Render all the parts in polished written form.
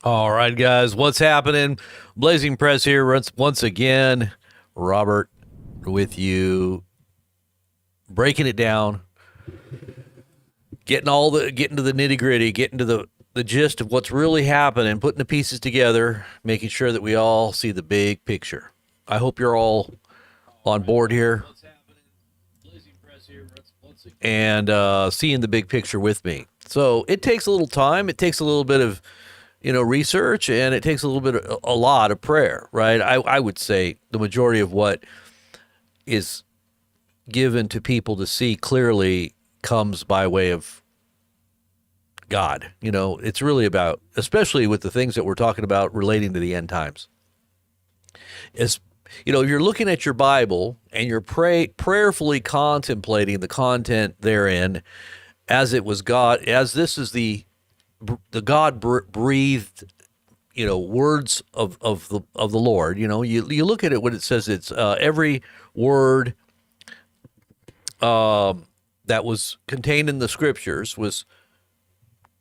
All right, guys, what's happening? Blazing Press here once again. Robert with you, breaking it down, getting to the nitty gritty, getting to the gist of what's really happening, putting the pieces together, making sure that we all see the big picture. I hope you're all on board here and seeing the big picture with me. So it takes a little time. It takes a little bit of research, and it takes a lot of prayer, right? I would say the majority of what is given to people to see clearly comes by way of God. It's really about, especially with the things that we're talking about relating to the end times. If you're looking at your Bible and you're prayerfully contemplating the content therein, as this is the God breathed, words of the Lord. You look at it when it says it's every word that was contained in the scriptures was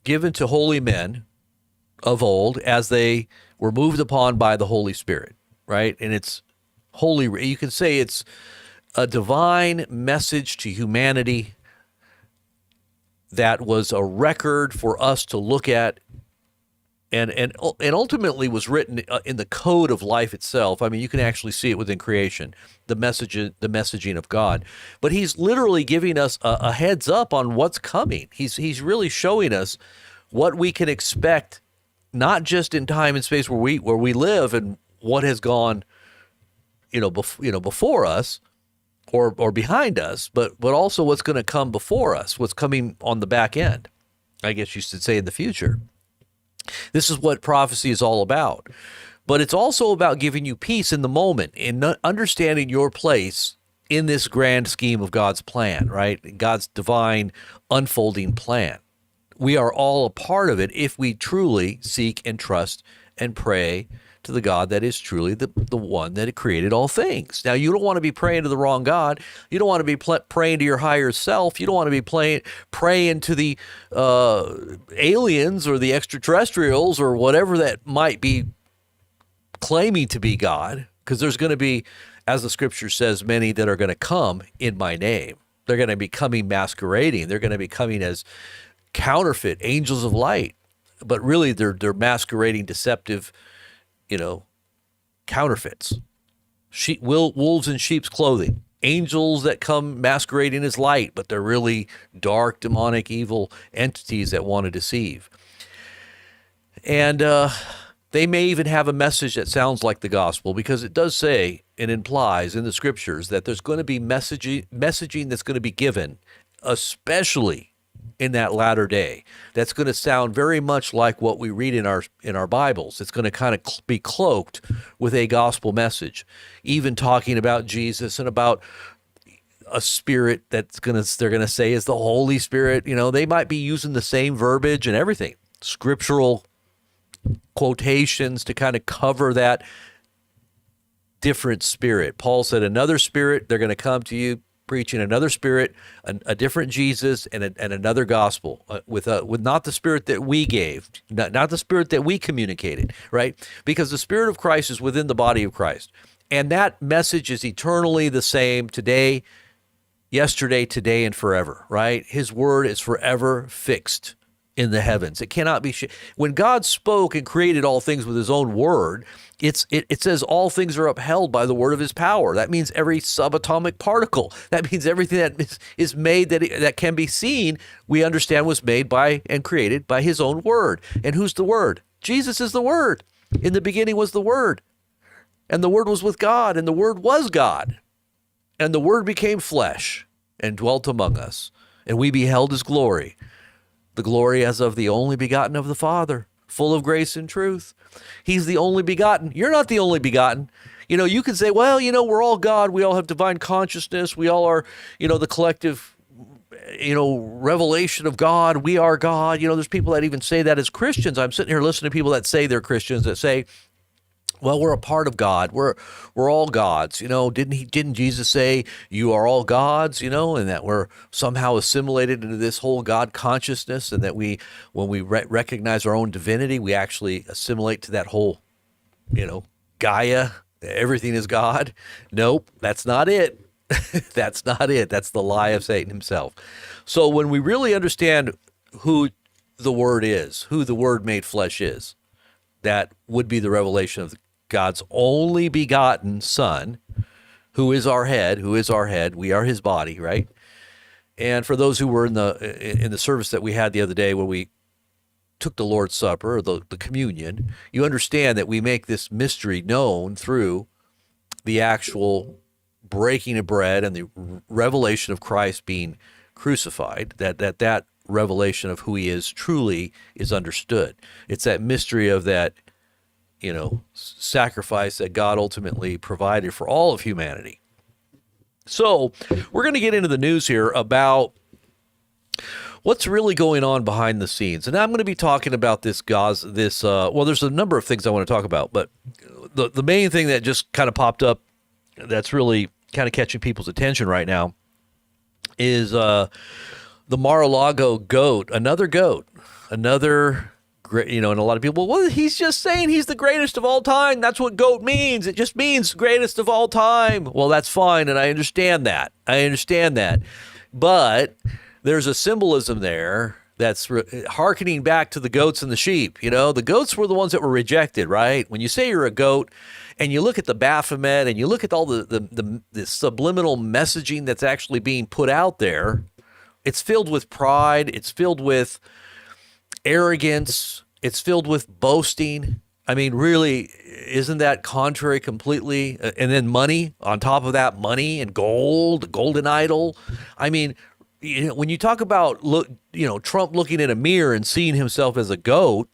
given to holy men of old as they were moved upon by the Holy Spirit, right? And it's holy. You can say it's a divine message to humanity that was a record for us to look at, and ultimately was written in the code of life itself. I mean, you can actually see it within creation, the messaging of God. But he's literally giving us a heads up on what's coming. He's really showing us what we can expect, not just in time and space where we live and what has gone, before us, or behind us, but also what's going to come before us, what's coming on the back end, I guess you should say, in the future. This is what prophecy is all about. But it's also about giving you peace in the moment, in understanding your place in this grand scheme of God's plan, right? God's divine unfolding plan. We are all a part of it if we truly seek and trust and pray to the God that is truly the one that created all things. Now, you don't want to be praying to the wrong God. You don't want to be praying to your higher self. You don't want to be praying to the aliens or the extraterrestrials or whatever that might be claiming to be God, because there's going to be, as the scripture says, many that are going to come in my name. They're going to be coming masquerading. They're going to be coming as counterfeit angels of light, but really they're masquerading deceptive counterfeits. Wolves in sheep's clothing. Angels that come masquerading as light, but they're really dark, demonic, evil entities that want to deceive. And they may even have a message that sounds like the gospel, because it does say and implies in the scriptures that there's going to be messaging that's going to be given, especially in that latter day, that's going to sound very much like what we read in our Bibles. It's going to kind of be cloaked with a gospel message, even talking about Jesus and about a spirit they're going to say is the Holy Spirit. They might be using the same verbiage and everything, scriptural quotations to kind of cover that different spirit. Paul said, another spirit, they're going to come to you preaching another spirit, a different Jesus, and another gospel, with not the spirit that we gave, not the spirit that we communicated, right? Because the Spirit of Christ is within the body of Christ, and that message is eternally the same today, yesterday, today, and forever, right? His word is forever fixed in the heavens. It cannot be when God spoke and created all things with his own word, it says all things are upheld by the word of his power. That means every subatomic particle. That means everything that is made that can be seen, we understand was made by and created by his own word. And who's the word? Jesus is the word. In the beginning was the word, and the word was with God, and the word was God. And the word became flesh and dwelt among us, and we beheld his glory, the glory as of the only begotten of the Father, full of grace and truth. He's the only begotten. You're not the only begotten. You can say, well, we're all God. We all have divine consciousness. We all are, the collective, revelation of God. We are God. There's people that even say that as Christians. I'm sitting here listening to people that say they're Christians, that say, Well, we're a part of God. We're all gods. Didn't Jesus say you are all gods, and that we're somehow assimilated into this whole God consciousness, and that when we recognize our own divinity, we actually assimilate to that whole, Gaia, everything is God. Nope, that's not it. That's not it. That's the lie of Satan himself. So when we really understand who the Word is, who the Word made flesh is, that would be the revelation of God's only begotten Son, who is our head. We are his body, right? And for those who were in the service that we had the other day, where we took the Lord's Supper, or the communion, you understand that we make this mystery known through the actual breaking of bread and the revelation of Christ being crucified, that revelation of who he is truly is understood. It's that mystery of that, sacrifice that God ultimately provided for all of humanity. So we're going to get into the news here about what's really going on behind the scenes. And I'm going to be talking about there's a number of things I want to talk about, but the main thing that just kind of popped up that's really kind of catching people's attention right now is the Mar-a-Lago goat, another great, and a lot of people, well, he's just saying he's the greatest of all time. That's what goat means. It just means greatest of all time. Well, that's fine, and I understand that. But there's a symbolism there that's hearkening back to the goats and the sheep. The goats were the ones that were rejected, right? When you say you're a goat and you look at the Baphomet and you look at all the subliminal messaging that's actually being put out there, it's filled with pride. It's filled with arrogance. It's filled with boasting. I mean, really, isn't that contrary completely? And then money on top of that, money and gold, golden idol. I mean, when you talk about Trump looking in a mirror and seeing himself as a goat,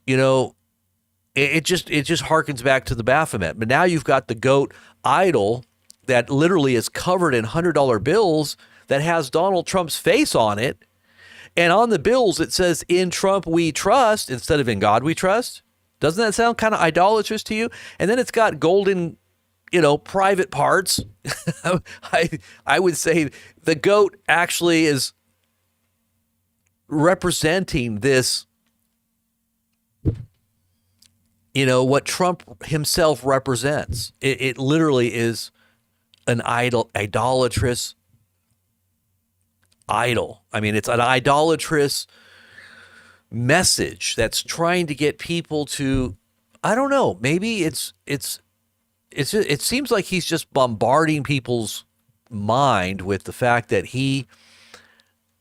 it just harkens back to the Baphomet. But now you've got the goat idol that literally is covered in $100 bills that has Donald Trump's face on it. And on the bills, it says, "In Trump we trust," instead of "In God we trust." Doesn't that sound kind of idolatrous to you? And then it's got golden, private parts. I would say the goat actually is representing this, what Trump himself represents. It literally is an idolatrous idol. I mean, it's an idolatrous message that's trying to get people to, I don't know, maybe it seems like he's just bombarding people's mind with the fact that he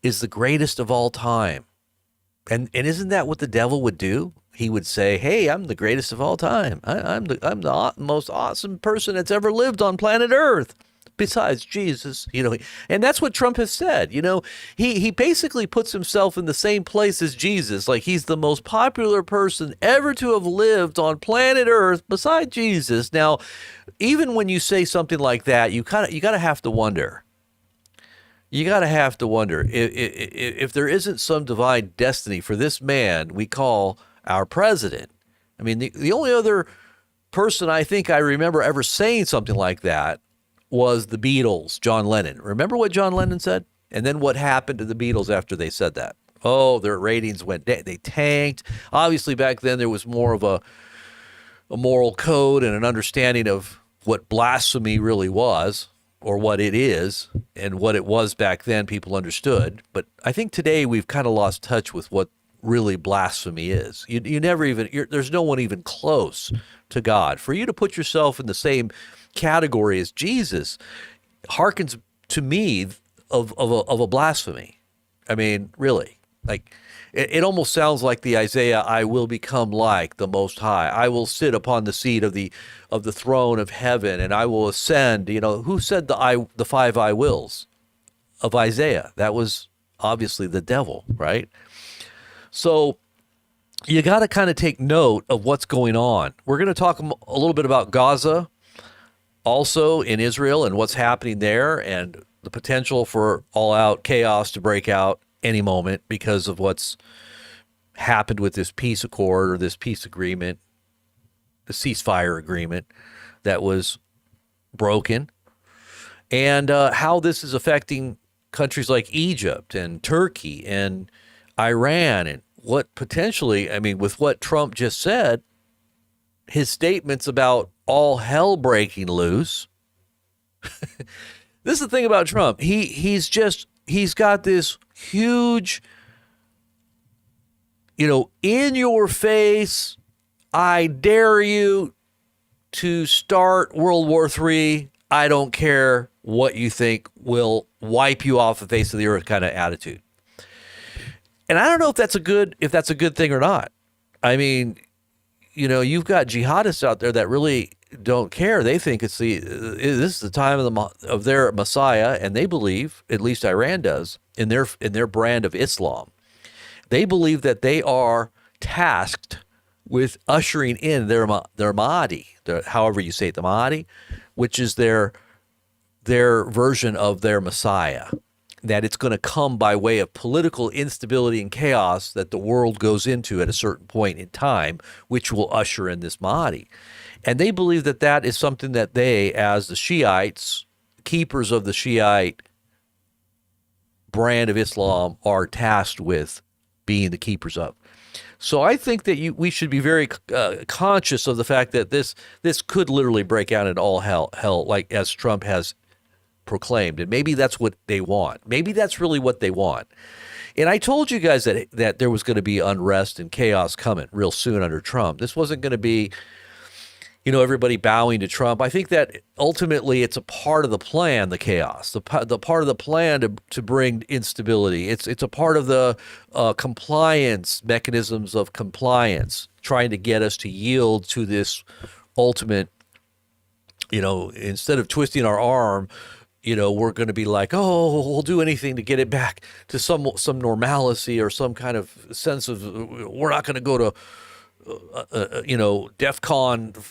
is the greatest of all time. And isn't that what the devil would do? He would say, "Hey, I'm the greatest of all time. I'm the most awesome person that's ever lived on planet Earth, besides Jesus." And that's what Trump has said. He basically puts himself in the same place as Jesus, like he's the most popular person ever to have lived on planet Earth beside Jesus. Now, even when you say something like that, you gotta have to wonder. You gotta have to wonder if there isn't some divine destiny for this man we call our president. I mean, the only other person I think I remember ever saying something like that was the Beatles, John Lennon. Remember what John Lennon said? And then what happened to the Beatles after they said that? Oh, their ratings went down. They tanked. Obviously, back then there was more of a moral code and an understanding of what blasphemy really was, or what it is, and what it was back then people understood. But I think today we've kind of lost touch with what really blasphemy is. You never even, there's no one even close to God. For you to put yourself in the same category as Jesus harkens to me of a blasphemy. I mean, really, like it almost sounds like the Isaiah, "I will become like the Most High. I will sit upon the seat of the throne of heaven, and I will ascend." Who said the five I wills of Isaiah? That was obviously the devil, right? So you got to kind of take note of what's going on. We're going to talk a little bit about Gaza, also in Israel, and what's happening there, and the potential for all-out chaos to break out any moment because of what's happened with this peace accord or this peace agreement ceasefire agreement that was broken, and how this is affecting countries like Egypt and Turkey and Iran, and what potentially, I mean, with what Trump just said, his statements about all hell breaking loose. This is the thing about Trump. He's got this huge, in your face, I dare you to start World War III. I don't care what you think, will wipe you off the face of the earth kind of attitude. And I don't know if that's a good thing or not. I mean, you've got jihadists out there that really don't care. They think this is the time of their Messiah, and they believe, at least Iran does, in their brand of Islam. They believe that they are tasked with ushering in their Mahdi, however you say it, the Mahdi, which is their version of their Messiah. That it's going to come by way of political instability and chaos that the world goes into at a certain point in time, which will usher in this Mahdi. And they believe that that is something that they, as the Shiites, keepers of the Shiite brand of Islam, are tasked with being the keepers of. So I think that we should be very conscious of the fact that this could literally break out into all hell, like as Trump has proclaimed. And maybe that's what they want. Maybe that's really what they want. And I told you guys that there was going to be unrest and chaos coming real soon under Trump. This wasn't going to be, everybody bowing to Trump. I think that ultimately it's a part of the plan, the chaos, the part of the plan to bring instability. It's a part of the compliance mechanisms of compliance, trying to get us to yield to this ultimate, instead of twisting our arm, we're going to be like, oh, we'll do anything to get it back to some normalcy or some kind of sense of, we're not going to go to, DEFCON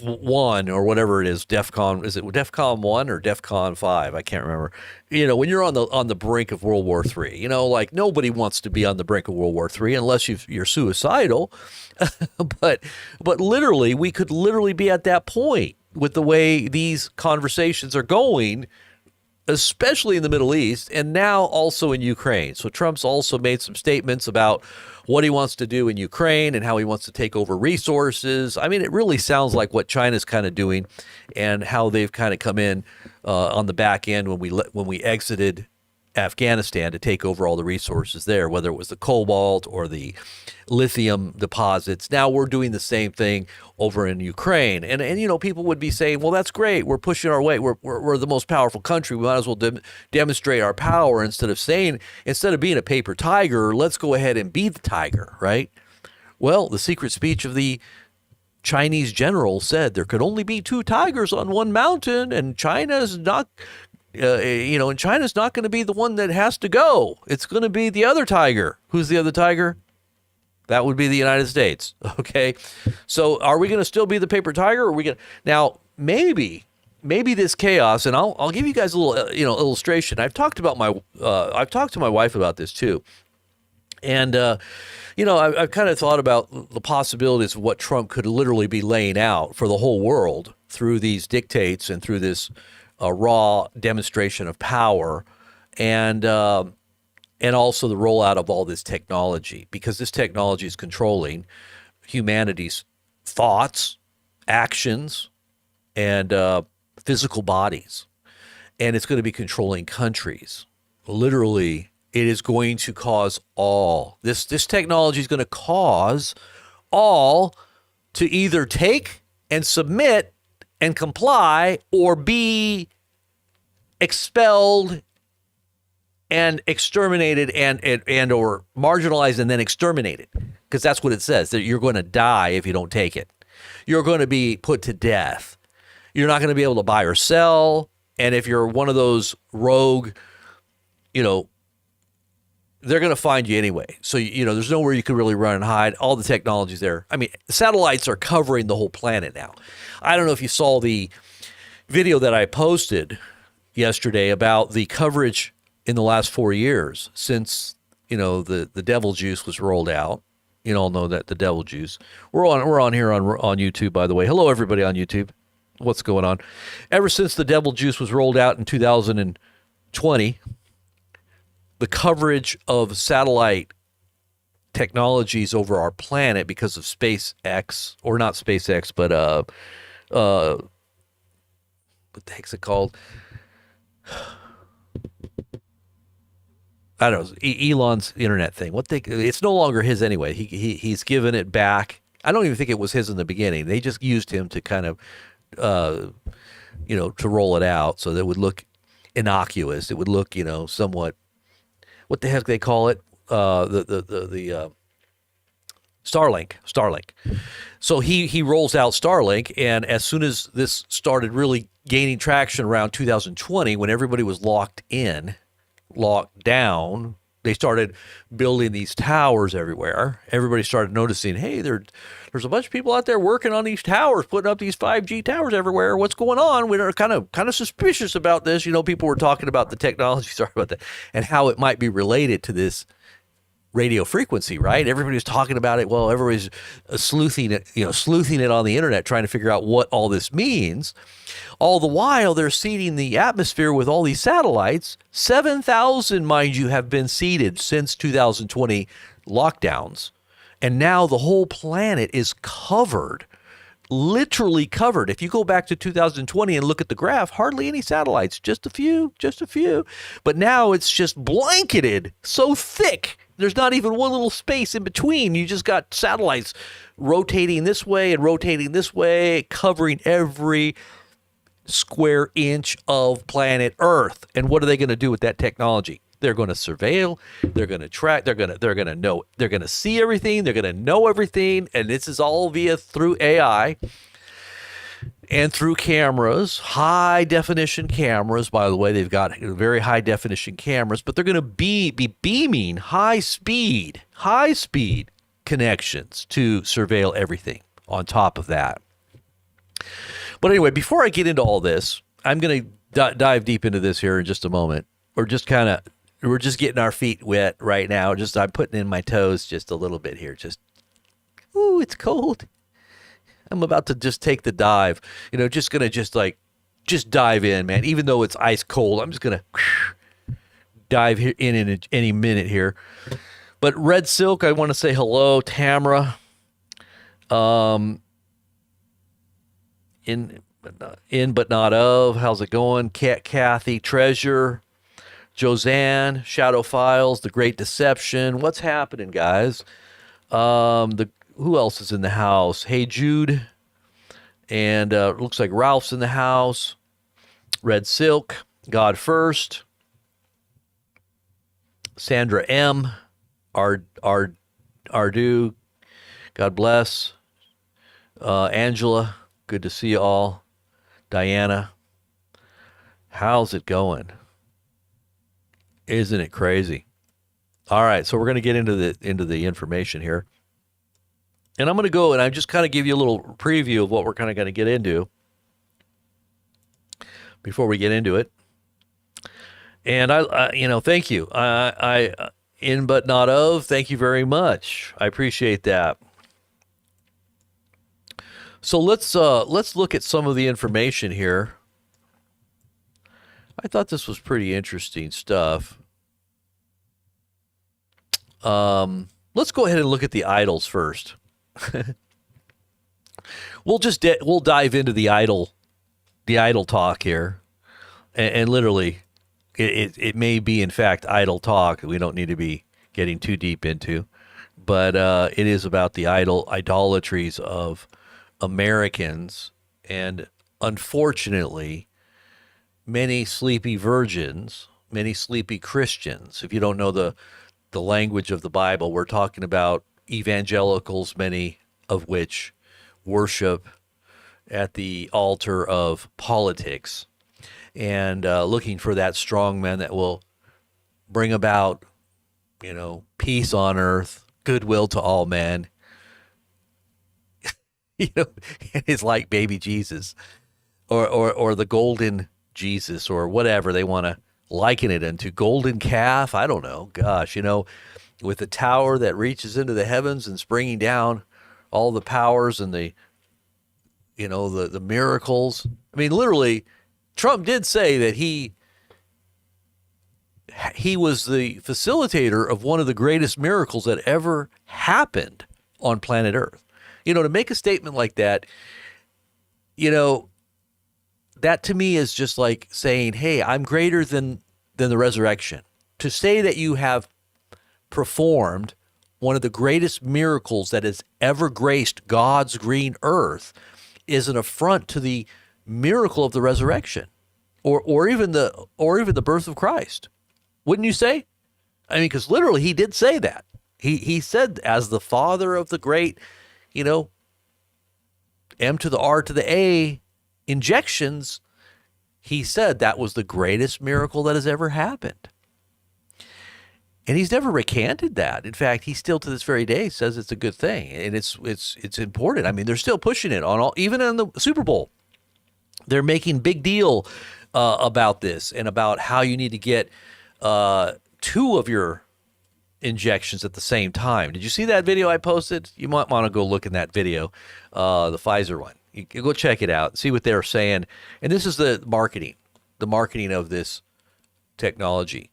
1 or whatever it is. DEFCON, is it DEFCON 1 or DEFCON 5? I can't remember. When you're on the brink of World War III, like nobody wants to be on the brink of World War III unless you're suicidal. but literally, we could literally be at that point with the way these conversations are going, especially in the Middle East, and now also in Ukraine. So Trump's also made some statements about what he wants to do in Ukraine and how he wants to take over resources. I mean, it really sounds like what China's kind of doing and how they've kind of come in on the back end when we exited Afghanistan to take over all the resources there, whether it was the cobalt or the lithium deposits. Now we're doing the same thing over in Ukraine. And people would be saying, well, that's great. We're pushing our way. We're the most powerful country. We might as well demonstrate our power instead of being a paper tiger, let's go ahead and be the tiger, right? Well, the secret speech of the Chinese general said there could only be 2 tigers on one mountain, and China's not China's not going to be the one that has to go. It's going to be the other tiger. Who's the other tiger? That would be the United States. Okay. So are we going to still be the paper tiger? Or are we going to, now maybe this chaos, and I'll give you guys a little, illustration. I've talked to my wife about this too. And, I've kind of thought about the possibilities of what Trump could literally be laying out for the whole world through these dictates and through this raw demonstration of power, and also the rollout of all this technology, because this technology is controlling humanity's thoughts, actions, and physical bodies, and it's going to be controlling countries. Literally, it is going to cause all. This technology is going to cause all to either take and submit and comply, or be expelled and exterminated and or marginalized and then exterminated, because that's what it says, that you're going to die if you don't take it. You're going to be put to death. You're not going to be able to buy or sell, and if you're one of those rogue, they're going to find you anyway. So, there's nowhere you can really run and hide. All the technology's there. I mean, satellites are covering the whole planet now. I don't know if you saw the video that I posted yesterday about the coverage in the last 4 years since, the devil juice was rolled out. You all know that, the devil juice. We're on here on YouTube, by the way. Hello, everybody on YouTube. What's going on? Ever since the devil juice was rolled out in 2020, the coverage of satellite technologies over our planet because of SpaceX, or not SpaceX, but what the heck's it called? I don't know, Elon's internet thing. It's no longer his anyway. He's given it back. I don't even think it was his in the beginning. They just used him to kind of, to roll it out so that it would look innocuous. It would look, somewhat, what the heck they call it? The Starlink. So he rolls out Starlink, and as soon as this started really gaining traction around 2020, when everybody was locked down, they started building these towers everywhere. Everybody started noticing, hey, there's a bunch of people out there working on these towers, putting up these 5G towers everywhere. What's going on? We're kind of suspicious about this. People were talking about the technology, sorry about that, and how it might be related to this radio frequency, right? Everybody was talking about it. Well, everybody's sleuthing it on the internet, trying to figure out what all this means. All the while, they're seeding the atmosphere with all these satellites. 7,000, mind you, have been seeded since 2020 lockdowns. And now the whole planet is covered, literally covered. If you go back to 2020 and look at the graph, hardly any satellites, just a few. But now it's just blanketed so thick. There's not even one little space in between. You just got satellites rotating this way and rotating this way, covering every square inch of planet Earth. And what are they going to do with that technology? They're going to surveil, they're going to track, they're going to know, they're going to see everything, they're going to know everything, and this is all through AI and through cameras, high definition cameras. By the way, they've got very high definition cameras, but they're going to be beaming high speed connections to surveil everything on top of that. But anyway, before I get into all this, I'm going to dive deep into this here in just a moment. We're just getting our feet wet right now. I'm putting in my toes just a little bit here. Ooh, it's cold. I'm about to just take the dive. Just going to just dive in, man. Even though it's ice cold, I'm just going to dive here in any minute here. But Red Silk, I want to say hello. Tamara. In but not of. How's it going? Kathy, Treasure, Josanne, Shadow Files, The Great Deception. What's happening, guys? Who else is in the house? Hey Jude, and looks like Ralph's in the house. Red Silk, God First, Sandra M, Ardu, God bless. Angela, good to see you all. Diana, how's it going? Isn't it crazy? All right, so we're going to get into the information here. And I'm going to go and I just kind of give you a little preview of what we're kind of going to get into before we get into it. And thank you. I in but not of, thank you very much. I appreciate that. So let's look at some of the information here. I thought this was pretty interesting stuff. Let's go ahead and look at the idols first. We'll dive into the idol talk here, and literally, it may be in fact idol talk. We don't need to be getting too deep into, but it is about the idolatries of Americans, and unfortunately, many sleepy virgins, many sleepy Christians. If you don't know the language of the Bible, we're talking about evangelicals, many of which worship at the altar of politics, and looking for that strong man that will bring about, peace on earth, goodwill to all men. It's like baby Jesus, or the golden Jesus, or whatever they want to liken it into. Golden calf, I don't know. Gosh, with a tower that reaches into the heavens and is bringing down all the powers and the miracles. I mean, literally, Trump did say that he was the facilitator of one of the greatest miracles that ever happened on planet Earth. To make a statement like that, that to me is just like saying, hey, I'm greater than the resurrection. To say that you have performed one of the greatest miracles that has ever graced God's green earth is an affront to the miracle of the resurrection, or even the birth of Christ. Wouldn't you say? I mean, because literally he did say that. He said, as the father of the great, M to the R to the A injections, he said that was the greatest miracle that has ever happened. And he's never recanted that. In fact, he still to this very day says it's a good thing, and it's important. I mean, they're still pushing it on even in the Super Bowl. They're making big deal about this and about how you need to get 2 of your injections at the same time. Did you see that video I posted? You might want to go look in that video, the Pfizer one. You go check it out, see what they're saying. And this is the marketing of this technology.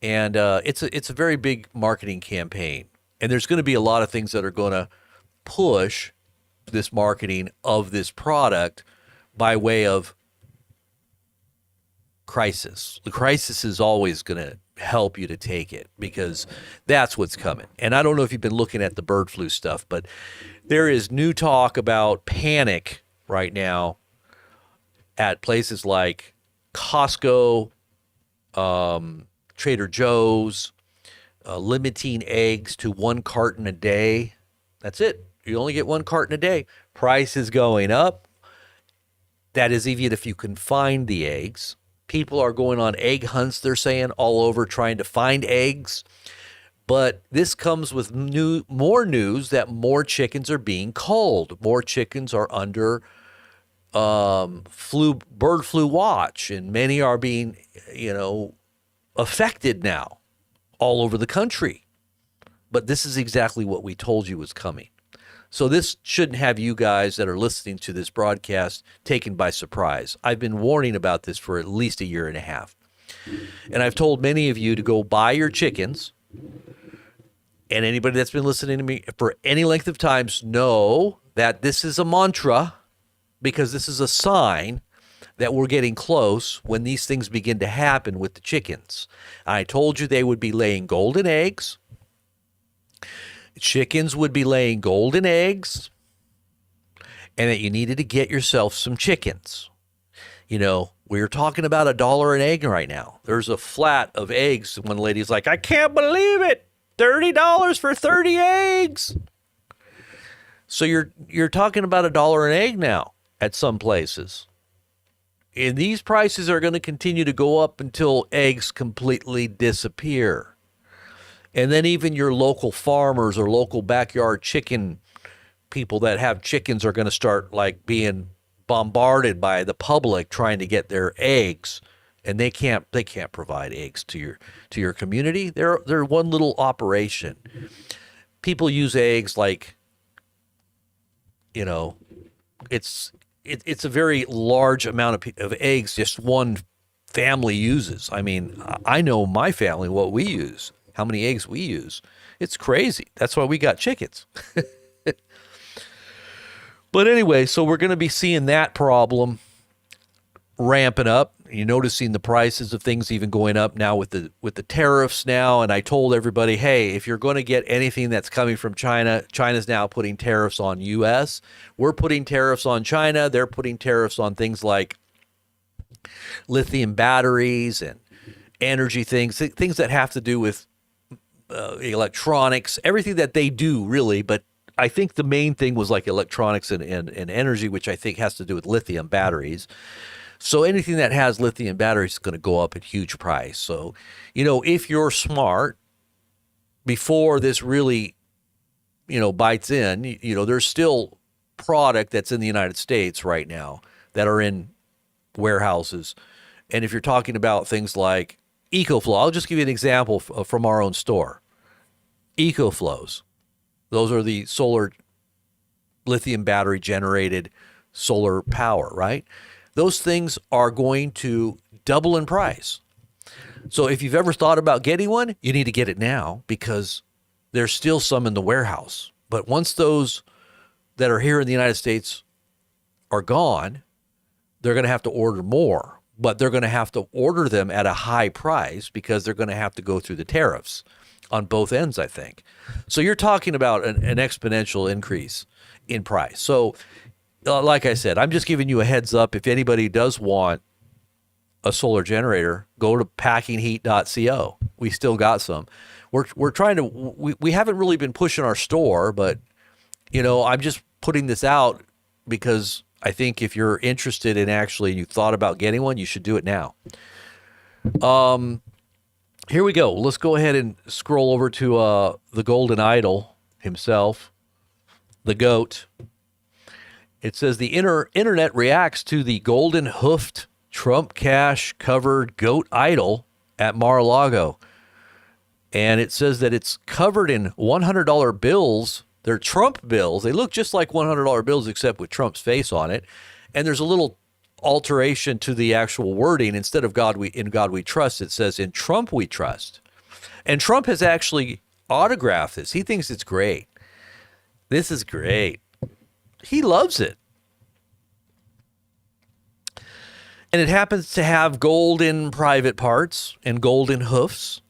And it's a very big marketing campaign. And there's going to be a lot of things that are going to push this marketing of this product by way of crisis. The crisis is always going to help you to take it because that's what's coming. And I don't know if you've been looking at the bird flu stuff, but there is new talk about panic right now at places like Costco, Trader Joe's, limiting eggs to 1 carton a day. That's it. You only get 1 carton a day. Price is going up. That is even if you can find the eggs. People are going on egg hunts, they're saying, all over trying to find eggs. But this comes with more news that more chickens are being culled. More chickens are under bird flu watch, and many are being, affected now all over the country. But this is exactly what we told you was coming. So this shouldn't have you guys that are listening to this broadcast taken by surprise. I've been warning about this for at least 1.5 years. And I've told many of you to go buy your chickens. And anybody that's been listening to me for any length of time know that this is a mantra, because this is a sign that we're getting close when these things begin to happen with the chickens. I told you they would be laying golden eggs. Chickens would be laying golden eggs, and that you needed to get yourself some chickens. We're talking about $1 an egg right now. There's a flat of eggs. One lady's like, I can't believe it. $30 for 30 eggs. So you're talking about $1 an egg now at some places. And these prices are going to continue to go up until eggs completely disappear. And then even your local farmers or local backyard chicken people that have chickens are going to start being bombarded by the public trying to get their eggs, and they can't provide eggs to your community. They're one little operation. People use eggs it's a very large amount of eggs just one family uses. I mean, I know my family what we use. How many eggs we use. It's crazy. That's why we got chickens. But anyway, so we're going to be seeing that problem ramping up. You're noticing the prices of things even going up now with the tariffs now. And I told everybody, hey, if you're going to get anything that's coming from China, China's now putting tariffs on U.S. We're putting tariffs on China. They're putting tariffs on things like lithium batteries and energy things that have to do with electronics, everything that they do really. But I think the main thing was electronics and energy, which I think has to do with lithium batteries. So anything that has lithium batteries is going to go up in huge price. So, if you're smart, before this really, bites in, there's still product that's in the United States right now that are in warehouses. And if you're talking about things like EcoFlow, I'll just give you an example from our own store. EcoFlows. Those are the solar lithium battery generated solar power, right? Those things are going to double in price. So if you've ever thought about getting one, you need to get it now because there's still some in the warehouse. But once those that are here in the United States are gone, they're going to have to order more. But they're going to have to order them at a high price because they're going to have to go through the tariffs on both ends, I think. So you're talking about an exponential increase in price. So like I said, I'm just giving you a heads up. If anybody does want a solar generator, go to packingheat.co. We still got some. We're trying to, we haven't really been pushing our store, but I'm just putting this out because I think if you're interested in actually, you thought about getting one, you should do it now. Here we go. Let's go ahead and scroll over to the golden idol himself, the goat. It says the internet reacts to the golden hoofed Trump cash covered goat idol at Mar-a-Lago. And it says that it's covered in $100 bills. They're Trump bills. They look just like $100 bills except with Trump's face on it. And there's a little alteration to the actual wording. Instead of in God we trust, it says in Trump we trust. And Trump has actually autographed this. He thinks it's great. This is great. He loves it. And it happens to have golden private parts and golden hoofs,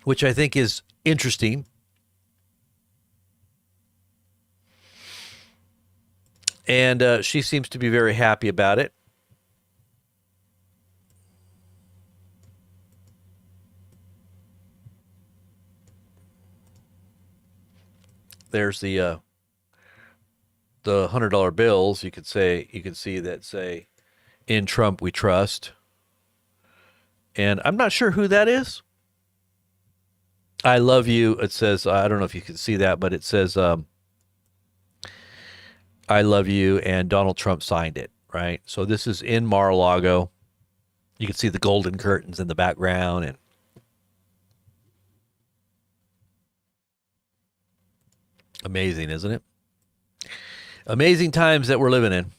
which I think is interesting. And she seems to be very happy about it. There's the $100 bills. You can see that say, "In Trump we trust." And I'm not sure who that is. I love you. It says, I don't know if you can see that, but it says, I love you, and Donald Trump signed it, right? So this is in Mar-a-Lago. You can see the golden curtains in the background, and amazing, isn't it? Amazing times that we're living in.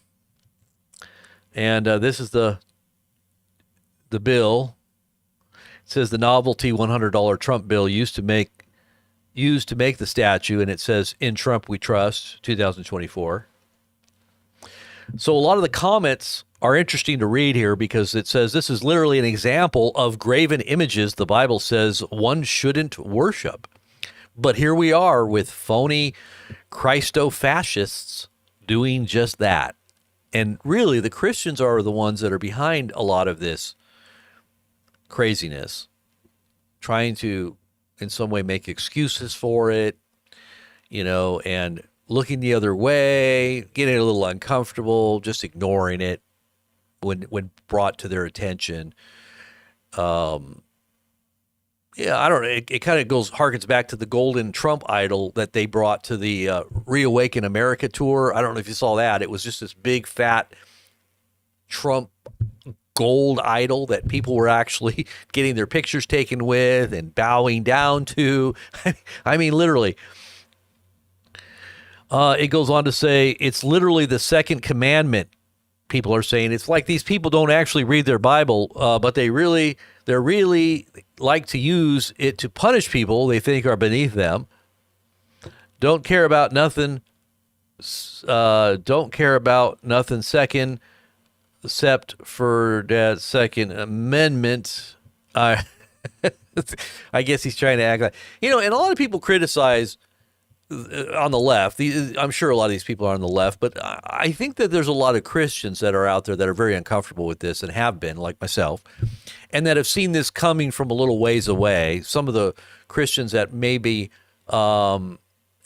And this is the bill. It says the novelty $100 Trump bill used to make the statue, and it says "In Trump we trust," 2024. So a lot of the comments are interesting to read here because it says this is literally an example of graven images the Bible says one shouldn't worship. But here we are with phony Christo-fascists doing just that. And really, the Christians are the ones that are behind a lot of this craziness, trying to, in some way, make excuses for it, and looking the other way, getting a little uncomfortable, just ignoring it when brought to their attention. I don't know. It kind of harkens back to the golden Trump idol that they brought to the Reawaken America tour. I don't know if you saw that. It was just this big, fat Trump gold idol that people were actually getting their pictures taken with and bowing down to. I mean, literally. It goes on to say it's literally the second commandment. People are saying it's like these people don't actually read their Bible, but they're really like to use it to punish people they think are beneath them. Don't care about nothing. Don't care about nothing second, except for that Second Amendment. I guess he's trying to act like, and a lot of people criticize on the left. I'm sure a lot of these people are on the left, but I think that there's a lot of Christians that are out there that are very uncomfortable with this and have been, like myself, and that have seen this coming from a little ways away. Some of the Christians that maybe, and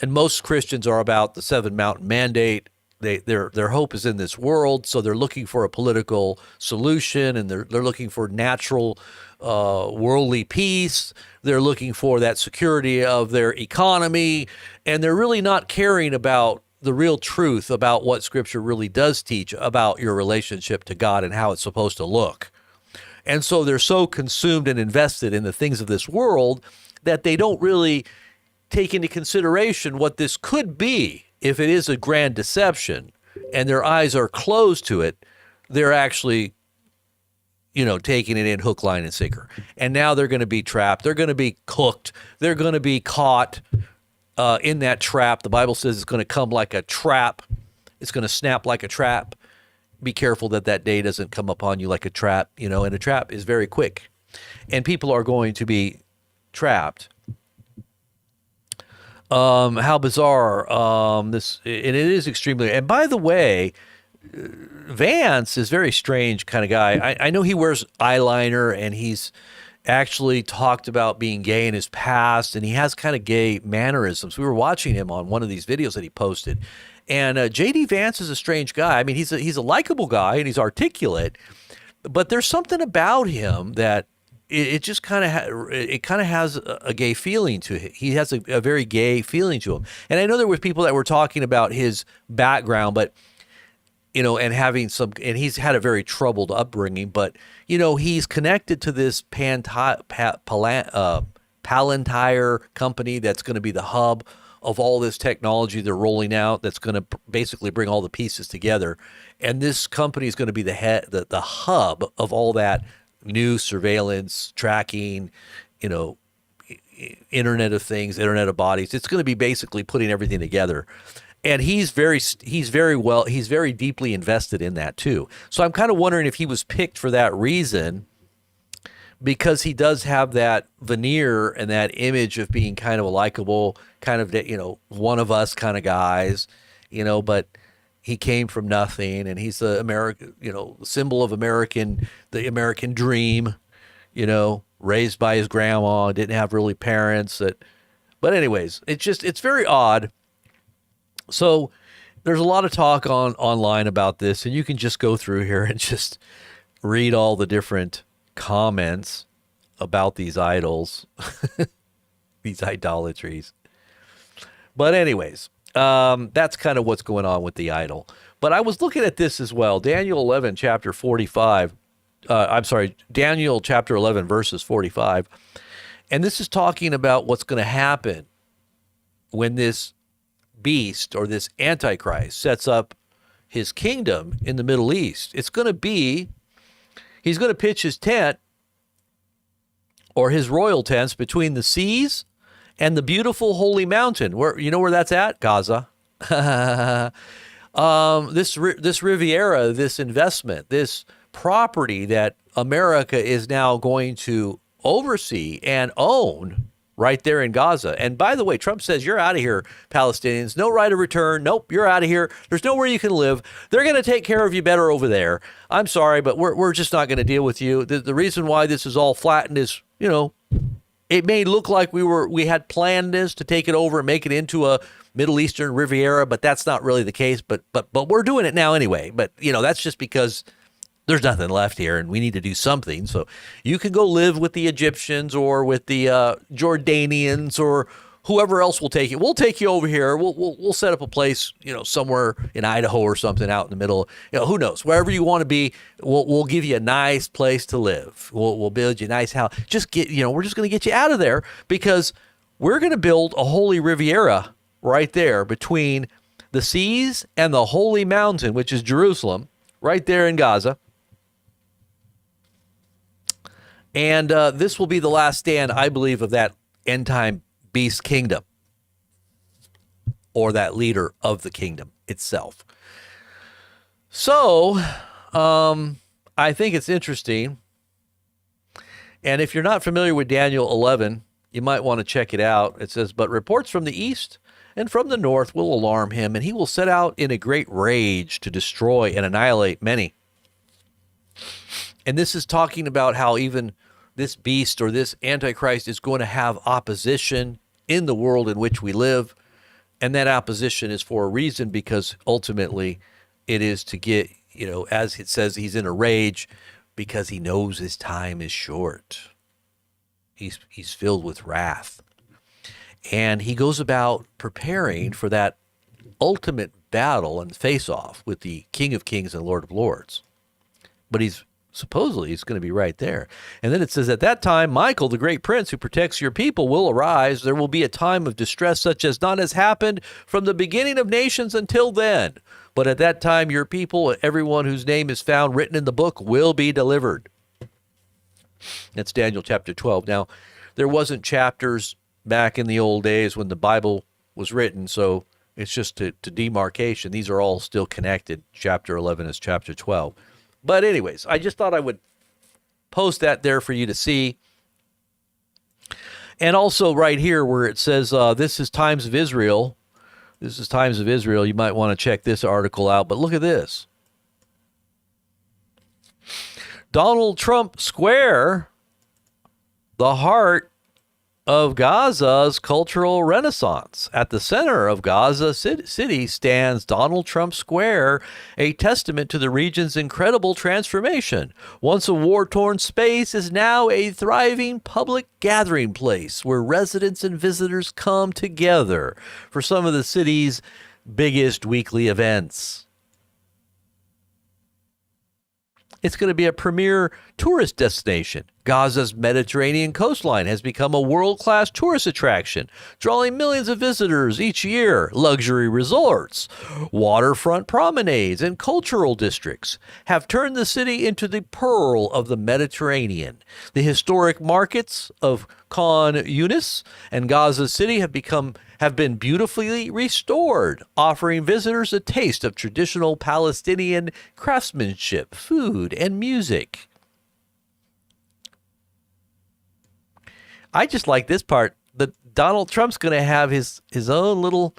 most Christians are about the Seven Mountain Mandate. Their hope is in this world, so they're looking for a political solution, and they're looking for natural worldly peace. They're looking for that security of their economy, and they're really not caring about the real truth about what Scripture really does teach about your relationship to God and how it's supposed to look. And so they're so consumed and invested in the things of this world that they don't really take into consideration what this could be if it is a grand deception and their eyes are closed to it, they're actually, taking it in hook, line, and sinker. And now they're going to be trapped. They're going to be cooked. They're going to be caught in that trap. The Bible says it's going to come like a trap. It's going to snap like a trap. Be careful that day doesn't come upon you like a trap, and a trap is very quick. And people are going to be trapped. How bizarre this, and it is extremely. And by the way, Vance is a very strange kind of guy. I know he wears eyeliner, and he's actually talked about being gay in his past, and he has kind of gay mannerisms. We were watching him on one of these videos that he posted, and J.D. Vance is a strange guy. I mean, he's a likable guy, and he's articulate, but there's something about him that it just kind of has a gay feeling to it. He has a very gay feeling to him. And I know there were people that were talking about his background, but and having and he's had a very troubled upbringing, but he's connected to this Palantir company that's going to be the hub of all this technology they're rolling out, that's going to basically bring all the pieces together. And this company is going to be the hub of all that new surveillance, tracking, Internet of Things, Internet of Bodies. It's going to be basically putting everything together. And he's very deeply invested in that too. So I'm kind of wondering if he was picked for that reason, because he does have that veneer and that image of being kind of a likable, kind of, one of us kind of guys, but he came from nothing, and he's the American, symbol of the American dream, raised by his grandma, didn't have really parents but anyways, it's very odd. So there's a lot of talk online about this, and you can just go through here and just read all the different comments about these idols, these idolatries. But anyways, that's kind of what's going on with the idol. But I was looking at this as well. Daniel chapter 11, verses 45. And this is talking about what's going to happen when this beast, or this Antichrist, sets up his kingdom in the Middle East. He's going to pitch his tent, or his royal tents, between the seas and the beautiful holy mountain. Where that's at? Gaza. This Riviera, this investment, this property that America is now going to oversee and own right there in Gaza. And by the way, Trump says, you're out of here, Palestinians. No right of return. Nope, you're out of here. There's nowhere you can live. They're going to take care of you better over there. I'm sorry, but we're just not going to deal with you. The reason why this is all flattened is, it may look like we had planned this to take it over and make it into a Middle Eastern Riviera, but that's not really the case. But we're doing it now anyway. But, that's just because there's nothing left here, and we need to do something. So you can go live with the Egyptians, or with the Jordanians, or whoever else will take it. We'll take you over here. We'll set up a place, somewhere in Idaho or something out in the middle. Who knows? Wherever you want to be, we'll give you a nice place to live. We'll build you a nice house. We're just going to get you out of there, because we're going to build a holy Riviera right there between the seas and the holy mountain, which is Jerusalem, right there in Gaza. And this will be the last stand, I believe, of that end-time beast kingdom, or that leader of the kingdom itself. So I think it's interesting. And if you're not familiar with Daniel 11, you might want to check it out. It says, but reports from the east and from the north will alarm him, and he will set out in a great rage to destroy and annihilate many. And this is talking about how even this beast, or this Antichrist, is going to have opposition in the world in which we live. And that opposition is for a reason, because ultimately it is to get, as it says, he's in a rage because he knows his time is short. He's filled with wrath. And he goes about preparing for that ultimate battle and face-off with the King of Kings and Lord of Lords. But he's Supposedly, it's going to be right there. And then it says, at that time, Michael, the great prince who protects your people, will arise. There will be a time of distress such as not has happened from the beginning of nations until then. But at that time, your people, everyone whose name is found written in the book, will be delivered. That's Daniel chapter 12. Now, there wasn't chapters back in the old days when the Bible was written, so it's just to demarcation. These are all still connected. Chapter 11 is chapter 12. But anyways, I just thought I would post that there for you to see. And also right here where it says, this is Times of Israel. This is Times of Israel. You might want to check this article out. But look at this. Donald Trump Square, the heart of Gaza's cultural renaissance. At the center of Gaza City stands Donald Trump Square, a testament to the region's incredible transformation. Once a war-torn space is now a thriving public gathering place where residents and visitors come together for some of the city's biggest weekly events. It's going to be a premier tourist destination. Gaza's Mediterranean coastline has become a world-class tourist attraction, drawing millions of visitors each year. Luxury resorts, waterfront promenades, and cultural districts have turned the city into the pearl of the Mediterranean. The historic markets of Khan Yunis and Gaza City have been beautifully restored, offering visitors a taste of traditional Palestinian craftsmanship, food, and music. I just like this part that Donald Trump's going to have his own little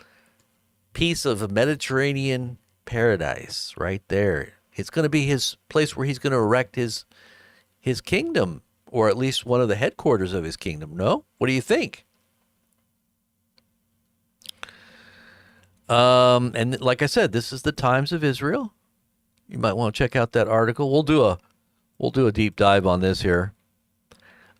piece of a Mediterranean paradise right there. It's going to be his place where he's going to erect his kingdom, or at least one of the headquarters of his kingdom. No? What do you think? And like I said, this is the Times of Israel. You might want to check out that article. We'll do a deep dive on this here.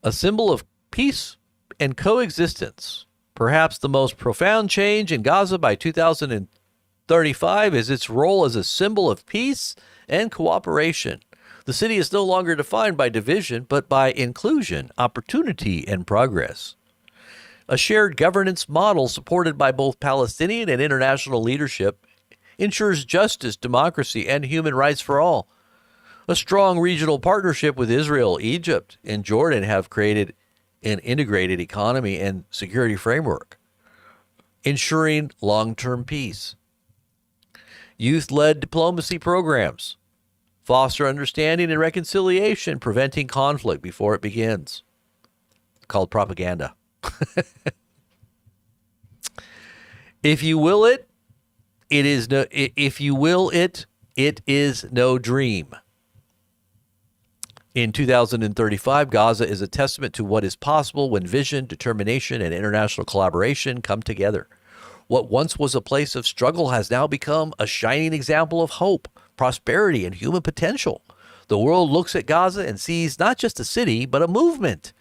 A symbol of peace and coexistence. Perhaps the most profound change in Gaza by 2035 is its role as a symbol of peace and cooperation. The city is no longer defined by division, but by inclusion, opportunity, and progress. A shared governance model supported by both Palestinian and international leadership ensures justice, democracy, and human rights for all. A strong regional partnership with Israel, Egypt, and Jordan have created an integrated economy and security framework, ensuring long-term peace. Youth-led diplomacy programs foster understanding and reconciliation, preventing conflict before it begins. It's called propaganda. If you will it, it is no. If you will it, it is no dream. In 2035, Gaza is a testament to what is possible when vision, determination, and international collaboration come together. What once was a place of struggle has now become a shining example of hope, prosperity, and human potential. The world looks at Gaza and sees not just a city, but a movement,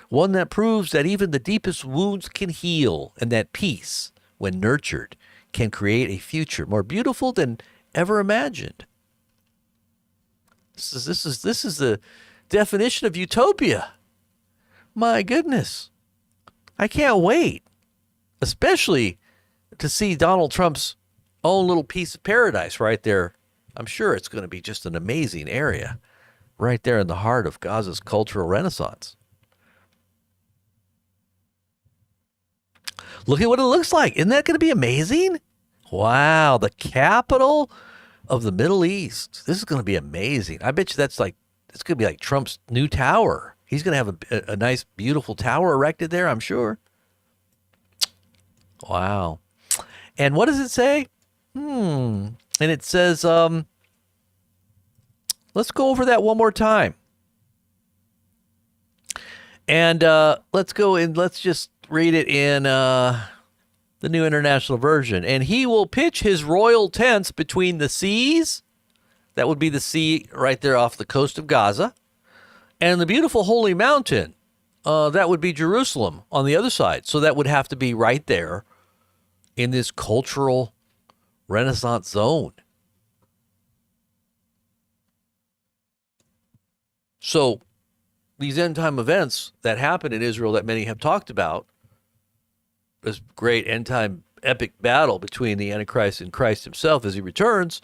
one that proves that even the deepest wounds can heal, and that peace, when nurtured, can create a future more beautiful than ever imagined. This is the definition of utopia. My goodness. I can't wait, especially to see Donald Trump's own little piece of paradise right there. I'm sure it's going to be just an amazing area right there in the heart of Gaza's cultural renaissance. Look at what it looks like. Isn't that going to be amazing? Wow, the capital of the Middle East. This is going to be amazing. I bet you it's going to be like Trump's new tower. He's going to have a nice, beautiful tower erected there, I'm sure. Wow. And what does it say? And it says, let's go over that one more time. And let's go and let's just read it in the New International Version. And he will pitch his royal tents between the seas. That would be the sea right there off the coast of Gaza. And the beautiful holy mountain. That would be Jerusalem on the other side. So that would have to be right there in this cultural Renaissance zone. So these end time events that happen in Israel that many have talked about, this great end time epic battle between the Antichrist and Christ himself as he returns,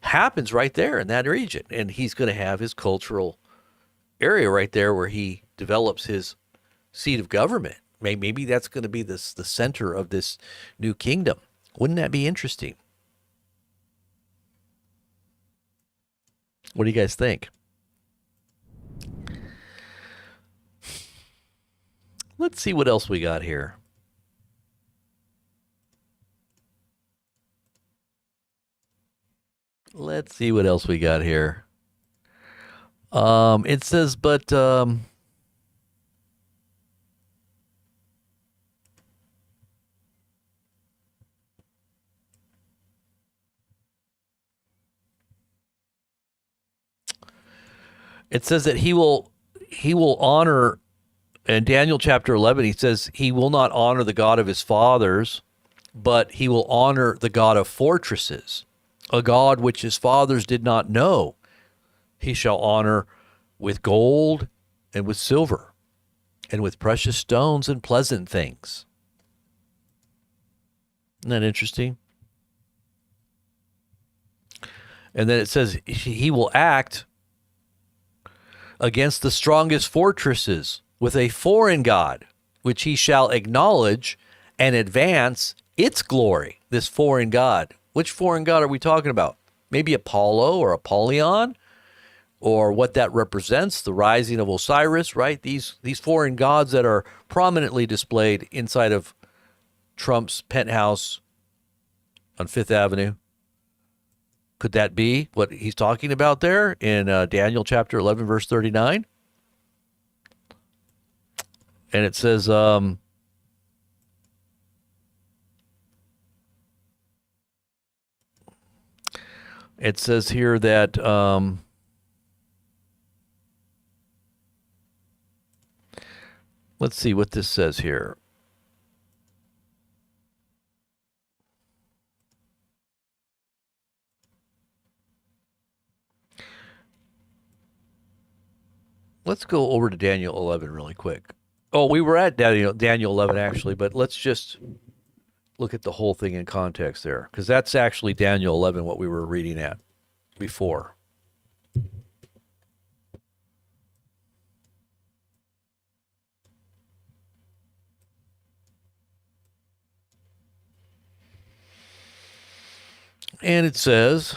happens right there in that region. And he's going to have his cultural area right there where he develops his seat of government. Maybe that's going to be the center of this new kingdom. Wouldn't that be interesting? What do you guys think? Let's see what else we got here. Let's see what else we got here. It says, but it says that he will honor. In Daniel chapter 11, he says he will not honor the God of his fathers, but he will honor the God of fortresses, a God which his fathers did not know. He shall honor with gold and with silver and with precious stones and pleasant things. Isn't that interesting? And then it says he will act against the strongest fortresses with a foreign god, which he shall acknowledge and advance its glory. This foreign god. Which foreign god are we talking about? Maybe Apollo or Apollyon, or what that represents, the rising of Osiris, right? These foreign gods that are prominently displayed inside of Trump's penthouse on Fifth Avenue. Could that be what he's talking about there in Daniel chapter 11, verse 39? And it says, here that let's see what this says here. Let's go over to Daniel 11 really quick. Oh, we were at Daniel 11 actually, but let's just look at the whole thing in context there, because that's actually Daniel 11, what we were reading at before. And it says,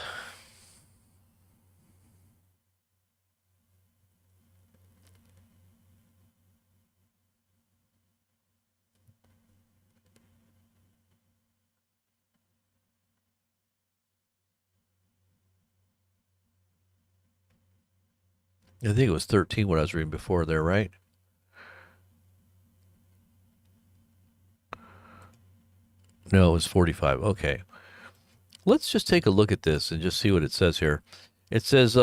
I think it was 13 what I was reading before there, right? No, it was 45. Okay. Let's just take a look at this and just see what it says here. It says,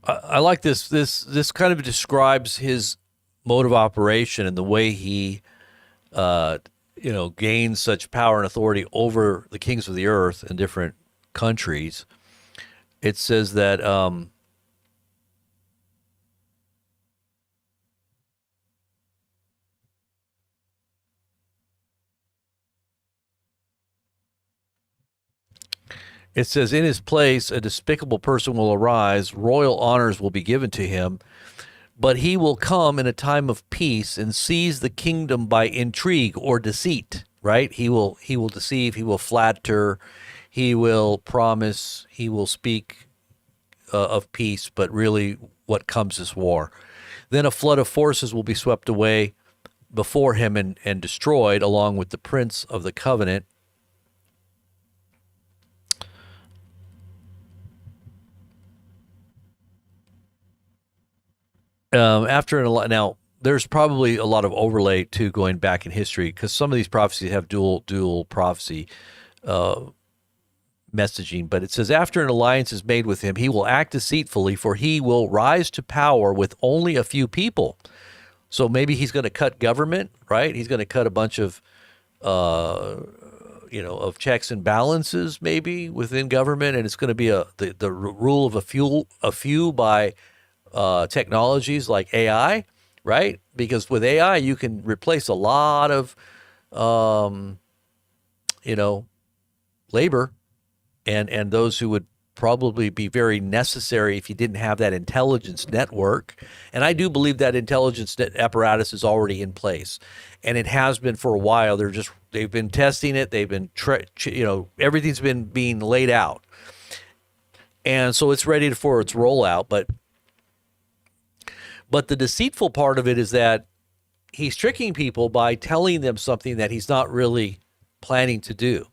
I like this. This kind of describes his mode of operation and the way he, uh, gains such power and authority over the kings of the earth in different countries. It says that it says, in his place, a despicable person will arise. Royal honors will be given to him, but he will come in a time of peace and seize the kingdom by intrigue or deceit. Right? He will deceive. He will flatter. He will promise. He will speak of peace, but really, what comes is war. Then a flood of forces will be swept away before him and destroyed, along with the prince of the covenant. Now there's probably a lot of overlay to going back in history because some of these prophecies have dual prophecy messaging. But it says, after an alliance is made with him, he will act deceitfully, for he will rise to power with only a few people. So maybe he's going to cut government, right? He's going to cut a bunch of of checks and balances maybe within government, and it's going to be the rule of a few by technologies like AI, right? Because with AI you can replace a lot of labor, and those who would probably be very necessary if you didn't have that intelligence network. And I do believe that intelligence apparatus is already in place, and it has been for a while. They've been testing it. They've been everything's been being laid out, and so it's ready for its rollout. But the deceitful part of it is that he's tricking people by telling them something that he's not really planning to do.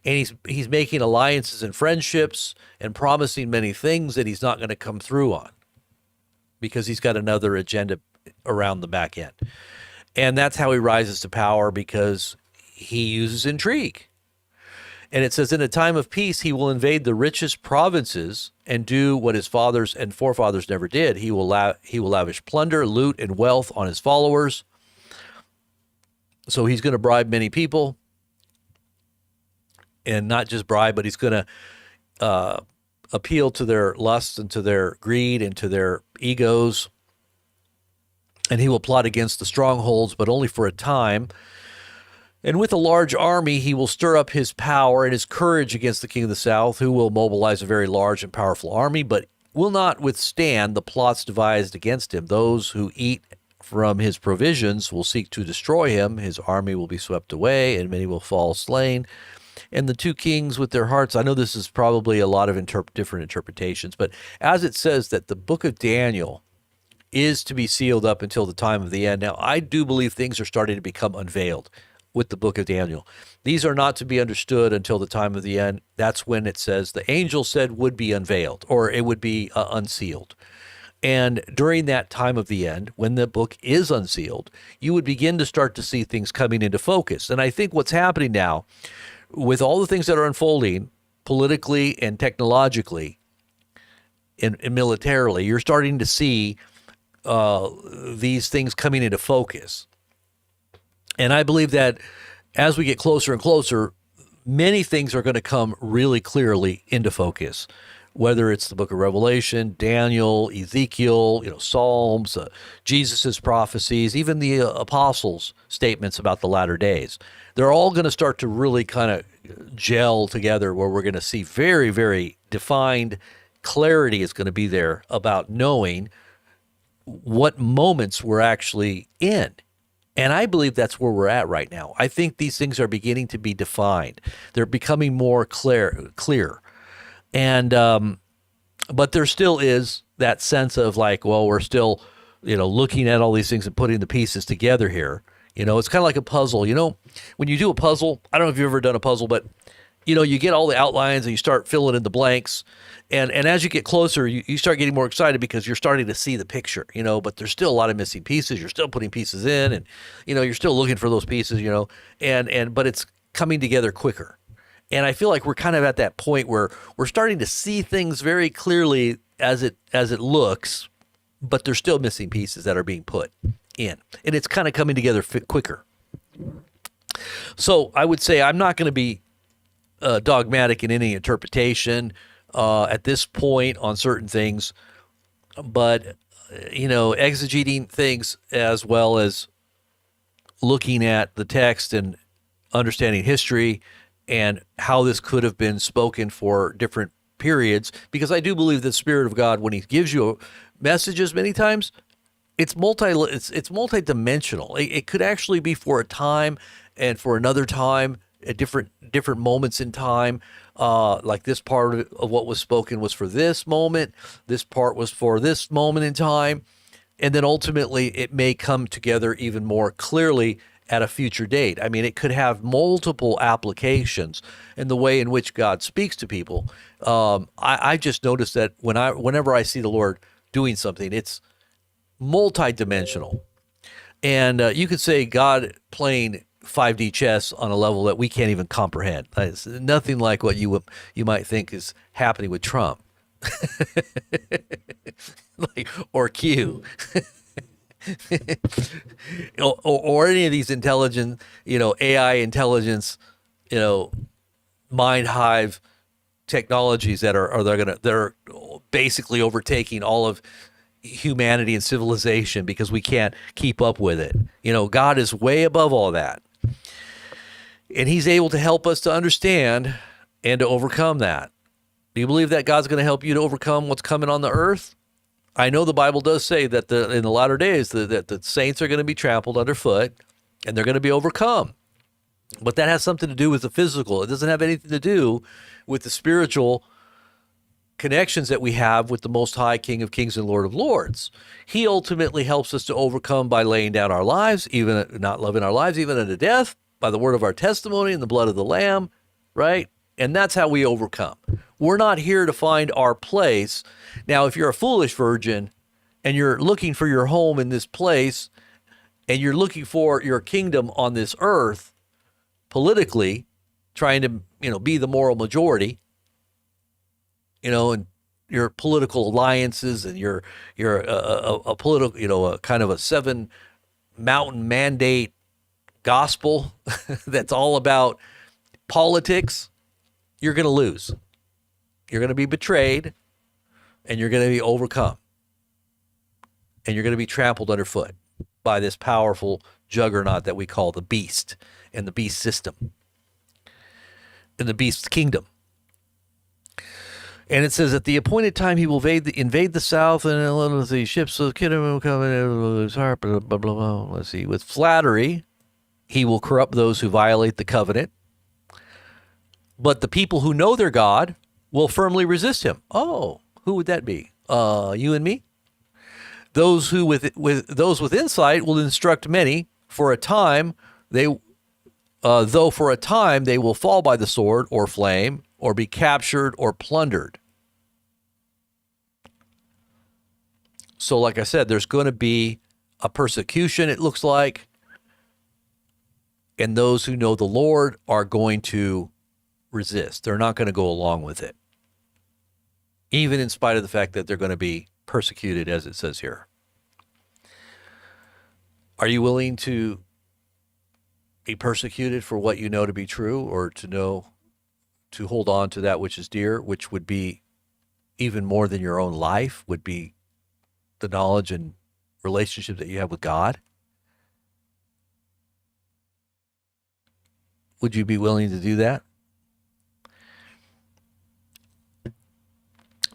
And he's making alliances and friendships and promising many things that he's not going to come through on because he's got another agenda around the back end. And that's how he rises to power, because he uses intrigue. And it says, in a time of peace, he will invade the richest provinces and do what his fathers and forefathers never did. He will lavish plunder, loot, and wealth on his followers. So he's going to bribe many people. And not just bribe, but he's going to appeal to their lusts and to their greed and to their egos. And he will plot against the strongholds, but only for a time. And with a large army, he will stir up his power and his courage against the king of the south, who will mobilize a very large and powerful army, but will not withstand the plots devised against him. Those who eat from his provisions will seek to destroy him. His army will be swept away, and many will fall slain. And the two kings with their hearts, I know this is probably a lot of different interpretations, but as it says that the book of Daniel is to be sealed up until the time of the end. Now, I do believe things are starting to become unveiled with the book of Daniel. These are not to be understood until the time of the end. That's when it says the angel said would be unveiled, or it would be unsealed. And during that time of the end, when the book is unsealed, you would begin to start to see things coming into focus. And I think what's happening now, with all the things that are unfolding politically and technologically and militarily, you're starting to see these things coming into focus. And I believe that as we get closer and closer, many things are going to come really clearly into focus, whether it's the book of Revelation, Daniel, Ezekiel, Psalms, Jesus's prophecies, even the apostles' statements about the latter days. They're all going to start to really kind of gel together, where we're going to see very, very defined clarity is going to be there about knowing what moments we're actually in. And I believe that's where we're at right now. I think these things are beginning to be defined. They're becoming more clear. And but there still is that sense of like, well, we're still, looking at all these things and putting the pieces together here. It's kind of like a puzzle. When you do a puzzle, I don't know if you've ever done a puzzle, but you get all the outlines and you start filling in the blanks. And as you get closer, you start getting more excited because you're starting to see the picture, but there's still a lot of missing pieces. You're still putting pieces in, and, you're still looking for those pieces, but it's coming together quicker. And I feel like we're kind of at that point where we're starting to see things very clearly as it looks, but there's still missing pieces that are being put in, and it's kind of coming together quicker. So I would say I'm not going to be dogmatic in any interpretation at this point on certain things, but exegeting things as well as looking at the text and understanding history and how this could have been spoken for different periods, because I do believe the Spirit of God, when he gives you messages many times, it's multi-dimensional. It could actually be for a time and for another time, at different moments in time. Like this part of what was spoken was for this moment. This part was for this moment in time. And then ultimately it may come together even more clearly at a future date. I mean, it could have multiple applications in the way in which God speaks to people. I just noticed that whenever I see the Lord doing something, it's multidimensional. And you could say God playing 5D chess on a level that we can't even comprehend. It's nothing like what you might think is happening with Trump, or Q, or any of these intelligent, AI intelligence, mind hive technologies that are basically overtaking all of humanity and civilization because we can't keep up with it. God is way above all that. And he's able to help us to understand and to overcome that. Do you believe that God's going to help you to overcome what's coming on the earth? I know the Bible does say that in the latter days that the saints are going to be trampled underfoot and they're going to be overcome. But that has something to do with the physical. It doesn't have anything to do with the spiritual connections that we have with the Most High King of Kings and Lord of Lords. He ultimately helps us to overcome by laying down our lives, even not loving our lives, even unto death, by the word of our testimony and the blood of the Lamb, right? And that's how we overcome. We're not here to find our place. Now, if you're a foolish virgin and you're looking for your home in this place and you're looking for your kingdom on this earth politically, trying to, be the moral majority, and your political alliances and your a political, a kind of a 7 mountain mandate gospel that's all about politics, you're going to lose. You're going to be betrayed and you're going to be overcome. And you're going to be trampled underfoot by this powerful juggernaut that we call the beast and the beast system and the beast's kingdom. And it says, at the appointed time, he will invade the south, and let's see, ships of Kittim will come in, his heart, blah, blah, blah, blah. Let's see, with flattery, he will corrupt those who violate the covenant. But the people who know their God will firmly resist him. Oh, who would that be? You and me? Those who those with insight will instruct many. For a time, though for a time they will fall by the sword or flame, or be captured or plundered. So like I said, there's going to be a persecution, it looks like, and those who know the Lord are going to resist. They're not going to go along with it, even in spite of the fact that they're going to be persecuted, as it says here. Are you willing to be persecuted for what you know to be true, or to hold on to that which is dear, which would be even more than your own life, would be the knowledge and relationship that you have with God? Would you be willing to do that?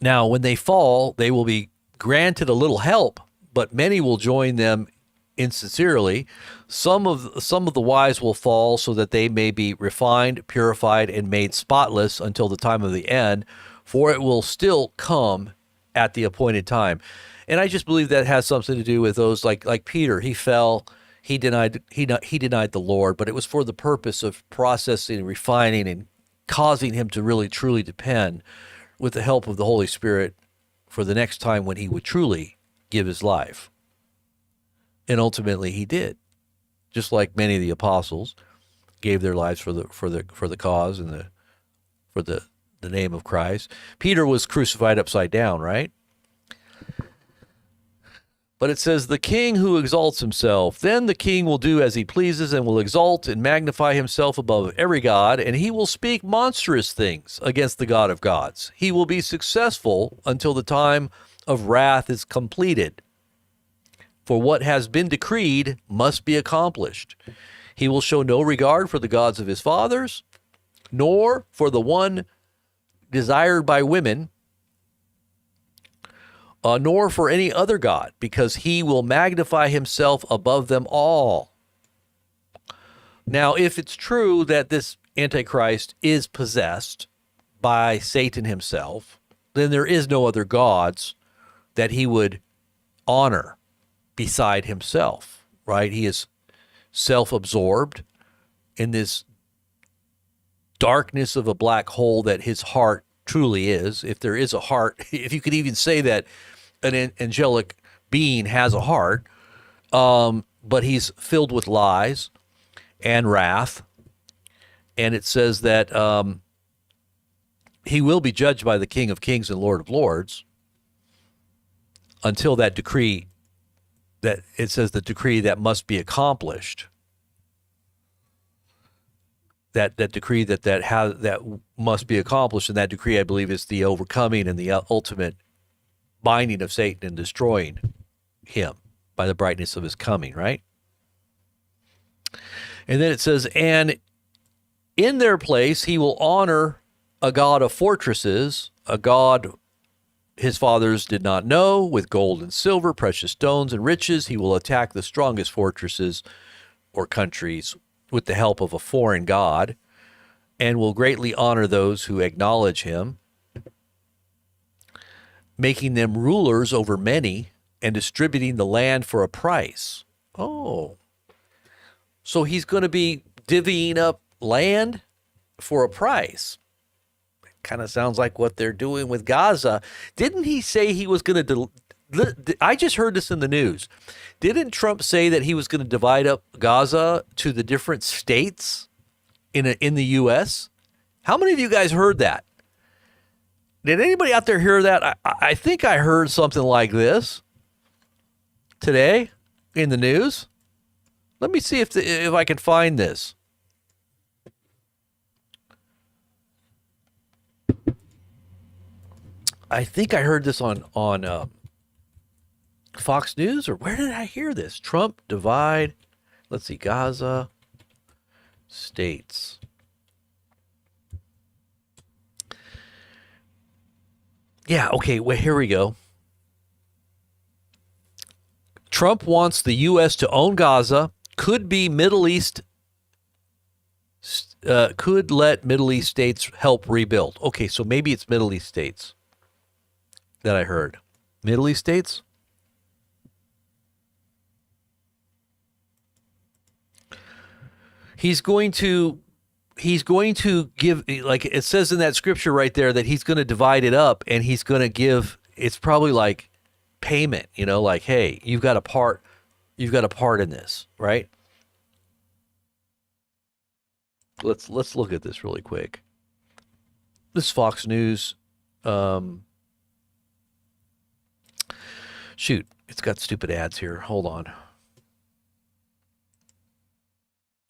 Now, when they fall, they will be granted a little help, but many will join them insincerely. Some of the wise will fall so that they may be refined, purified, and made spotless until the time of the end, for it will still come at the appointed time. And I just believe that has something to do with those like Peter. He fell, he denied the Lord, but it was for the purpose of processing and refining and causing him to really truly depend with the help of the Holy Spirit for the next time when he would truly give his life. And ultimately he did, just like many of the apostles gave their lives for the cause and for the name of Christ. Peter was crucified upside down, right? But it says, the king who exalts himself, then the king will do as he pleases and will exalt and magnify himself above every god, and he will speak monstrous things against the God of gods. He will be successful until the time of wrath is completed. For what has been decreed must be accomplished. He will show no regard for the gods of his fathers, nor for the one desired by women, nor for any other god, because he will magnify himself above them all. Now, if it's true that this Antichrist is possessed by Satan himself, then there is no other gods that he would honor beside himself, right? He is self-absorbed in this darkness of a black hole that his heart truly is. If there is a heart, if you could even say that an angelic being has a heart, but he's filled with lies and wrath. And it says that he will be judged by the King of Kings and Lord of Lords until that decree, that it says the decree that must be accomplished. That decree that must be accomplished, and that decree, I believe, is the overcoming and the ultimate binding of Satan and destroying him by the brightness of his coming, right? And then it says, and in their place he will honor a god of fortresses, a god his fathers did not know, with gold and silver, precious stones and riches. He will attack the strongest fortresses or countries with the help of a foreign god, and will greatly honor those who acknowledge him, making them rulers over many and distributing the land for a price. Oh, so he's going to be divvying up land for a price. Kind of sounds like what they're doing with Gaza. Didn't he say he was going to I just heard this in the news. Didn't Trump say that he was going to divide up Gaza to the different states in the U.S.? How many of you guys heard that? Did anybody out there hear that? I think I heard something like this today in the news. Let me see if I can find this. I think I heard this on Fox News, or where did I hear this? Trump divide. Let's see, Gaza states. Yeah, okay, well, here we go. Trump wants the U.S. to own Gaza, could be Middle East, could let Middle East states help rebuild. Okay, so maybe it's Middle East states that I heard. Middle East states? He's going to give, like it says in that scripture right there, that he's going to divide it up, and he's going to give, it's probably like payment, like, hey, you've got a part in this, right? Let's look at this really quick. This is Fox News. Shoot, it's got stupid ads here. Hold on.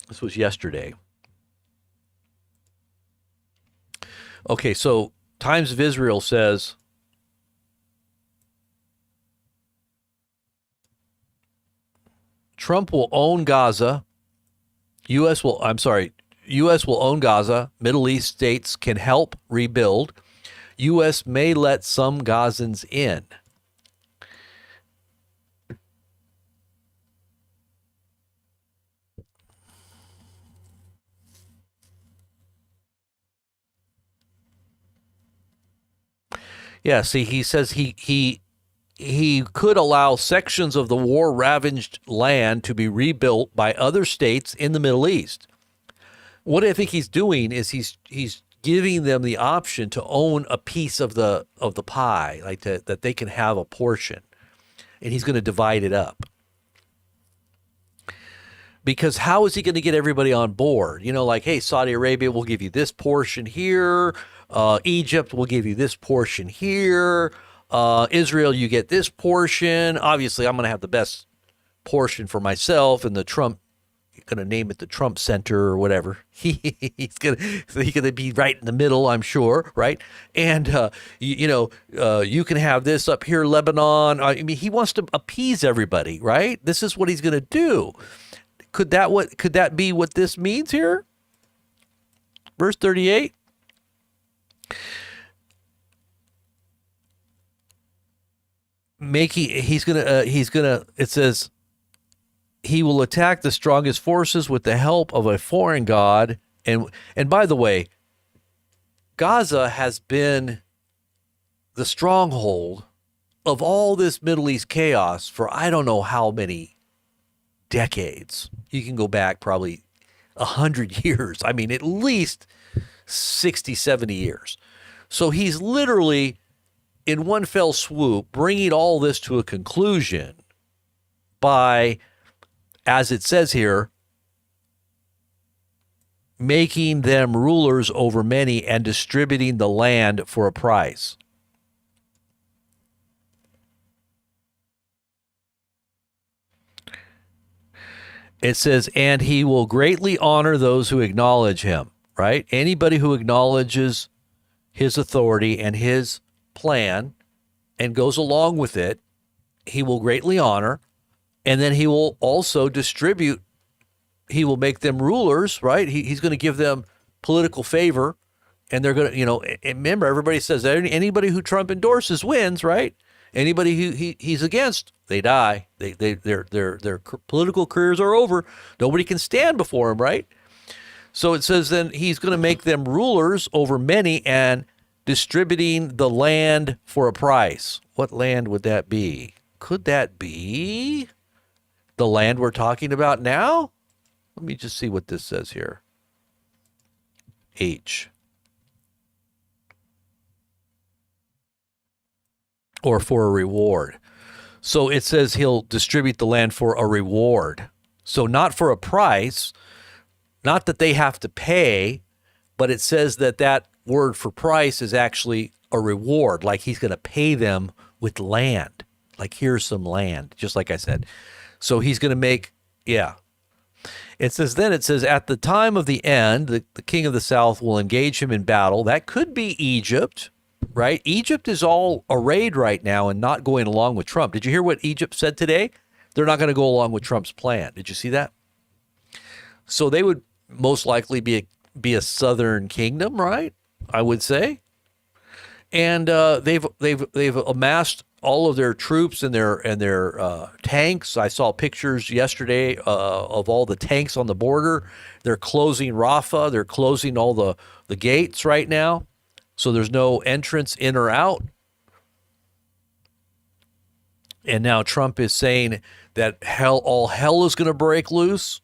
This was yesterday. Okay, so Times of Israel says, Trump will own Gaza. U.S. will own Gaza. Middle East states can help rebuild. U.S. may let some Gazans in. Yeah, see, he says he could allow sections of the war-ravaged land to be rebuilt by other states in the Middle East. What I think he's doing is he's giving them the option to own a piece of the pie, like that they can have a portion, and he's going to divide it up. Because how is he going to get everybody on board? Like, hey, Saudi Arabia will give you this portion here. Egypt will give you this portion here. Israel, you get this portion. Obviously, I'm going to have the best portion for myself, and the Trump, going to name it the Trump Center or whatever. He's going to be right in the middle, I'm sure, right? And you can have this up here, Lebanon. I mean, he wants to appease everybody, right? This is what he's going to do. Could that be what this means here? Verse 38. It says, he will attack the strongest forces with the help of a foreign god. And by the way, Gaza has been the stronghold of all this Middle East chaos for I don't know how many decades. You can go back probably 100 years. I mean, at least 60, 70 years. So he's literally in one fell swoop, bringing all this to a conclusion by, as it says here, making them rulers over many and distributing the land for a price. It says, and he will greatly honor those who acknowledge him, right? Anybody who acknowledges his authority and his plan and goes along with it, he will greatly honor. And then he will also distribute. He will make them rulers, right? He's going to give them political favor. And they're going to, and remember, everybody says that anybody who Trump endorses wins, right? Anybody who he's against, they die. Their political careers are over. Nobody can stand before him, right? So it says then he's going to make them rulers over many and distributing the land for a price. What land would that be? Could that be the land we're talking about now? Let me just see what this says here. H. Or for a reward. So it says he'll distribute the land for a reward. So not for a price, not that they have to pay, but it says that word for price is actually a reward, like he's going to pay them with land. Like, here's some land, just like I said. So he's going to make, yeah. It says, at the time of the end, the king of the south will engage him in battle. That could be Egypt. Right? Egypt is all arrayed right now and not going along with Trump. Did you hear what Egypt said today? They're not going to go along with Trump's plan. Did you see that? So they would most likely be a southern kingdom, right? I would say. And they've amassed all of their troops and their tanks. I saw pictures yesterday of all the tanks on the border. They're closing Rafah. They're closing all the gates right now. So there's no entrance in or out. And now Trump is saying that all hell is going to break loose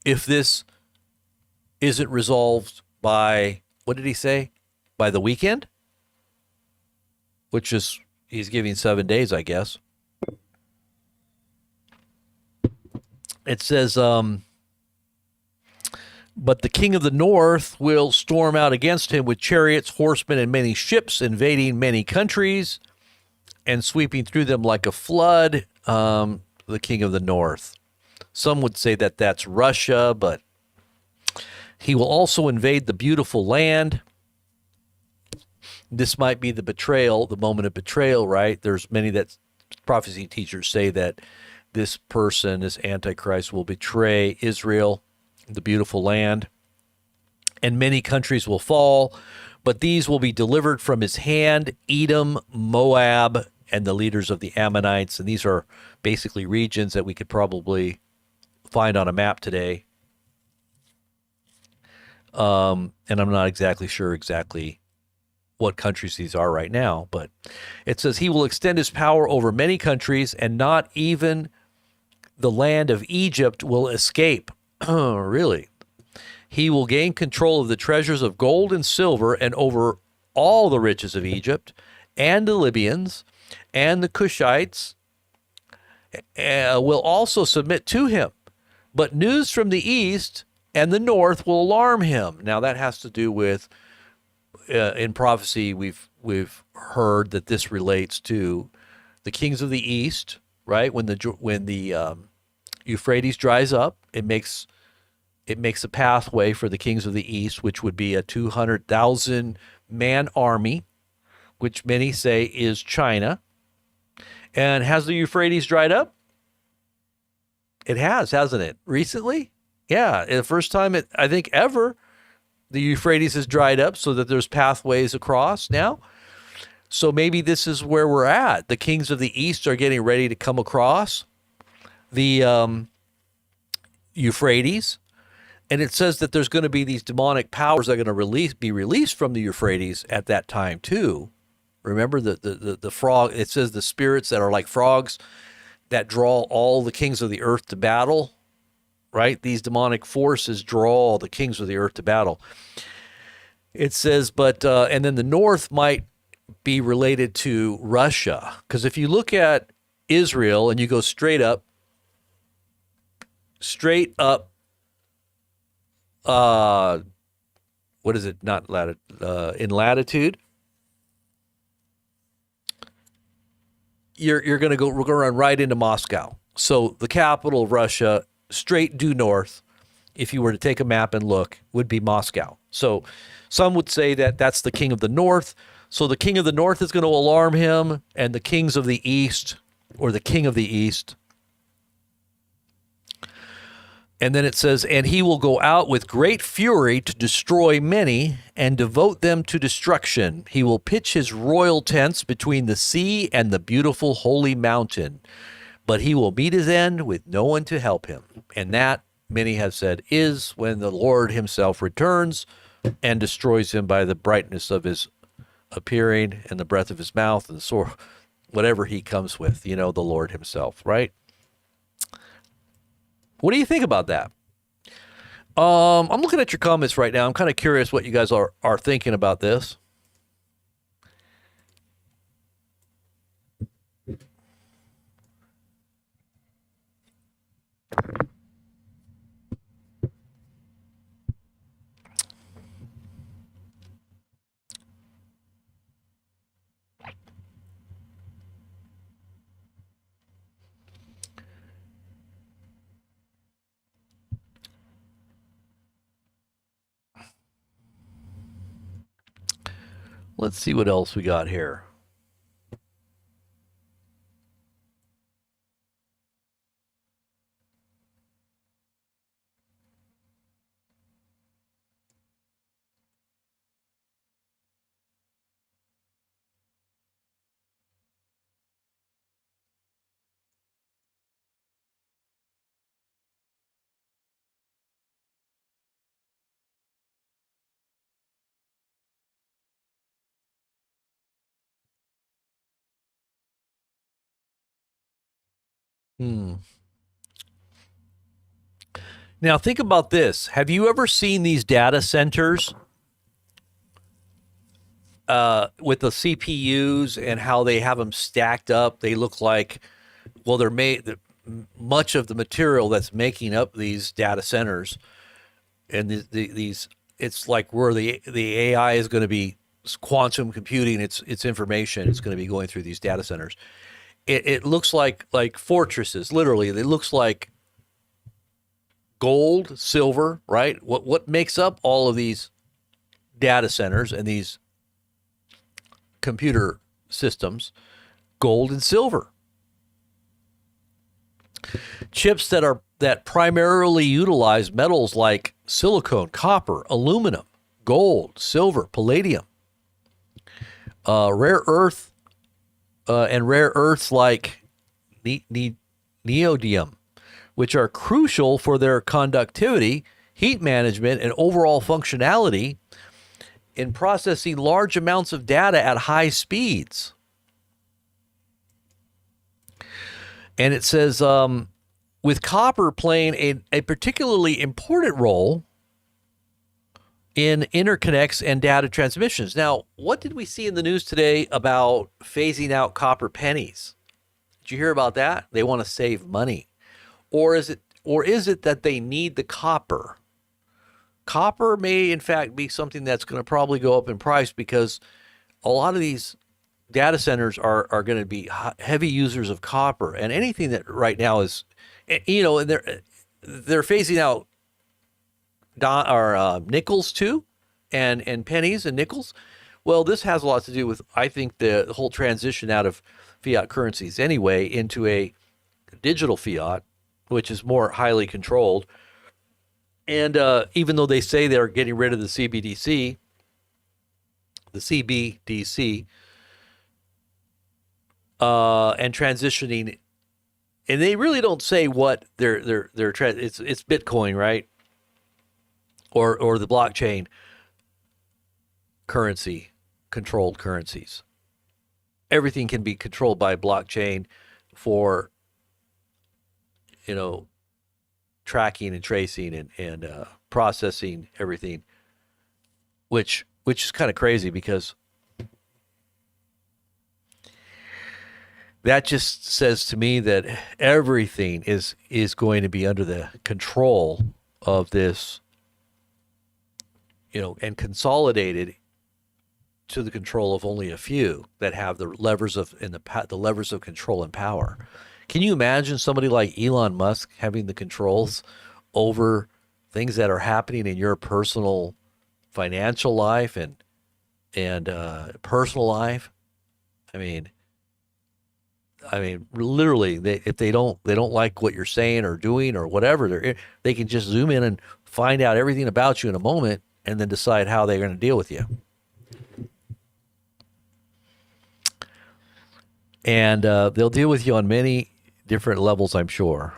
if this isn't resolved by, what did he say? By the weekend? Which is, he's giving 7 days, I guess. It says, but the king of the north will storm out against him with chariots, horsemen, and many ships, invading many countries and sweeping through them like a flood. The king of the north. Some would say that that's Russia, but he will also invade the beautiful land. This might be the betrayal, the moment of betrayal, right? There's many that prophecy teachers say that this person, this Antichrist, will betray Israel, the beautiful land, and many countries will fall, but these will be delivered from his hand: Edom, Moab, and the leaders of the Ammonites. And these are basically regions that we could probably find on a map today. And I'm not exactly sure what countries these are right now, but it says he will extend his power over many countries, and not even the land of Egypt will escape. Really? He will gain control of the treasures of gold and silver and over all the riches of Egypt, and the Libyans and the Cushites will also submit to him. But news from the east and the north will alarm him. Now that has to do with, in prophecy, we've heard that this relates to the kings of the east, right? When the Euphrates dries up, it makes a pathway for the kings of the east, which would be a 200,000 man army, which many say is China. And has the Euphrates dried up? It has, hasn't it? Recently? Yeah, the first time I think ever, the Euphrates has dried up so that there's pathways across now. So maybe this is where we're at. The kings of the east are getting ready to come across the Euphrates. And it says that there's going to be these demonic powers that are going to be released from the Euphrates at that time too. Remember the frog, it says the spirits that are like frogs that draw all the kings of the earth to battle, right? These demonic forces draw the kings of the earth to battle. It says, and then the north might be related to Russia. Because if you look at Israel and you go straight up, uh, what is it? Not in latitude, you're going to go. We're going to run right into Moscow. So the capital of Russia, straight due north, if you were to take a map and look, would be Moscow. So some would say that that's the king of the north. So the king of the north is going to alarm him, and the kings of the east, or the king of the east. And then it says, and he will go out with great fury to destroy many and devote them to destruction. He will pitch his royal tents between the sea and the beautiful holy mountain. But he will meet his end with no one to help him. And that, many have said, is when the Lord himself returns and destroys him by the brightness of his appearing and the breath of his mouth and the sword, whatever he comes with, the Lord himself, right? What do you think about that? I'm looking at your comments right now. I'm kind of curious what you guys are thinking about this. Let's see what else we got here. Hmm. Now think about this. Have you ever seen these data centers with the CPUs and how they have them stacked up? They look like, well, they're made. Much of the material that's making up these data centers and these, it's like where the AI is going to be quantum computing its information. It's going to be going through these data centers. It looks like fortresses. Literally, it looks like gold, silver, right? What makes up all of these data centers and these computer systems? Gold and silver. Chips that primarily utilize metals like silicon, copper, aluminum, gold, silver, palladium, rare earth, and rare earths like neodymium, which are crucial for their conductivity, heat management, and overall functionality in processing large amounts of data at high speeds. And it says, with copper playing a particularly important role in interconnects and data transmissions. Now, what did we see in the news today about phasing out copper pennies? Did you hear about that? They want to save money. Or is it that they need the copper? Copper may in fact be something that's going to probably go up in price because a lot of these data centers are going to be heavy users of copper, and anything that right now is, and they're phasing out nickels too, and pennies and nickels. Well, this has a lot to do with, I think, the whole transition out of fiat currencies anyway into a digital fiat, which is more highly controlled. And even though they say they're getting rid of the CBDC, and transitioning, and they really don't say what it's Bitcoin, right? Or the blockchain currency, controlled currencies. Everything can be controlled by blockchain for, tracking and tracing and processing everything, which is kind of crazy because that just says to me that everything is going to be under the control of this, and consolidated to the control of only a few that have the levers the levers of control and power. Can you imagine somebody like Elon Musk having the controls over things that are happening in your personal financial life and personal life? I mean, literally, if they don't like what you're saying or doing or whatever, they can just zoom in and find out everything about you in a moment, and then decide how they're going to deal with you. And they'll deal with you on many different levels, I'm sure.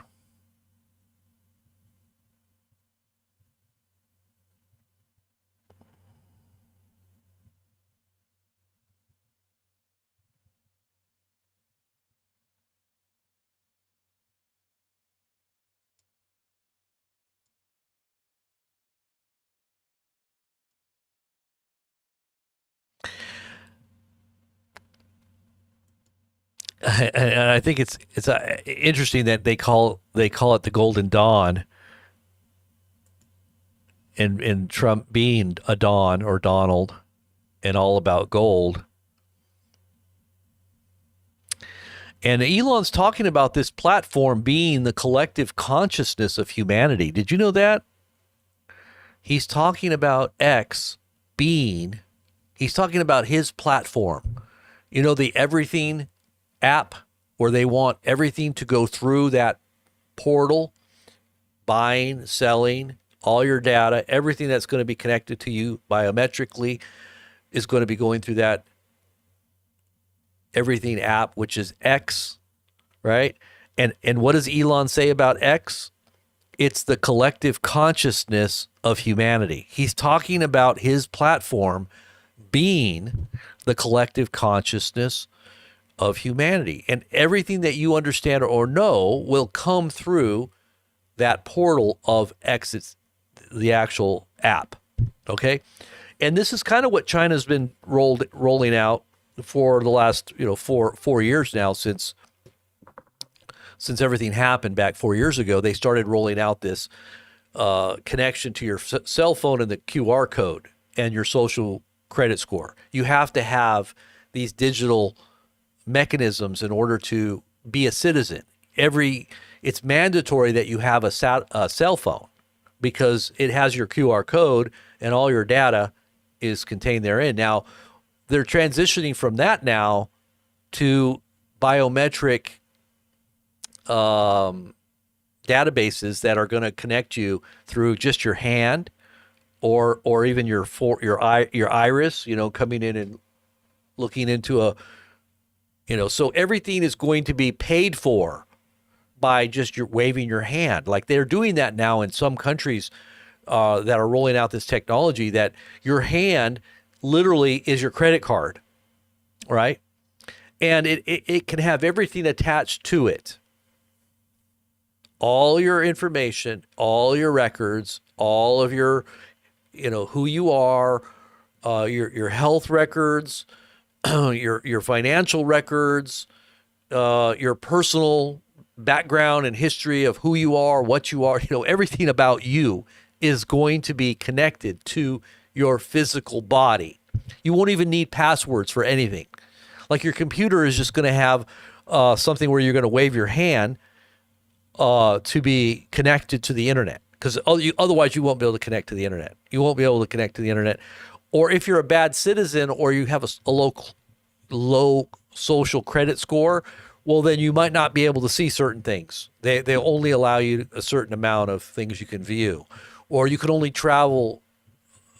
And I think it's interesting that they call it the Golden Dawn, and Trump being a Don or Donald and all about gold. And Elon's talking about this platform being the collective consciousness of humanity. Did you know that? He's talking about X being, he's talking about his platform. The everything app where they want everything to go through that portal, buying, selling, all your data, everything that's going to be connected to you biometrically is going to be going through that everything app, which is X, right? And what does Elon say about X? It's the collective consciousness of humanity. He's talking about his platform being the collective consciousness of humanity. And everything that you understand or know will come through that portal of X, it's the actual app. Okay? And this is kind of what China's been rolling out for the last, 4 years now, since everything happened back 4 years ago. They started rolling out this connection to your cell phone and the QR code and your social credit score. You have to have these digital mechanisms in order to be a citizen. It's mandatory that you have a cell phone, because it has your QR code and all your data is contained therein. Now, they're transitioning from that now to biometric databases that are going to connect you through just your hand, or even your iris, coming in and looking into so everything is going to be paid for by just your waving your hand. Like, they're doing that now in some countries that are rolling out this technology, that your hand literally is your credit card, right? And it can have everything attached to it. All your information, all your records, all of your, who you are, your health records, your financial records, your personal background and history of who you are, what you are, everything about you is going to be connected to your physical body. You won't even need passwords for anything. Like, your computer is just going to have something where you're going to wave your hand to be connected to the internet, because otherwise you won't be able to connect to the internet. You won't be able to connect to the internet. Or if you're a bad citizen, or you have a low social credit score, well, then you might not be able to see certain things. They only allow you a certain amount of things you can view. Or you can only travel,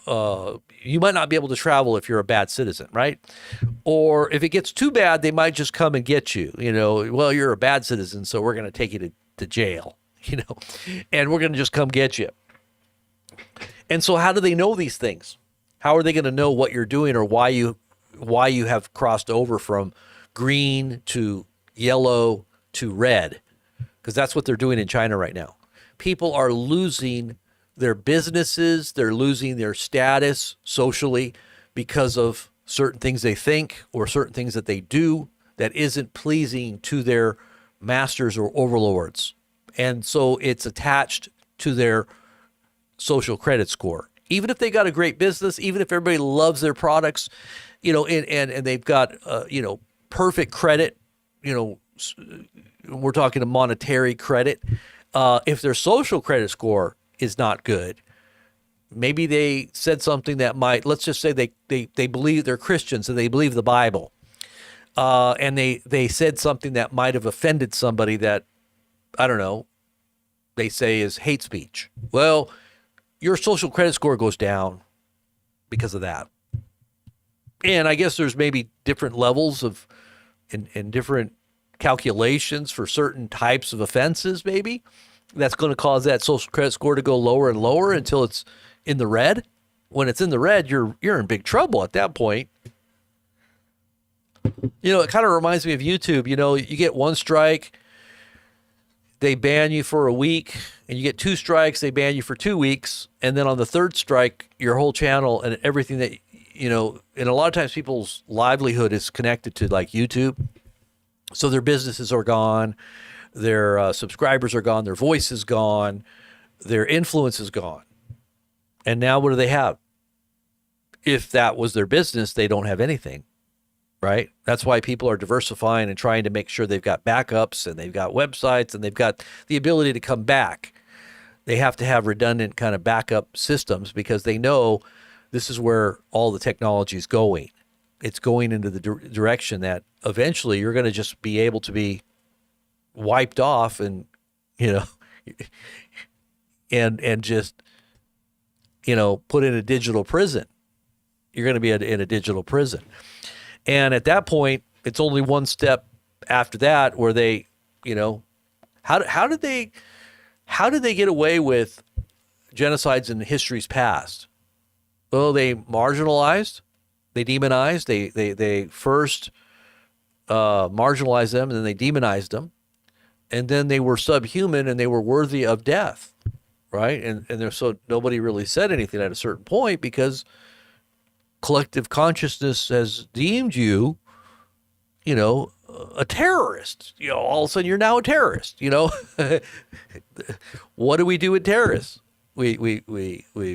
you might not be able to travel if you're a bad citizen, right? Or if it gets too bad, they might just come and get you. Well, you're a bad citizen, so we're going to take you to jail, and we're going to just come get you. And so how do they know these things? How are they going to know what you're doing, or why you have crossed over from green to yellow to red? Because that's what they're doing in China right now. People are losing their businesses, they're losing their status socially because of certain things they think or certain things that they do that isn't pleasing to their masters or overlords. And so it's attached to their social credit score. Even if they got a great business, even if everybody loves their products, and they've got, perfect credit, we're talking a monetary credit. If their social credit score is not good, maybe they said something that might, let's just say they believe they're Christians and they believe the Bible. And they said something that might have offended somebody that, I don't know, they say is hate speech. Well, your social credit score goes down because of that. And I guess there's maybe different levels of and different calculations for certain types of offenses, maybe that's going to cause that social credit score to go lower and lower until it's in the red. When it's in the red, you're in big trouble at that point. It kind of reminds me of YouTube. You get one strike, they ban you for a week, and you get two strikes, they ban you for 2 weeks, and then on the third strike, your whole channel and everything that, and a lot of times people's livelihood is connected to like YouTube. So their businesses are gone, their subscribers are gone, their voice is gone, their influence is gone. And now what do they have? If that was their business, they don't have anything. Right? That's why people are diversifying and trying to make sure they've got backups and they've got websites and they've got the ability to come back. They have to have redundant kind of backup systems because they know this is where all the technology is going. It's going into the direction that eventually you're going to just be able to be wiped off and, and just, put in a digital prison. You're going to be in a digital prison. And at that point, it's only one step after that where they, how did they get away with genocides in history's past? Well, they marginalized, they demonized, they first marginalized them, and then they demonized them, and then they were subhuman and they were worthy of death, right? And so nobody really said anything at a certain point because collective consciousness has deemed you, a terrorist. All of a sudden you're now a terrorist. What do we do with terrorists? We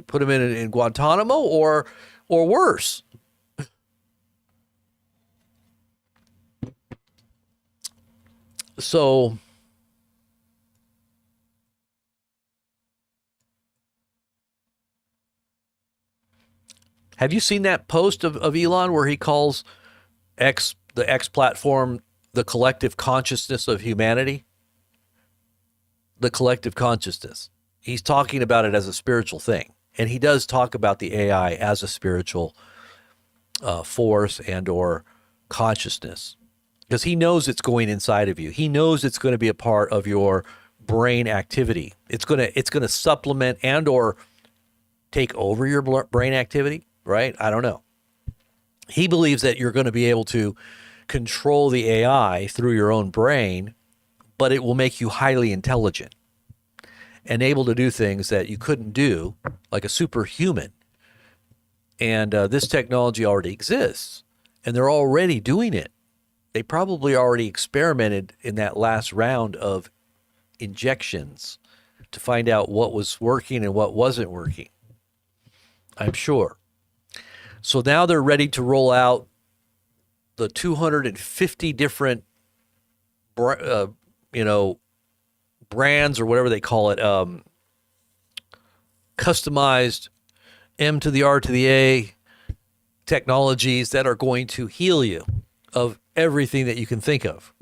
put them in Guantanamo or worse. So have you seen that post of Elon where he calls the X platform the collective consciousness of humanity? The collective consciousness. He's talking about it as a spiritual thing. And he does talk about the AI as a spiritual force and or consciousness. Because he knows it's going inside of you. He knows it's going to be a part of your brain activity. It's going to supplement and or take over your brain activity. Right? I don't know. He believes that you're going to be able to control the AI through your own brain, but it will make you highly intelligent and able to do things that you couldn't do, like a superhuman. And this technology already exists, and they're already doing it. They probably already experimented in that last round of injections to find out what was working and what wasn't working. I'm sure. So now they're ready to roll out the 250 different, brands or whatever they call it, customized M to the R to the A technologies that are going to heal you of everything that you can think of.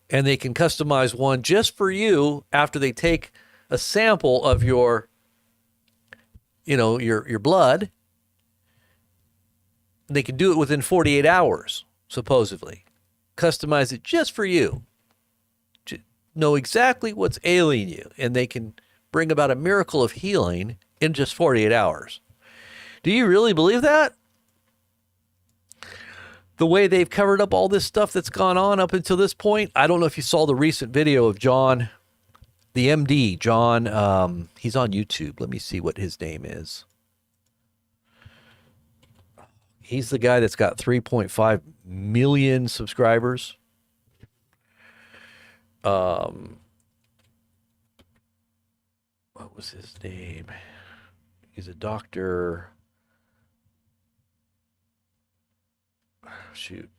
And they can customize one just for you after they take a sample of your blood. They can do it within 48 hours, supposedly. Customize it just for you. Know exactly what's ailing you. And they can bring about a miracle of healing in just 48 hours. Do you really believe that? The way they've covered up all this stuff that's gone on up until this point. I don't know if you saw the recent video of John, the MD. John, he's on YouTube. Let me see what his name is. He's the guy that's got 3.5 million subscribers. What was his name? He's a doctor. Shoot.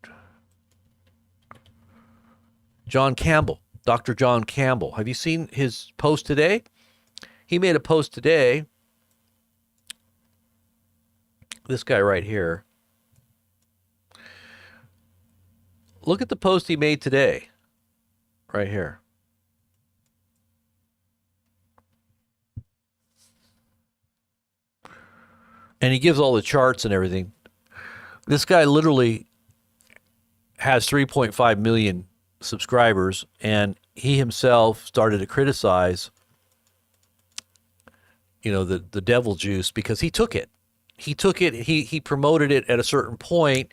John Campbell, Dr. John Campbell. Have you seen his post today? He made a post today. This guy right here. Look at the post he made today. Right here. And he gives all the charts and everything. This guy literally has 3.5 million subscribers, and he himself started to criticize, the devil juice because he took it. He promoted it at a certain point.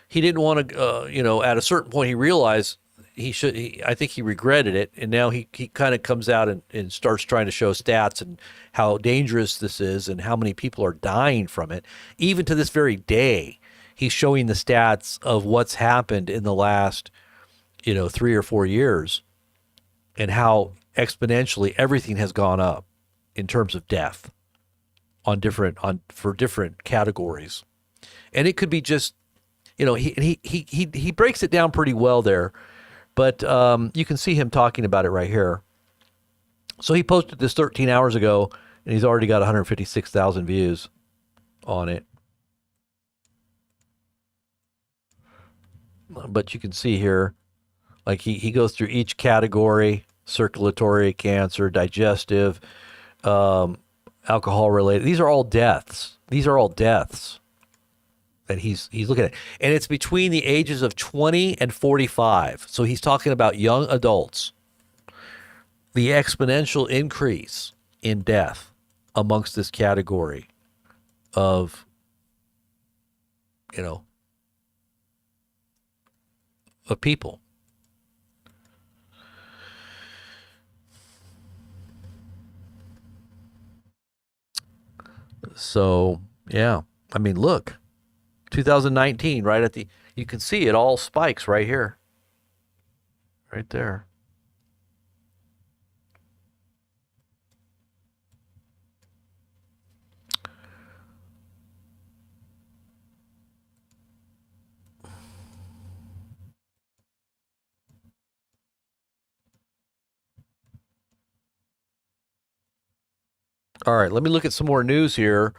He didn't want to, at a certain point he realized I think he regretted it, and now he kind of comes out and starts trying to show stats and how dangerous this is and how many people are dying from it. Even to this very day, he's showing the stats of what's happened in the last 3 or 4 years and how exponentially everything has gone up in terms of death for different categories. And it could be just, he breaks it down pretty well there, but you can see him talking about it right here. So he posted this 13 hours ago, and he's already got 156,000 views on it. But you can see here, like he goes through each category: circulatory, cancer, digestive, alcohol related. These are all deaths. That he's looking at. And it's between the ages of 20 and 45. So he's talking about young adults. The exponential increase in death amongst this category of, of people. So, yeah. I mean, look. 2019, right you can see it all spikes right here. Right there. All right, let me look at some more news here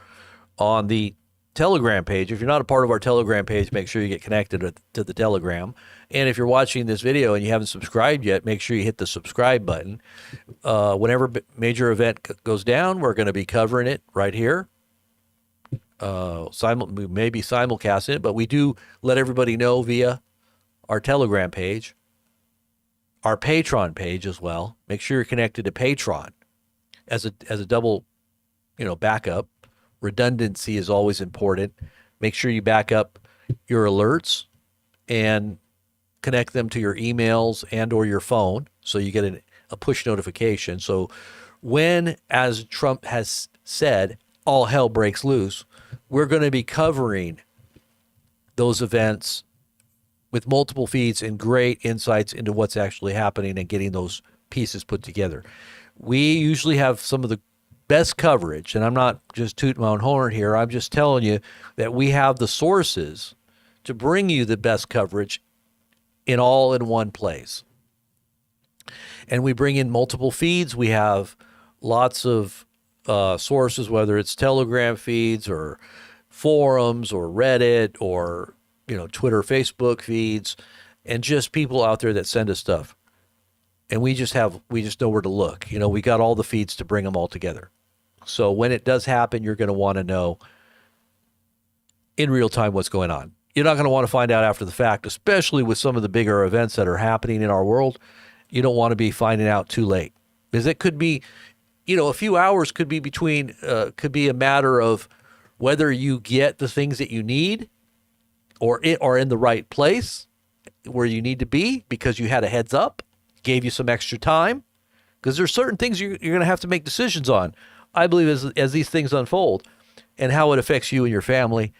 on the Telegram page. If you're not a part of our Telegram page, make sure you get connected to the Telegram. And if you're watching this video and you haven't subscribed yet, make sure you hit the subscribe button. Whenever major event goes down, we're going to be covering it right here. We may be simulcasting it, but we do let everybody know via our Telegram page, our Patreon page as well. Make sure you're connected to Patreon as a double, backup. Redundancy is always important. Make sure you back up your alerts and connect them to your emails and or your phone so you get a push notification. So when, as Trump has said, all hell breaks loose, we're going to be covering those events with multiple feeds and great insights into what's actually happening and getting those pieces put together. We usually have some of the best coverage, and I'm not just tooting my own horn here. I'm just telling you that we have the sources to bring you the best coverage in one place. And we bring in multiple feeds. We have lots of sources, whether it's Telegram feeds or forums or Reddit or Twitter, Facebook feeds, and just people out there that send us stuff. And we just know where to look. We got all the feeds to bring them all together. So when it does happen, you're going to want to know in real time what's going on. You're not going to want to find out after the fact, especially with some of the bigger events that are happening in our world. You don't want to be finding out too late, because it could be, a few hours could be could be a matter of whether you get the things that you need or are in the right place where you need to be because you had a heads up, gave you some extra time, because there's certain things you're going to have to make decisions on. I believe as these things unfold and how it affects you and your family.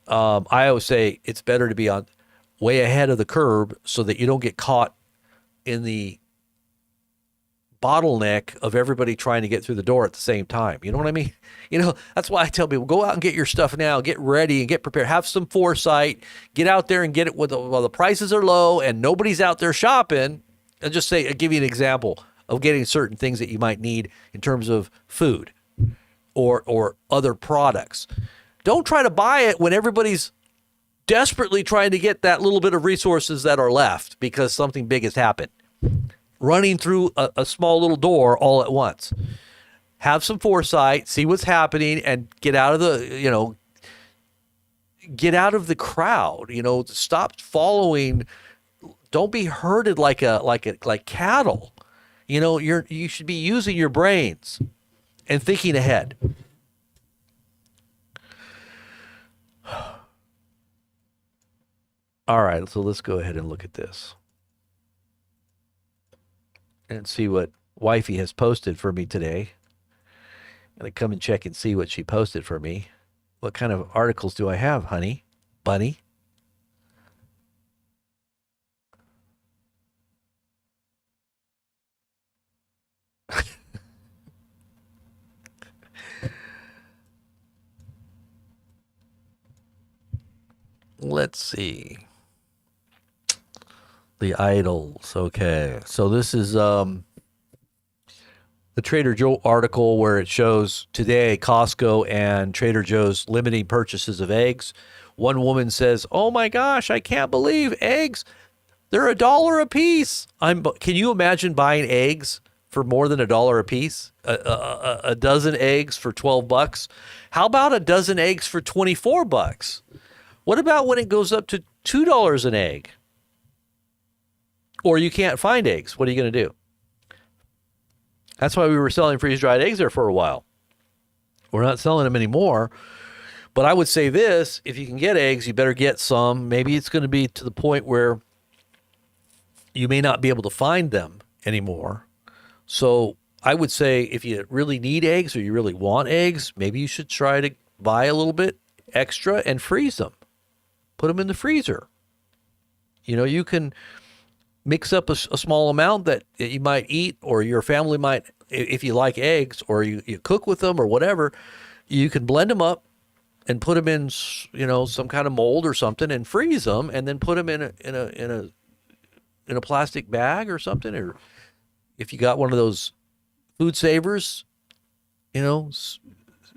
I always say it's better to be on way ahead of the curve so that you don't get caught in the bottleneck of everybody trying to get through the door at the same time. You know what I mean? That's why I tell people, go out and get your stuff now, get ready and get prepared, have some foresight, get out there and get it while the prices are low and nobody's out there shopping. I'll just say, I'll give you an example of getting certain things that you might need in terms of food or other products. Don't try to buy it when everybody's desperately trying to get that little bit of resources that are left because something big has happened. Running through a small little door all at once. Have some foresight, see what's happening, and get out of the crowd. Stop following. Don't be herded like cattle. You should be using your brains and thinking ahead. All right, so let's go ahead and look at this and see what wifey has posted for me today. I'm going to come and check and see what she posted for me. What kind of articles do I have, honey? Bunny? Let's see. The idols. Okay. So this is the Trader Joe article where it shows today Costco and Trader Joe's limiting purchases of eggs. One woman says, "Oh my gosh, I can't believe eggs. They're $1 a piece." Can you imagine buying eggs for more than $1 a piece? A dozen eggs for $12. How about a dozen eggs for $24? What about when it goes up to $2 an egg? Or you can't find eggs. What are you going to do? That's why we were selling freeze-dried eggs there for a while. We're not selling them anymore. But I would say this, if you can get eggs, you better get some. Maybe it's going to be to the point where you may not be able to find them anymore. So I would say if you really need eggs or you really want eggs, maybe you should try to buy a little bit extra and freeze them. Put them in the freezer. You can mix up a small amount that you might eat or your family might, if you like eggs or you cook with them or whatever, you can blend them up and put them in, some kind of mold or something and freeze them and then put them in a plastic bag or something. Or if you got one of those food savers,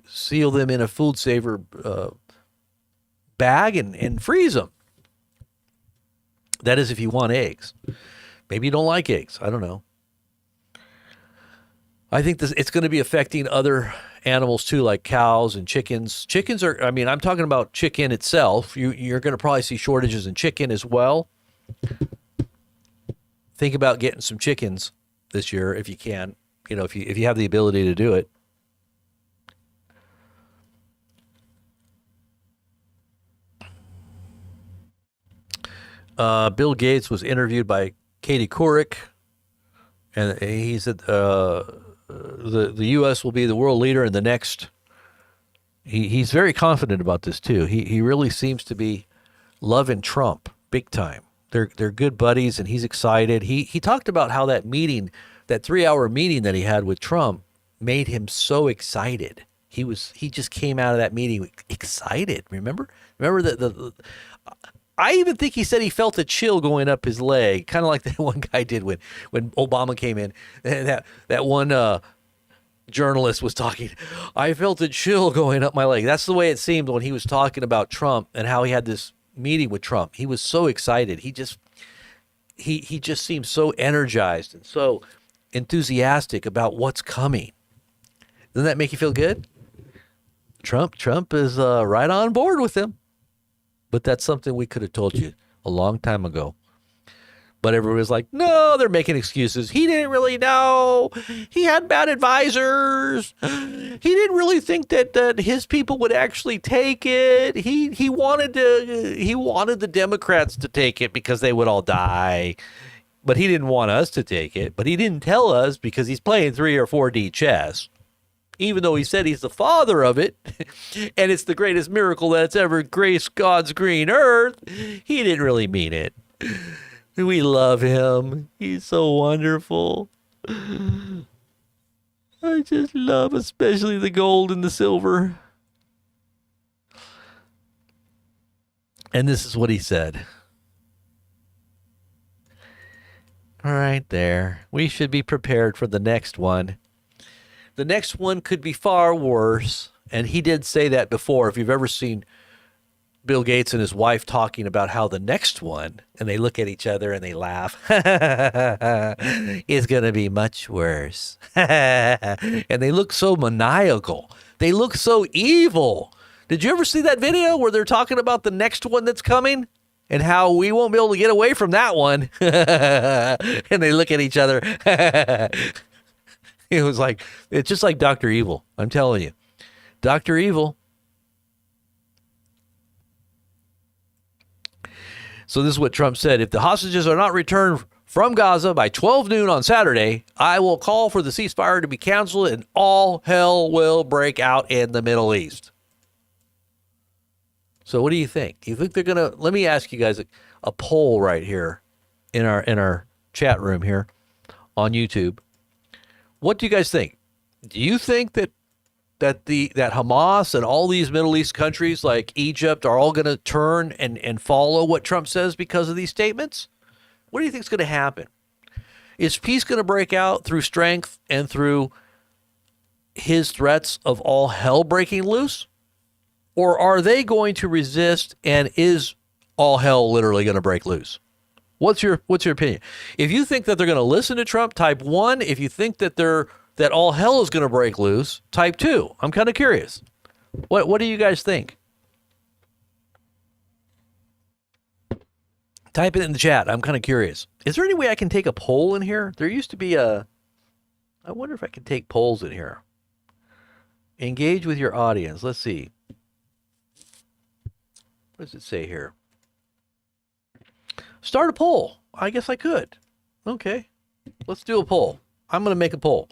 seal them in a food saver bag and freeze them. That is if you want eggs. Maybe you don't like eggs. I don't know. I think it's going to be affecting other animals too, like cows and chickens. Chickens are, I'm talking about chicken itself. You're going to probably see shortages in chicken as well. Think about getting some chickens this year if you can, if you have the ability to do it. Bill Gates was interviewed by Katie Couric, and he said the U.S. will be the world leader in the next. He's very confident about this too. He really seems to be loving Trump big time. They're good buddies, and he's excited. He talked about how that meeting, that 3-hour meeting that he had with Trump, made him so excited. He just came out of that meeting excited. Remember the I even think he said he felt a chill going up his leg, kind of like that one guy did when Obama came in. That one journalist was talking. I felt a chill going up my leg. That's the way it seemed when he was talking about Trump and how he had this meeting with Trump. He was so excited. He just seemed so energized and so enthusiastic about what's coming. Doesn't that make you feel good? Trump is right on board with him. But that's something we could have told you a long time ago. But everyone was like, no, they're making excuses. He didn't really know. He had bad advisors. He didn't really think that his people would actually take it. He wanted the Democrats to take it because they would all die. But he didn't want us to take it. But he didn't tell us because he's playing 3 or 4D chess. even though he said he's the father of it, and it's the greatest miracle that's ever graced God's green earth, he didn't really mean it. We love him. He's so wonderful. I just love especially the gold and the silver. And this is what he said. All right, there. We should be prepared for the next one. The next one could be far worse. And he did say that before. If you've ever seen Bill Gates and his wife talking about how the next one, and they look at each other and they laugh, is going to be much worse. And they look so maniacal. They look so evil. Did you ever see that video where they're talking about the next one that's coming and how we won't be able to get away from that one? And they look at each other. It was like, it's just like Dr. Evil. I'm telling you. Dr. Evil. So this is what Trump said. If the hostages are not returned from Gaza by 12 noon on Saturday, I will call for the ceasefire to be canceled and all hell will break out in the Middle East. So what do you think? Do you think they're going to, let me ask you guys a poll right here in our chat room here on YouTube. What do you guys think? Do you think that Hamas and all these Middle East countries like Egypt are all going to turn and follow what Trump says because of these statements? What do you think is going to happen? Is peace going to break out through strength and through his threats of all hell breaking loose? Or are they going to resist, and is all hell literally going to break loose? What's your opinion? If you think that they're going to listen to Trump, type 1. If you think that all hell is going to break loose, type 2. I'm kind of curious. What do you guys think? Type it in the chat. I'm kind of curious. Is there any way I can take a poll in here? There used to be I wonder if I can take polls in here. Engage with your audience. Let's see. What does it say here? Start a poll. I guess I could. Okay. Let's do a poll. I'm going to make a poll.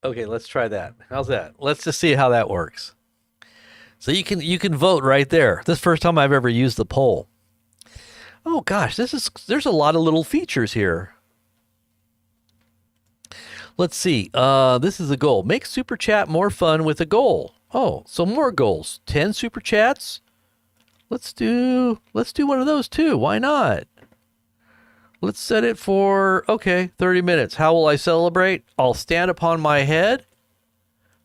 Okay, let's try that. How's that? Let's just see how that works. So you can vote right there. This is the first time I've ever used the poll. Oh gosh, there's a lot of little features here. Let's see. This is a goal. Make Super Chat more fun with a goal. Oh, so more goals. 10 Super Chats. Let's do one of those too. Why not? Let's set it for, 30 minutes. How will I celebrate? I'll stand upon my head.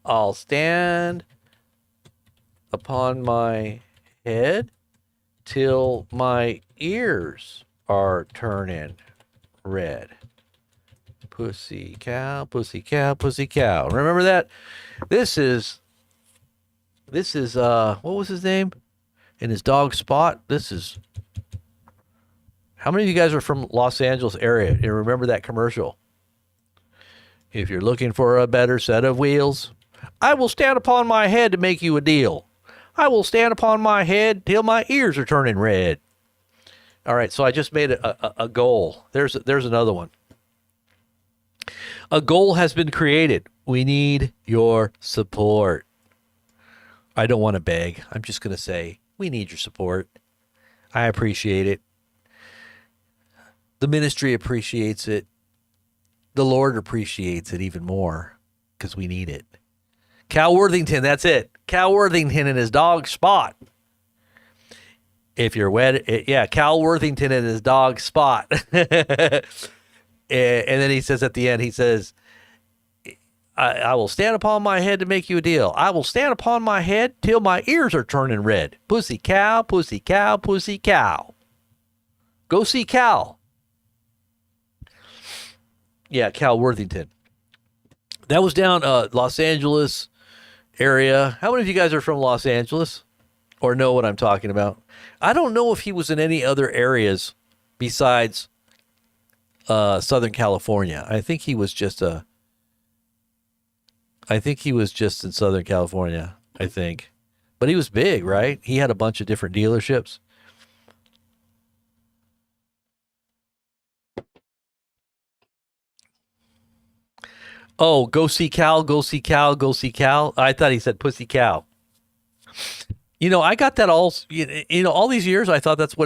I'll stand upon my head till my ears are turning red. Pussy cow, pussy cow, pussy cow. Remember that? This is what was his name? And his dog Spot. How many of you guys are from Los Angeles area and remember that commercial? If you're looking for a better set of wheels, I will stand upon my head to make you a deal. I will stand upon my head till my ears are turning red. All right, so I just made a goal. There's another one. A goal has been created. We need your support. I don't want to beg. I'm just going to say, we need your support. I appreciate it. The ministry appreciates it. The Lord appreciates it even more because we need it. Cal Worthington, that's it. Cal Worthington and his dog Spot. If you're wet, Cal Worthington and his dog Spot. And then he says at the end, he says, I will stand upon my head to make you a deal. I will stand upon my head till my ears are turning red. Pussy cow, pussy cow, pussy cow. Go see Cal. Yeah, Cal Worthington. That was down Los Angeles area. How many of you guys are from Los Angeles or know what I'm talking about? I don't know if he was in any other areas besides Southern California. I think he was just in Southern California, I think. But he was big, right? He had a bunch of different dealerships. Oh, go see Cal, go see Cal, go see Cal. I thought he said pussy cow. I got that all these years. I thought that's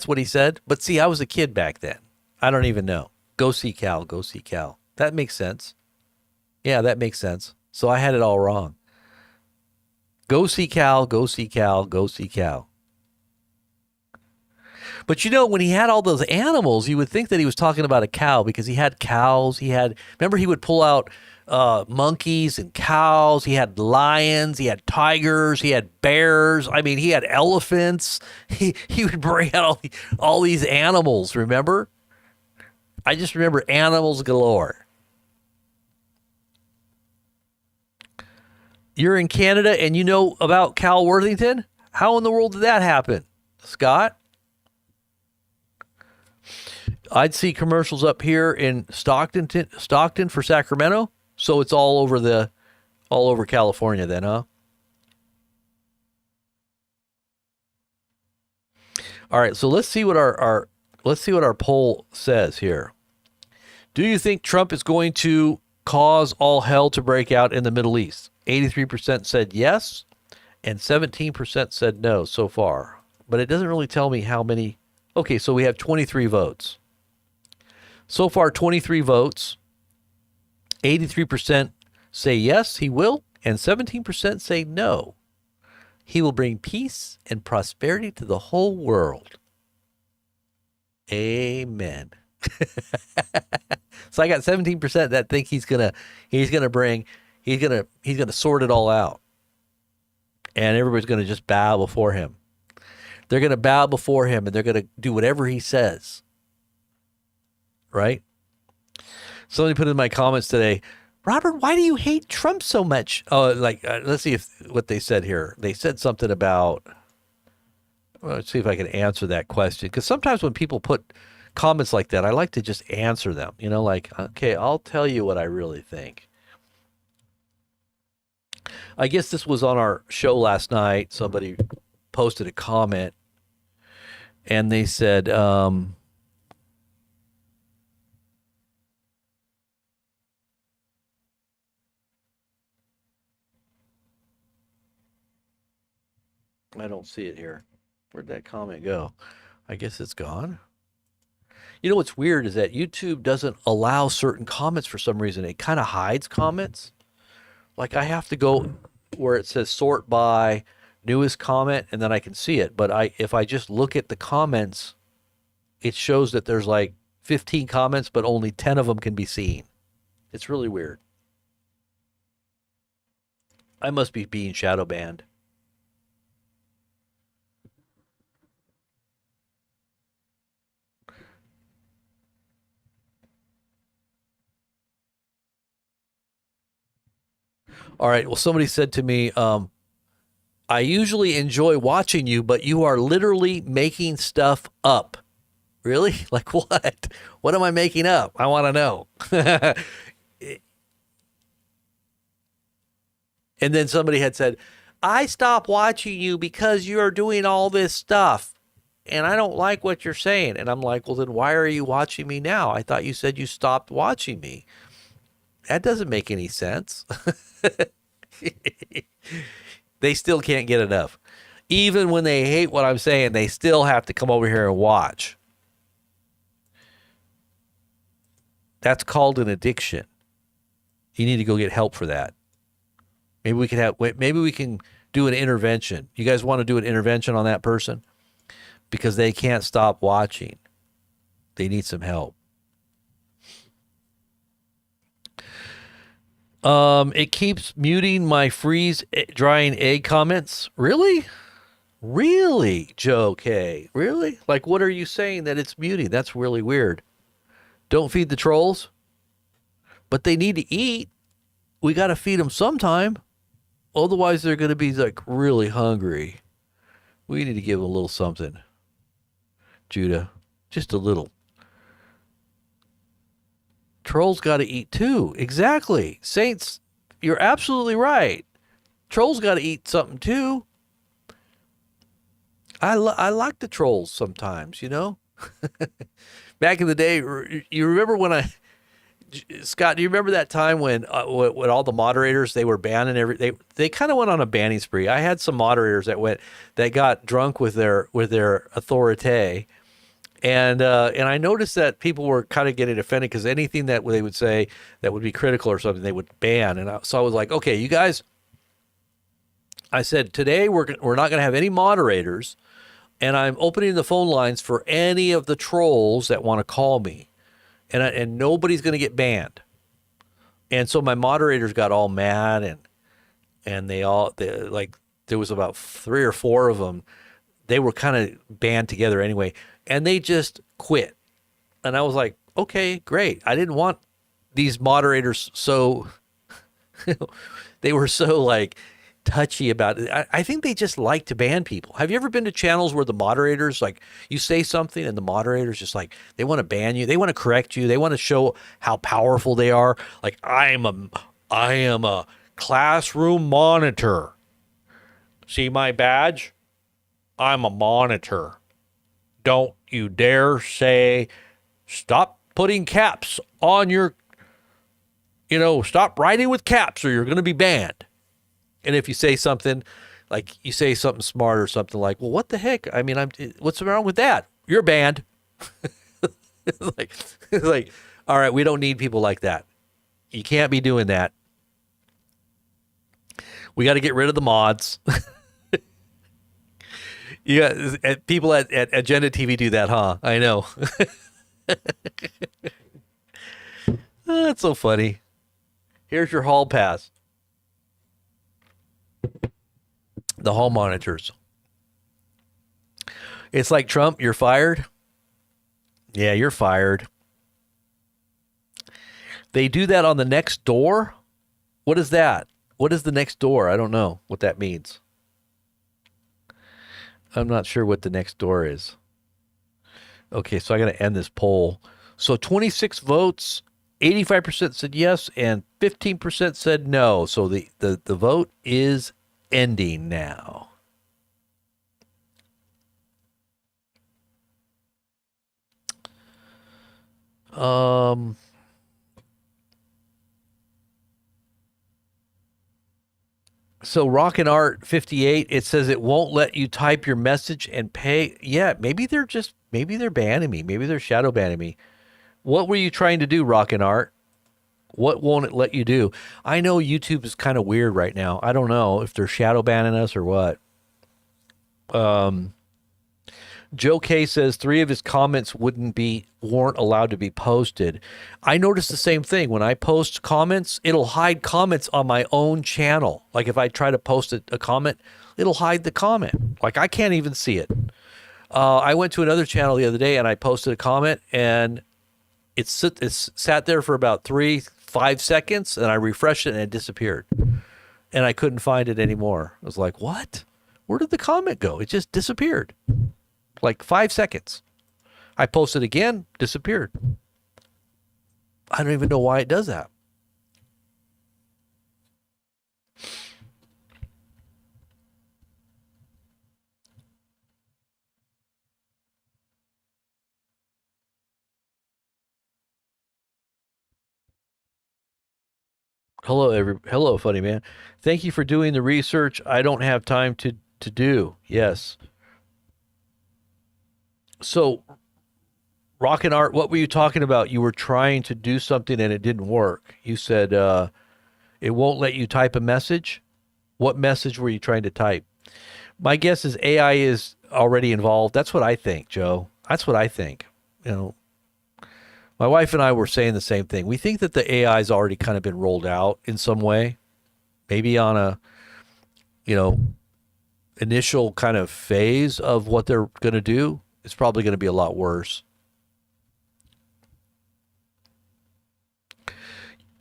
what he said. But see, I was a kid back then. I don't even know. Go see Cal, go see Cal. That makes sense. Yeah, that makes sense. So I had it all wrong. Go see Cal, go see Cal, go see Cal. But when he had all those animals, you would think that he was talking about a cow because he had cows. Remember, he would pull out monkeys and cows. He had lions. He had tigers. He had bears. I mean, he had elephants. He would bring out all these animals, remember? I just remember animals galore. You're in Canada and you know about Cal Worthington? How in the world did that happen, Scott? I'd see commercials up here in Stockton for Sacramento. So it's all over California then, huh? All right, so let's see what our poll says here. Do you think Trump is going to cause all hell to break out in the Middle East? 83% said yes, and 17% said no so far. But it doesn't really tell me how many. Okay, so we have 23 votes. So far, 23 votes. 83% say yes, he will, and 17% say no. He will bring peace and prosperity to the whole world. Amen. So I got 17% that think he's gonna sort it all out, and everybody's gonna just bow before him. They're gonna bow before him, and they're gonna do whatever he says. Right? Somebody put in my comments today, Robert, why do you hate Trump so much? Oh, let's see what they said here. They said something about. Well, let's see if I can answer that question. Because sometimes when people put comments like that, I like to just answer them. Okay, I'll tell you what I really think. I guess this was on our show last night. Somebody posted a comment, and they said, I don't see it here. Where'd that comment go? I guess it's gone. What's weird is that YouTube doesn't allow certain comments for some reason. It kind of hides comments. Like I have to go where it says sort by newest comment, and then I can see it. But if I just look at the comments, it shows that there's like 15 comments, but only 10 of them can be seen. It's really weird. I must be being shadow banned. All right. Well, somebody said to me, I usually enjoy watching you, but you are literally making stuff up. Really? Like what? What am I making up? I want to know. And then somebody had said, I stopped watching you because you're doing all this stuff. And I don't like what you're saying. And I'm like, well, then why are you watching me now? I thought you said you stopped watching me. That doesn't make any sense. They still can't get enough. Even when they hate what I'm saying, they still have to come over here and watch. That's called an addiction. You need to go get help for that. Maybe we can do an intervention. You guys want to do an intervention on that person? Because they can't stop watching. They need some help. It keeps muting my freeze drying egg comments. Really? Really, Joe K? Really? Like, what are you saying that it's muting? That's really weird. Don't feed the trolls. But they need to eat. We got to feed them sometime. Otherwise, they're going to be like really hungry. We need to give them a little something. Judah, Just a little. Trolls got to eat too. Exactly. Saints, you're absolutely right. Trolls got to eat something too. I like the trolls sometimes, you know? Back in the day, you remember when Scott, do you remember that time when all the moderators, they were banning they kind of went on a banning spree. I had some moderators that got drunk with their authority. And I noticed that people were kind of getting offended because anything that they would say that would be critical or something, they would ban. So I was like, okay, you guys, I said, today we're not going to have any moderators, and I'm opening the phone lines for any of the trolls that want to call me, and nobody's going to get banned. And so my moderators got all mad, and they like, there was about 3 or 4 of them. They were kind of banned together anyway, and they just quit. And I was like, okay, great. I didn't want these moderators so they were so like touchy about it. I think they just like to ban people. Have you ever been to channels where the moderators, like, you say something and the moderators just like, they want to ban you, they want to correct you, they want to show how powerful they are. Like, I am a classroom monitor. See my badge? I'm a monitor. Don't you dare say, stop putting caps on your, stop writing with caps or you're going to be banned. And if you say something, like you say something smart or something like, well, what the heck? I mean, what's wrong with that? You're banned. like, all right, we don't need people like that. You can't be doing that. We got to get rid of the mods. Yeah, people at Agenda TV do that, huh? I know. That's so funny. Here's your hall pass. The hall monitors. It's like, Trump, you're fired. Yeah, you're fired. They do that on the next door. What is that? What is the next door? I don't know what that means. I'm not sure what the next door is. Okay, so I got to end this poll. So 26 votes, 85% said yes, and 15% said no. So the vote is ending now. So Rockin' Art 58, it says it won't let you type your message and pay. Yeah, maybe they're banning me. Maybe they're shadow banning me. What were you trying to do, Rockin' Art? What won't it let you do? I know YouTube is kind of weird right now. I don't know if they're shadow banning us or what. Joe K says 3 of his comments weren't allowed to be posted. I noticed the same thing. When I post comments, it'll hide comments on my own channel. Like if I try to post a comment, it'll hide the comment. Like I can't even see it. I went to another channel the other day and I posted a comment and it sat there for about 3-5 seconds and I refreshed it and it disappeared. And I couldn't find it anymore. I was like, what? Where did the comment go? It just disappeared. Like 5 seconds. I posted again, disappeared. I don't even know why it does that. Hello, funny man. Thank you for doing the research. I don't have time to do. Yes. So, Rockin' Art, what were you talking about? You were trying to do something and it didn't work. You said it won't let you type a message. What message were you trying to type? My guess is AI is already involved. That's what I think, Joe. That's what I think. My wife and I were saying the same thing. We think that the AI has already kind of been rolled out in some way, maybe on a, initial kind of phase of what they're going to do. It's probably going to be a lot worse.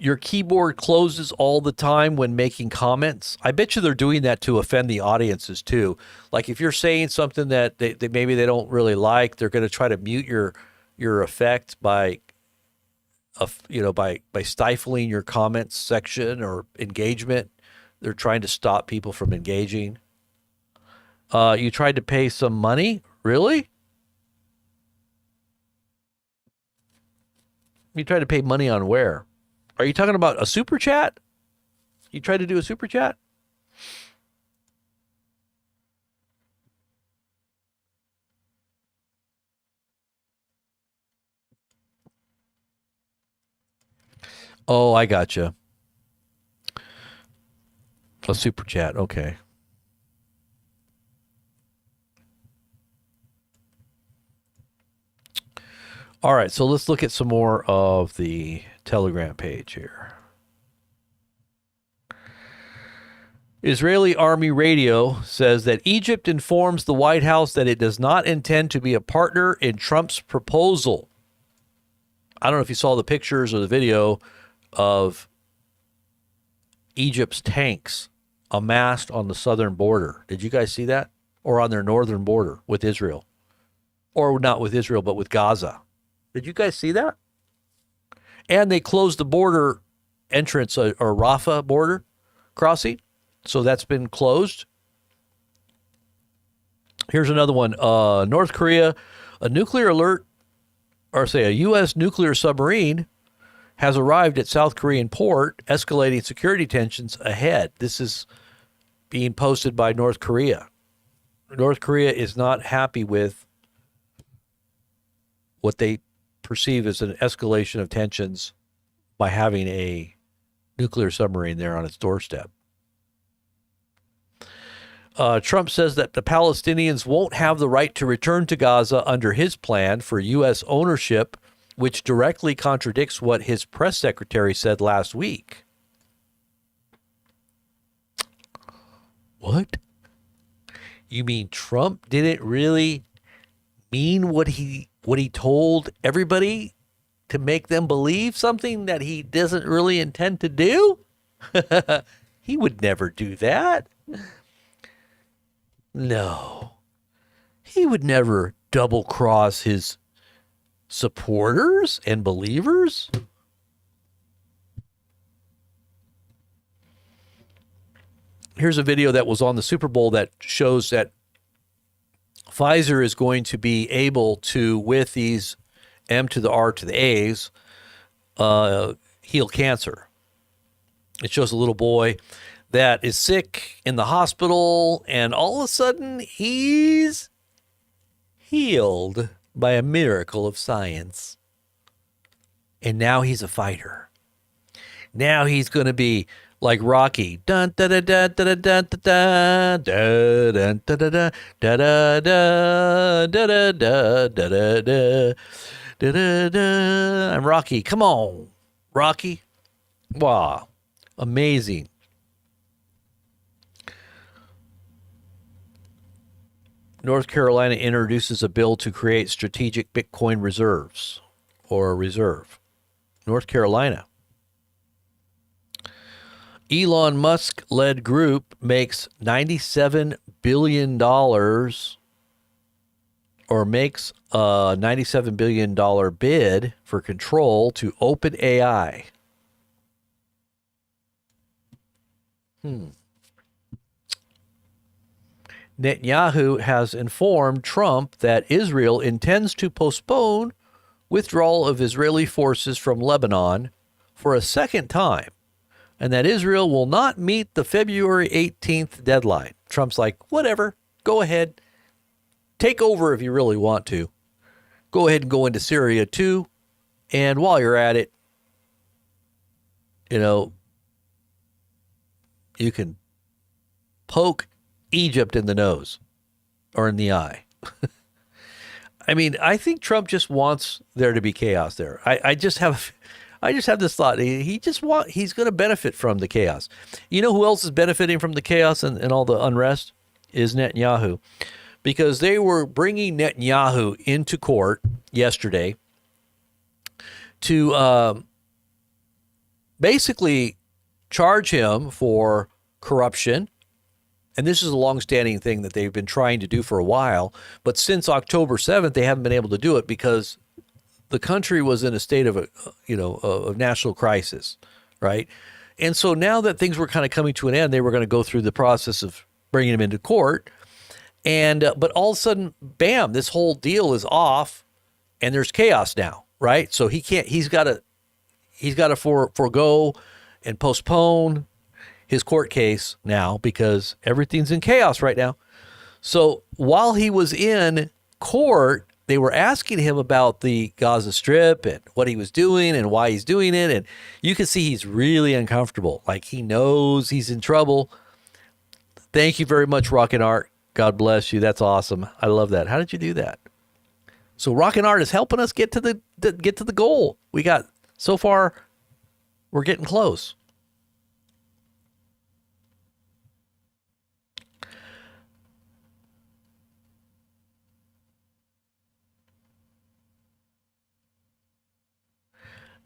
your keyboard closes all the time when making comments. I bet you they're doing that to offend the audiences too. Like if you're saying something that they maybe they don't really like, they're going to try to mute your effect by by stifling your comments section or engagement. They're trying to stop people from engaging. You tried to pay some money? Really? You tried to pay money on where? Are you talking about a super chat? You tried to do a super chat? Oh, I gotcha. A super chat. Okay. All right. So let's look at some more of the Telegram page here. Israeli Army Radio says that Egypt informs the White House that it does not intend to be a partner in Trump's proposal. I don't know if you saw the pictures or the video of Egypt's tanks amassed on the southern border. Did you guys see that? Or on their northern border with Israel? Or not with Israel, but with Gaza. Did you guys see that? And they closed the border entrance, or Rafah border crossing. So that's been closed. Here's another one. North Korea, a nuclear alert, or say a U.S. nuclear submarine has arrived at South Korean port, escalating security tensions ahead. This is being posted by North Korea. North Korea is not happy with what they perceive as an escalation of tensions by having a nuclear submarine there on its doorstep. Trump says that the Palestinians won't have the right to return to Gaza under his plan for U.S. ownership, which directly contradicts what his press secretary said last week. What? You mean Trump didn't really mean what he told everybody to make them believe something that he doesn't really intend to do? He would never do that. No. He would never double cross his supporters and believers. Here's a video that was on the Super Bowl that shows that Pfizer is going to be able to, with these M to the R to the A's, heal cancer. It shows a little boy that is sick in the hospital, and all of a sudden he's healed by a miracle of science. And now he's a fighter. Now he's going to be like Rocky. Dun da da da da da da da da da da da da da da da da da da da. I'm Rocky. Come on, Rocky. Wow, amazing. North Carolina introduces a bill to create strategic Bitcoin reserves, or a reserve. North Carolina. Elon Musk-led group makes $97 billion, or makes a $97 billion bid for control to OpenAI. Netanyahu has informed Trump that Israel intends to postpone withdrawal of Israeli forces from Lebanon for a second time, and that Israel will not meet the February 18th deadline. Trump's like, whatever, go ahead. Take over if you really want to. Go ahead and go into Syria too. And while you're at it, you can poke Egypt in the nose or in the eye. I mean, I think Trump just wants there to be chaos there. I just have this thought. He's going to benefit from the chaos. You know who else is benefiting from the chaos and all the unrest? Is Netanyahu. Because they were bringing Netanyahu into court yesterday to basically charge him for corruption. And this is a longstanding thing that they've been trying to do for a while. But since October 7th, they haven't been able to do it because the country was in a state of of national crisis, right? And so now that things were kind of coming to an end, they were going to go through the process of bringing him into court. And but all of a sudden, bam, this whole deal is off, and there's chaos now, right? So he can't. He's got to forego and postpone his court case now because everything's in chaos right now. So while he was in court, they were asking him about the Gaza Strip and what he was doing and why he's doing it. And you can see he's really uncomfortable. Like he knows he's in trouble. Thank you very much, Rockin' Art. God bless you. That's awesome. I love that. How did you do that? So Rockin' Art is helping us get to the goal. We got so far, we're getting close.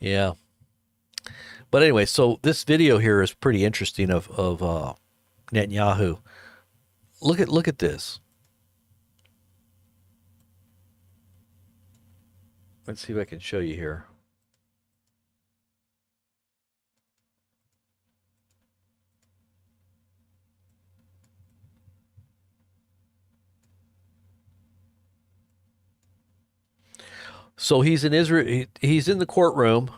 Yeah. But anyway, so this video here is pretty interesting of Netanyahu. Look at this. Let's see if I can show you here. So he's in Israel. He's in the courtroom.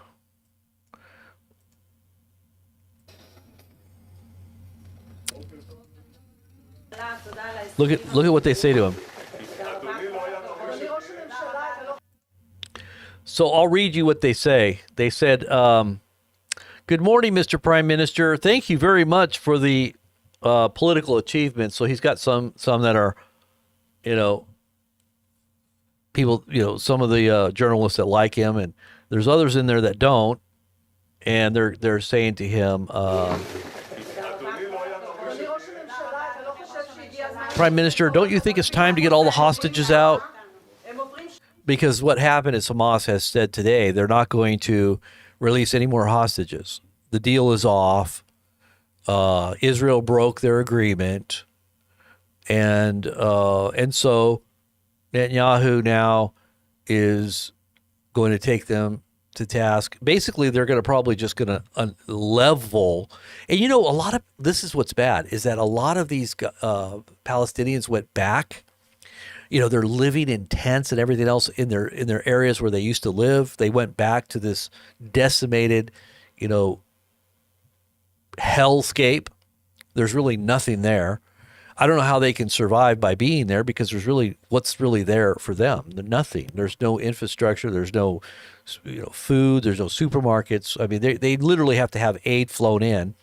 Look at what they say to him. So I'll read you what they say. They said, "Good morning, Mr. Prime Minister. Thank you very much for the political achievements." So he's got some that are, people, some of the journalists that like him, and there's others in there that don't, and they're saying to him, Prime Minister, don't you think it's time to get all the hostages out? Because what happened is Hamas has said today they're not going to release any more hostages. The deal is off. Israel broke their agreement, and so Netanyahu now is going to take them to task. Basically, they're going to probably just going to level. And a lot of this is what's bad is that a lot of these Palestinians went back. They're living in tents and everything else in their areas where they used to live. They went back to this decimated, hellscape. There's really nothing there. I don't know how they can survive by being there because what's really there for them? Nothing. There's no infrastructure. There's no, food. There's no supermarkets. I mean, they literally have to have aid flown in,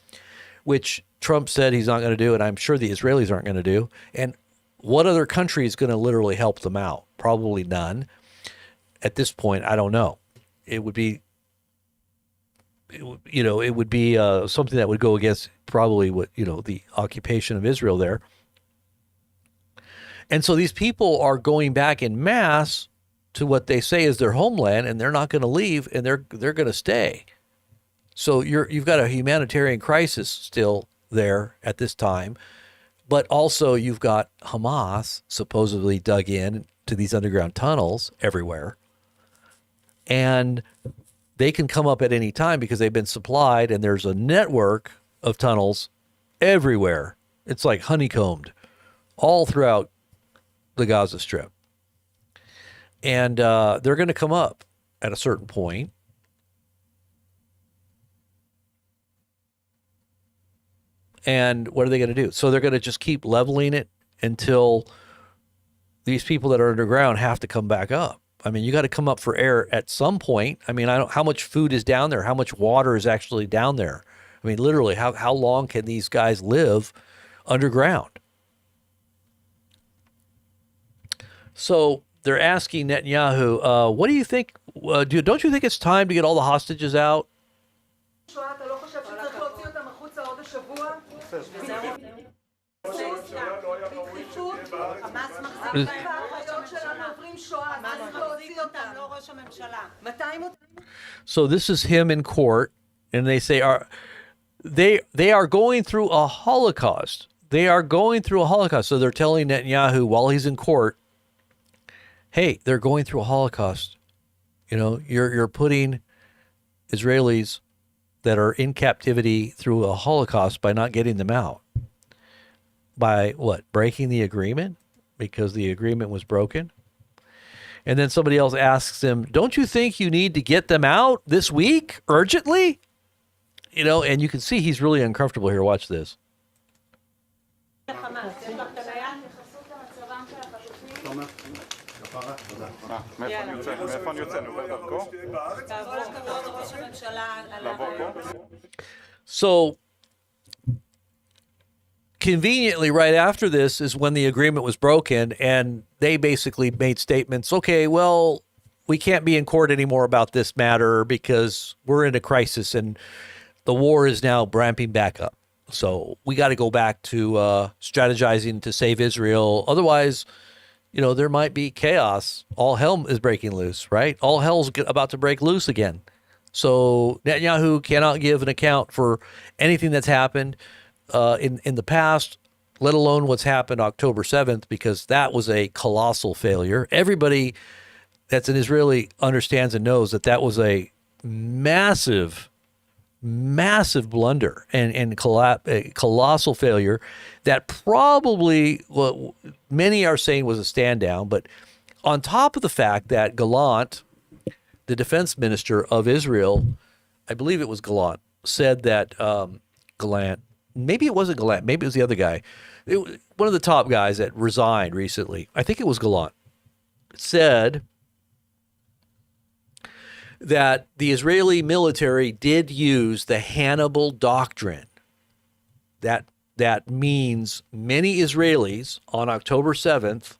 which Trump said he's not going to do, and I'm sure the Israelis aren't going to do. And what other country is going to literally help them out? Probably none. At this point, I don't know. It would be, something that would go against probably what, the occupation of Israel there. And so these people are going back in mass to what they say is their homeland, and they're not going to leave, and they're going to stay. So you've got a humanitarian crisis still there at this time, but also you've got Hamas supposedly dug in to these underground tunnels everywhere, and they can come up at any time because they've been supplied, and there's a network of tunnels everywhere. It's like honeycombed all throughout the Gaza Strip. And they're going to come up at a certain point. And what are they going to do? So they're going to just keep leveling it until these people that are underground have to come back up. I mean, you got to come up for air at some point. I mean, how much food is down there? How much water is actually down there? I mean, literally, how long can these guys live underground? So they're asking Netanyahu, what do you think? Don't you think it's time to get all the hostages out? So this is him in court, And they say, they are going through a Holocaust. They are going through a Holocaust. So they're telling Netanyahu while he's in court, hey, they're going through a Holocaust. You know, you're putting Israelis that are in captivity through a Holocaust by not getting them out. By what? Breaking the agreement? Because the agreement was broken? And then somebody else asks him, don't you think you need to get them out this week urgently? You know, and you can see he's really uncomfortable here. Watch this. So conveniently, right after this is when the agreement was broken, and they basically made statements. Okay, well, we can't be in court anymore about this matter because we're in a crisis and the war is now ramping back up. So we got to go back to strategizing to save Israel. Otherwise, you know, there might be chaos. All hell is breaking loose, right? All hell's about to break loose again. So Netanyahu cannot give an account for anything that's happened in the past, let alone what's happened October 7th, because that was a colossal failure. Everybody that's an Israeli understands and knows that that was a massive blunder and colossal failure that probably, what many are saying, was a stand down. But on top of the fact that Gallant, the defense minister of Israel, I believe it was Gallant, said that Gallant, maybe it wasn't Gallant, maybe it was the other guy, one of the top guys that resigned recently, I think it was Gallant, said that the Israeli military did use the Hannibal doctrine. That means many Israelis on October 7th,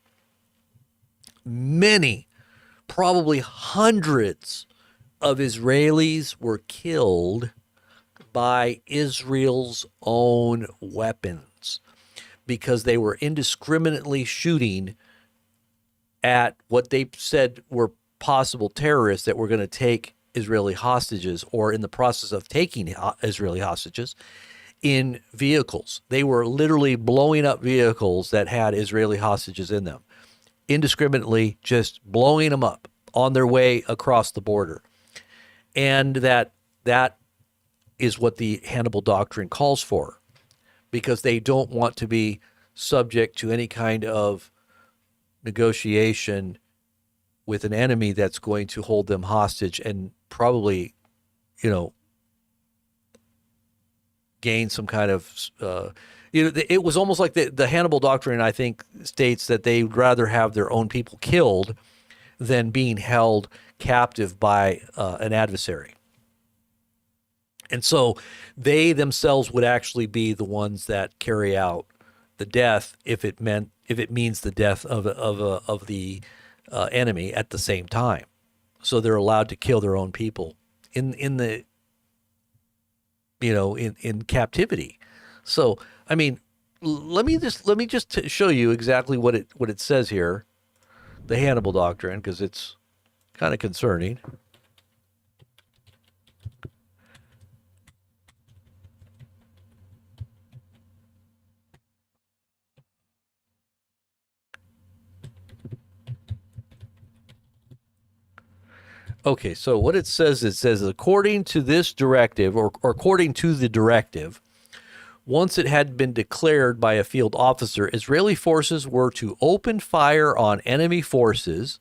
many, probably hundreds of Israelis were killed by Israel's own weapons because they were indiscriminately shooting at what they said were possible terrorists that were going to take Israeli hostages, or in the process of taking Israeli hostages, in vehicles. They were literally blowing up vehicles that had Israeli hostages in them, indiscriminately just blowing them up on their way across the border. And that is what the Hannibal doctrine calls for, because they don't want to be subject to any kind of negotiation with an enemy that's going to hold them hostage and probably, you know, gain some kind of, it was almost like the Hannibal doctrine, I think, states that they'd rather have their own people killed than being held captive by an adversary. And so they themselves would actually be the ones that carry out the death if it means the death of the enemy at the same time. So they're allowed to kill their own people in captivity. So I mean, let me just show you exactly what it says here, the Hannibal doctrine, because it's kind of concerning. Okay, so what it says according to this directive, or according to the directive, once it had been declared by a field officer, Israeli forces were to open fire on enemy forces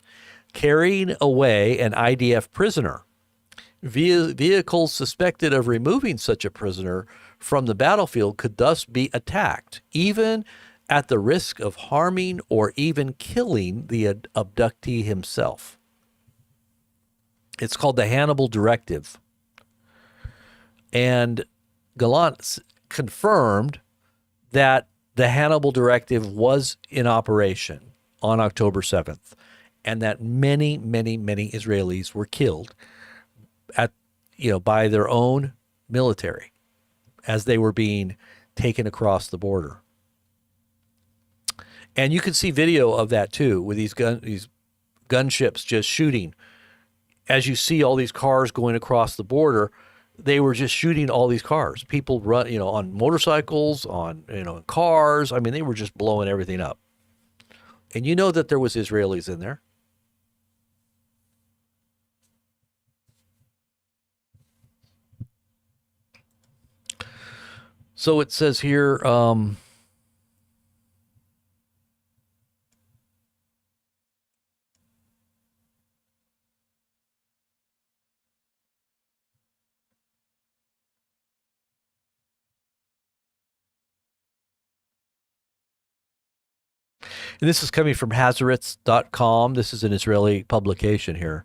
carrying away an IDF prisoner. Vehicles suspected of removing such a prisoner from the battlefield could thus be attacked, even at the risk of harming or even killing the abductee himself. It's called the Hannibal Directive. And Gallant confirmed that the Hannibal Directive was in operation on October 7th, and that many, many, many Israelis were killed by their own military as they were being taken across the border. And you can see video of that too, with these gunships just shooting. As you see all these cars going across the border, they were just shooting all these cars. People run, on motorcycles, on, cars. I mean, they were just blowing everything up. And you know that there was Israelis in there. So it says here, and this is coming from Hazaretz.com. This is an Israeli publication here.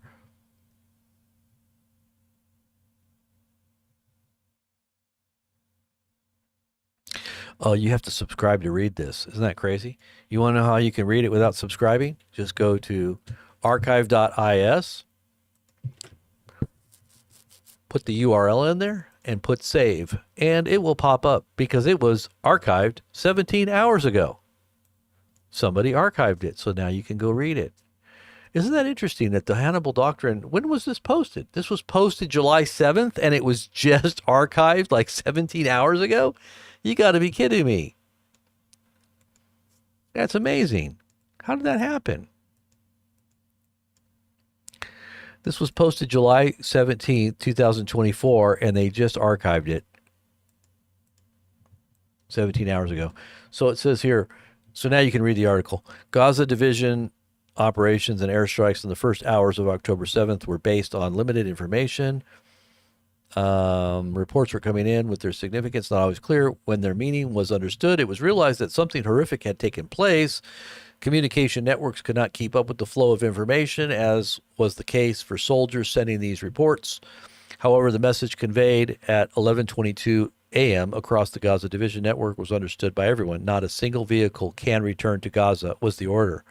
Oh, you have to subscribe to read this. Isn't that crazy? You want to know how you can read it without subscribing? Just go to archive.is, put the URL in there, and put save. And it will pop up because it was archived 17 hours ago. Somebody archived it, so now you can go read it. Isn't that interesting that the Hannibal Doctrine, when was this posted? This was posted July 7th, and it was just archived like 17 hours ago? You got to be kidding me. That's amazing. How did that happen? This was posted July 17th, 2024, and they just archived it 17 hours ago. So it says here, so now you can read the article. Gaza Division operations and airstrikes in the first hours of October 7th were based on limited information. Reports were coming in with their significance not always clear. When their meaning was understood, it was realized that something horrific had taken place. Communication networks could not keep up with the flow of information, as was the case for soldiers sending these reports. However, the message conveyed at 11:22 a.m. across the Gaza Division network was understood by everyone. Not a single vehicle can return to Gaza was the order.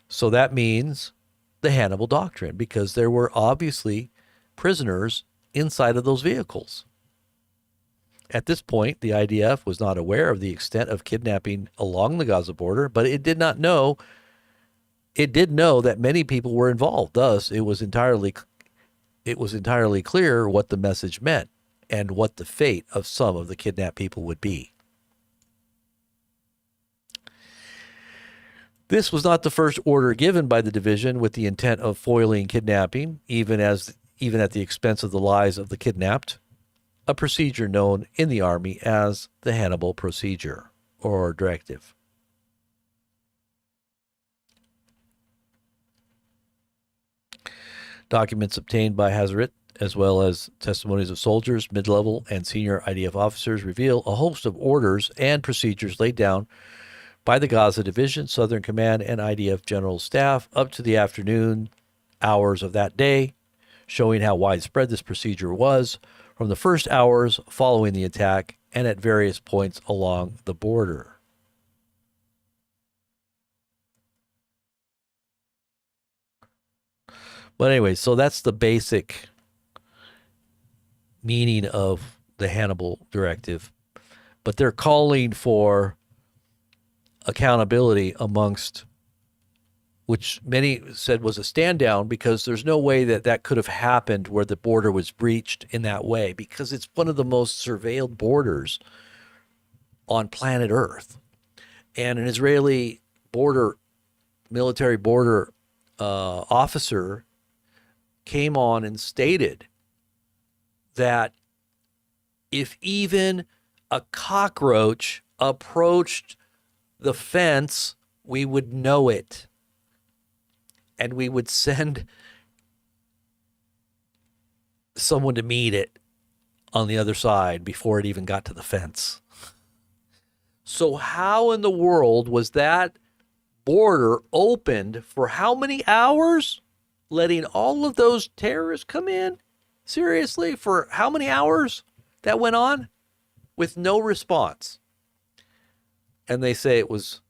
So that means the Hannibal Doctrine, because there were obviously prisoners inside of those vehicles. At this point, the IDF was not aware of the extent of kidnapping along the Gaza border, but it did know that many people were involved. Thus, it was entirely clear what the message meant and what the fate of some of the kidnapped people would be. This was not the first order given by the division with the intent of foiling kidnapping, even at the expense of the lives of the kidnapped, a procedure known in the Army as the Hannibal Procedure or Directive. Documents obtained by Hazaret, as well as testimonies of soldiers, mid-level, and senior IDF officers, reveal a host of orders and procedures laid down by the Gaza Division, Southern Command, and IDF General Staff up to the afternoon hours of that day, showing how widespread this procedure was from the first hours following the attack and at various points along the border. But anyway, so that's the basic meaning of the Hannibal Directive. But they're calling for accountability amongst, which many said was a stand down, because there's no way that could have happened where the border was breached in that way, because it's one of the most surveilled borders on planet Earth. And an Israeli military border officer came on and stated that if even a cockroach approached the fence, we would know it. And we would send someone to meet it on the other side before it even got to the fence. So how in the world was that border opened for how many hours? Letting all of those terrorists come in? Seriously? For how many hours that went on? With no response. And they say it was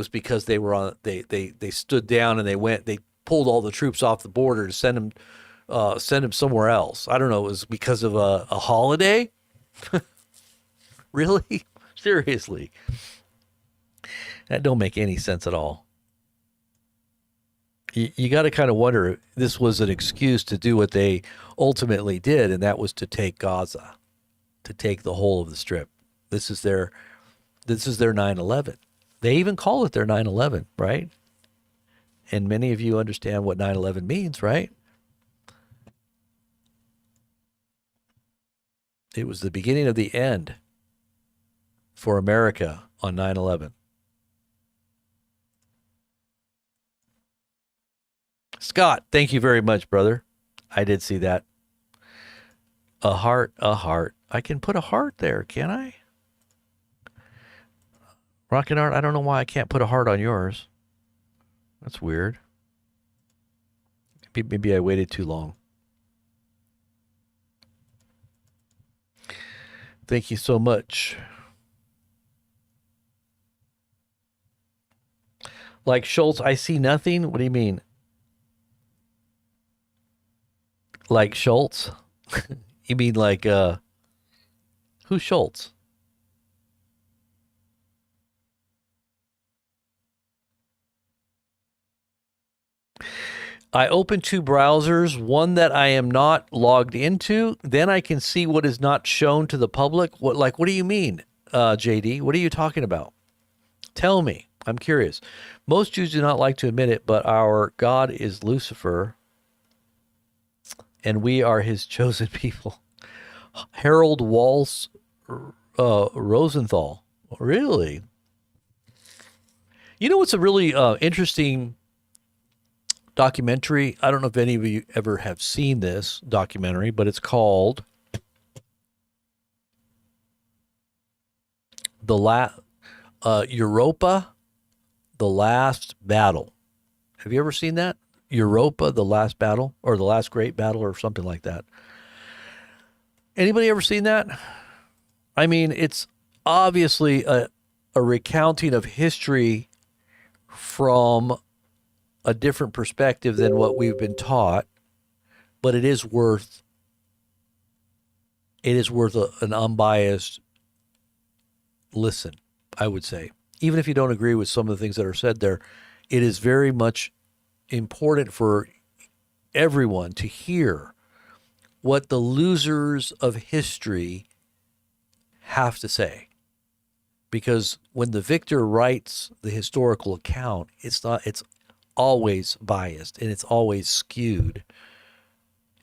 because they were on, they stood down and they pulled all the troops off the border to send them somewhere else. I don't know. It was because of a holiday. Really? Seriously. That don't make any sense at all. You got to kind of wonder if this was an excuse to do what they ultimately did, and that was to take Gaza, to take the whole of the strip. This is their 9/11. They even call it their 9/11, right? And many of you understand what 9/11 means, right? It was the beginning of the end for America on 9/11. Scott, thank you very much, brother. I did see that. A heart, a heart. I can put a heart there, can I? Rocket Art, I don't know why I can't put a heart on yours. That's weird. Maybe I waited too long. Thank you so much. Like Schultz, I see nothing. What do you mean? Like Schultz? You mean like who's Schultz? I open two browsers, one that I am not logged into, then I can see what is not shown to the public. What do you mean, JD? What are you talking about? Tell me. I'm curious. Most Jews do not like to admit it, but our God is Lucifer, and we are his chosen people. Harold Walsh Rosenthal. Really? You know what's a really interesting documentary? I don't know if any of you ever have seen this documentary, but it's called Europa, The Last Battle. Have you ever seen that? Europa, The Last Battle, or The Last Great Battle, or something like that. Anybody ever seen that? I mean, it's obviously a recounting of history from a different perspective than what we've been taught, but it is worth an unbiased listen, I would say. Even if you don't agree with some of the things that are said there, it is very much important for everyone to hear what the losers of history have to say. Because when the victor writes the historical account, it's always biased and it's always skewed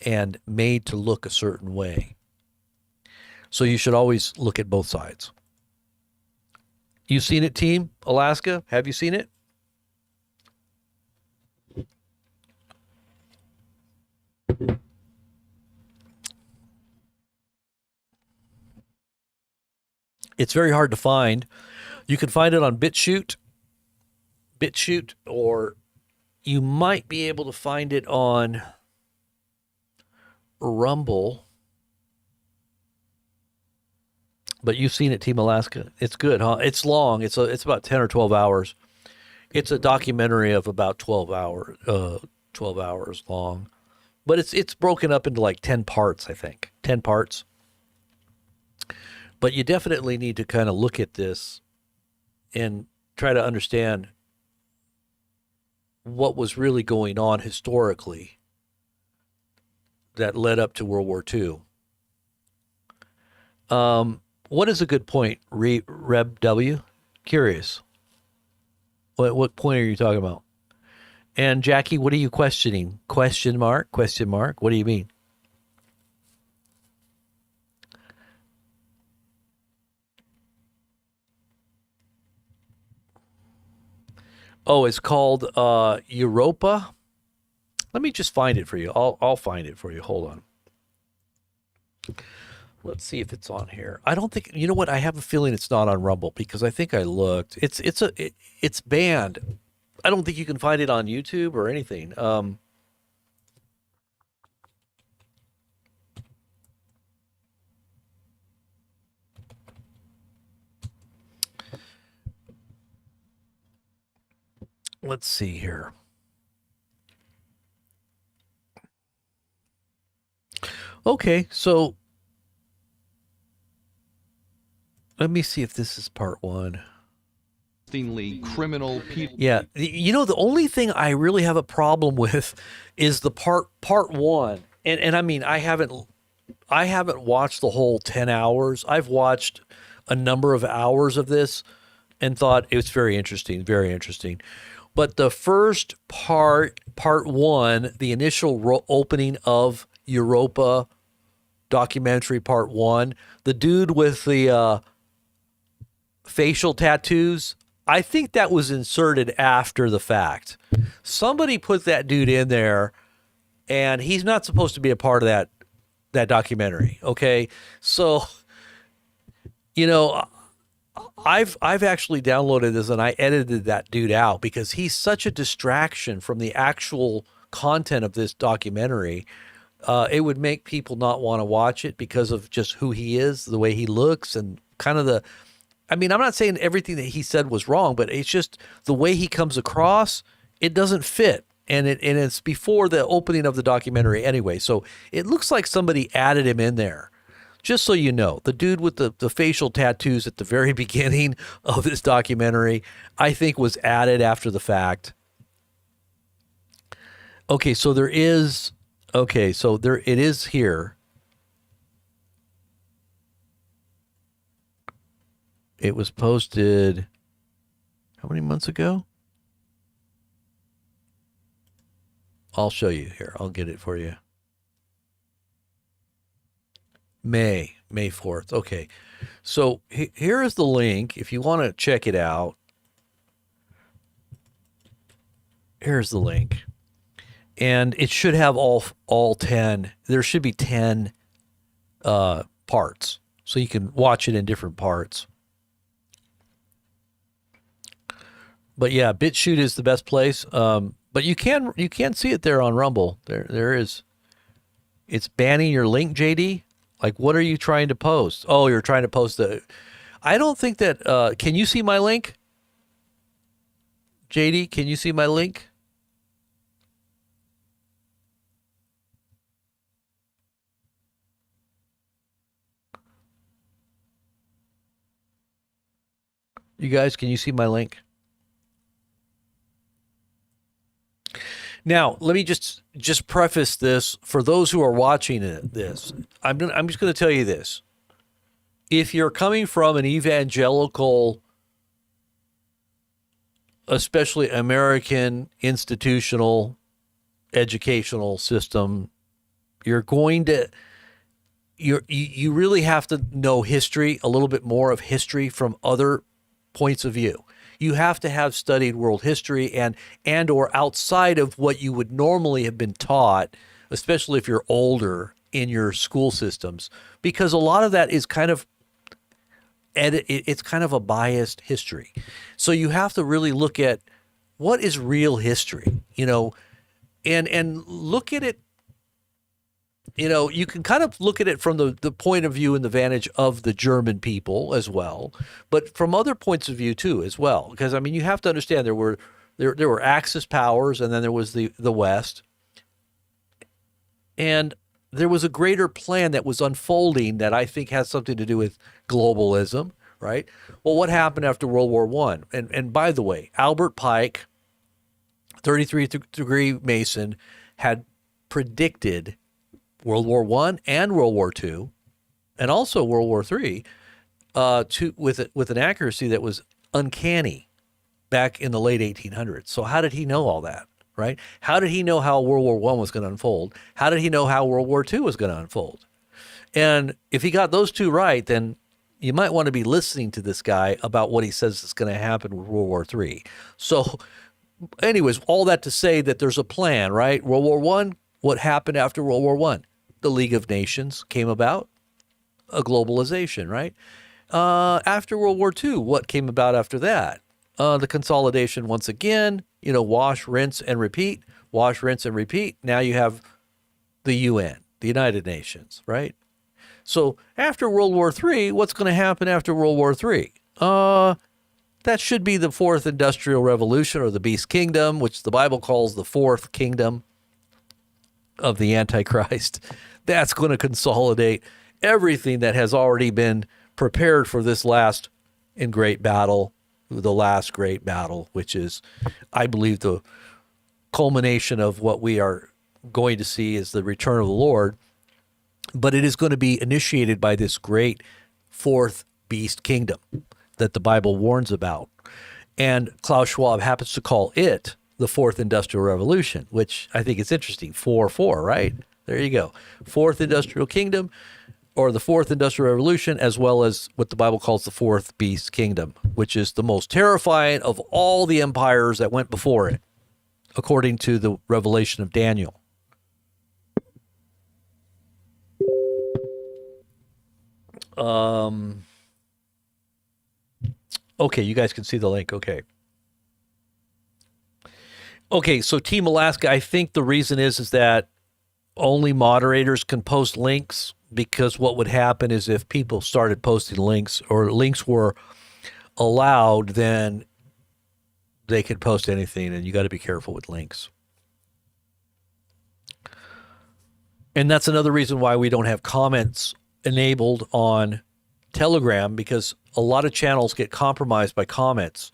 and made to look a certain way. So you should always look at both sides. You've seen it, Team Alaska? Have you seen it? It's very hard to find. You can find it on BitChute, or you might be able to find it on Rumble. But you've seen it, Team Alaska. It's good, huh? It's long. It's about 10 or 12 hours. It's a documentary of about 12 hours long. But it's broken up into like 10 parts, I think. 10 parts. But you definitely need to kind of look at this and try to understand what was really going on historically that led up to World War II. What is a good point, Reb W? Curious. What point are you talking about? And Jackie, what are you questioning? Question mark? Question mark? What do you mean? Oh, it's called Europa. Let me just find it for you. I'll find it for you. Hold on. Let's see if it's on here. I don't think, you know what? I have a feeling it's not on Rumble because I think I looked. It's banned. I don't think you can find it on YouTube or anything. Let's see here. Okay, so let me see if this is part one. criminal people. Yeah, the only thing I really have a problem with is the part one, and I mean I haven't watched the whole 10 hours. I've watched a number of hours of this and thought it was very interesting, very interesting. But the first part one, the initial opening of Europa documentary part one, the dude with the facial tattoos, I think that was inserted after the fact. Somebody put that dude in there, and he's not supposed to be a part of that documentary. Okay, so I've actually downloaded this and I edited that dude out because he's such a distraction from the actual content of this documentary. It would make people not want to watch it because of just who he is, the way he looks, and kind of I mean, I'm not saying everything that he said was wrong, but it's just the way he comes across, it doesn't fit. And it's before the opening of the documentary anyway. So it looks like somebody added him in there. Just so you know, the dude with the facial tattoos at the very beginning of this documentary, I think was added after the fact. Okay, so it is here. It was posted how many months ago? I'll show you here. I'll get it for you. May 4th. Okay. So here is the link. If you want to check it out, here's the link. And it should have all 10. There should be 10 parts. So you can watch it in different parts. But yeah, BitChute is the best place. But you can see it there on Rumble. There is. It's banning your link, JD. Like, what are you trying to post? Oh, you're trying to post I don't think that. Can you see my link, JD? Can you see my link? You guys, can you see my link? Now, let me just preface this for those who are watching this. I'm just going to tell you this. If you're coming from an evangelical, especially American institutional educational system, you really have to know history, a little bit more of history from other points of view. You have to have studied world history and or outside of what you would normally have been taught, especially if you're older in your school systems, because a lot of that is it's kind of a biased history. So you have to really look at what is real history, and look at it. You can kind of look at it from the point of view and the vantage of the German people as well, but from other points of view too as well. Because I mean, you have to understand there were Axis powers, and then there was the West, and there was a greater plan that was unfolding that I think has something to do with globalism, right? Well, what happened after World War I? And by the way, Albert Pike, 33-degree Mason, had predicted World War I and World War II, and also World War III, with an accuracy that was uncanny back in the late 1800s. So how did he know all that, right? How did he know how World War I was going to unfold? How did he know how World War II was going to unfold? And if he got those two right, then you might want to be listening to this guy about what he says is going to happen with World War III. So anyways, all that to say that there's a plan, right? World War I, what happened after World War I? The League of Nations came about, a globalization, right? After World War II, what came about after that? The consolidation once again, wash, rinse, and repeat. Wash, rinse, and repeat. Now you have the UN, the United Nations, right? So after World War III, what's going to happen after World War III? That should be the fourth industrial revolution, or the beast kingdom, which the Bible calls the fourth kingdom of the Antichrist. That's going to consolidate everything that has already been prepared for this last and great battle the last great battle, which is, I believe, the culmination of what we are going to see is the return of the Lord. But it is going to be initiated by this great fourth beast kingdom that the Bible warns about. And Klaus Schwab happens to call it the fourth industrial revolution, which I think is interesting. 4-4, right? There you go. Fourth industrial kingdom, or the fourth industrial revolution, as well as what the Bible calls the fourth beast kingdom, which is the most terrifying of all the empires that went before it, according to the revelation of Daniel. Okay, you guys can see the link. Okay, so Team Alaska, I think the reason is that only moderators can post links, because what would happen is if people started posting links, or links were allowed, then they could post anything, and you got to be careful with links. And that's another reason why we don't have comments enabled on Telegram, because a lot of channels get compromised by comments.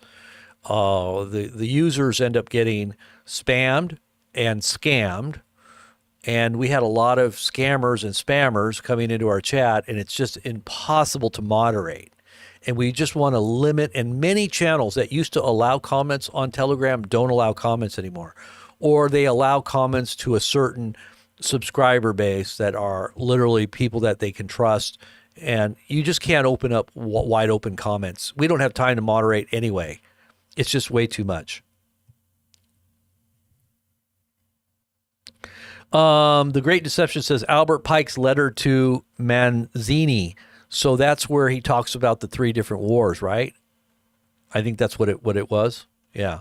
The users end up getting spammed and scammed, and we had a lot of scammers and spammers coming into our chat, and it's just impossible to moderate. And we just want to limit, and many channels that used to allow comments on Telegram don't allow comments anymore, or they allow comments to a certain subscriber base that are literally people that they can trust, and you just can't open up wide open comments. We don't have time to moderate anyway. It's just way too much. The Great Deception says Albert Pike's letter to Manzini. So that's where he talks about the 3 different wars, right? I think that's what it was. Yeah.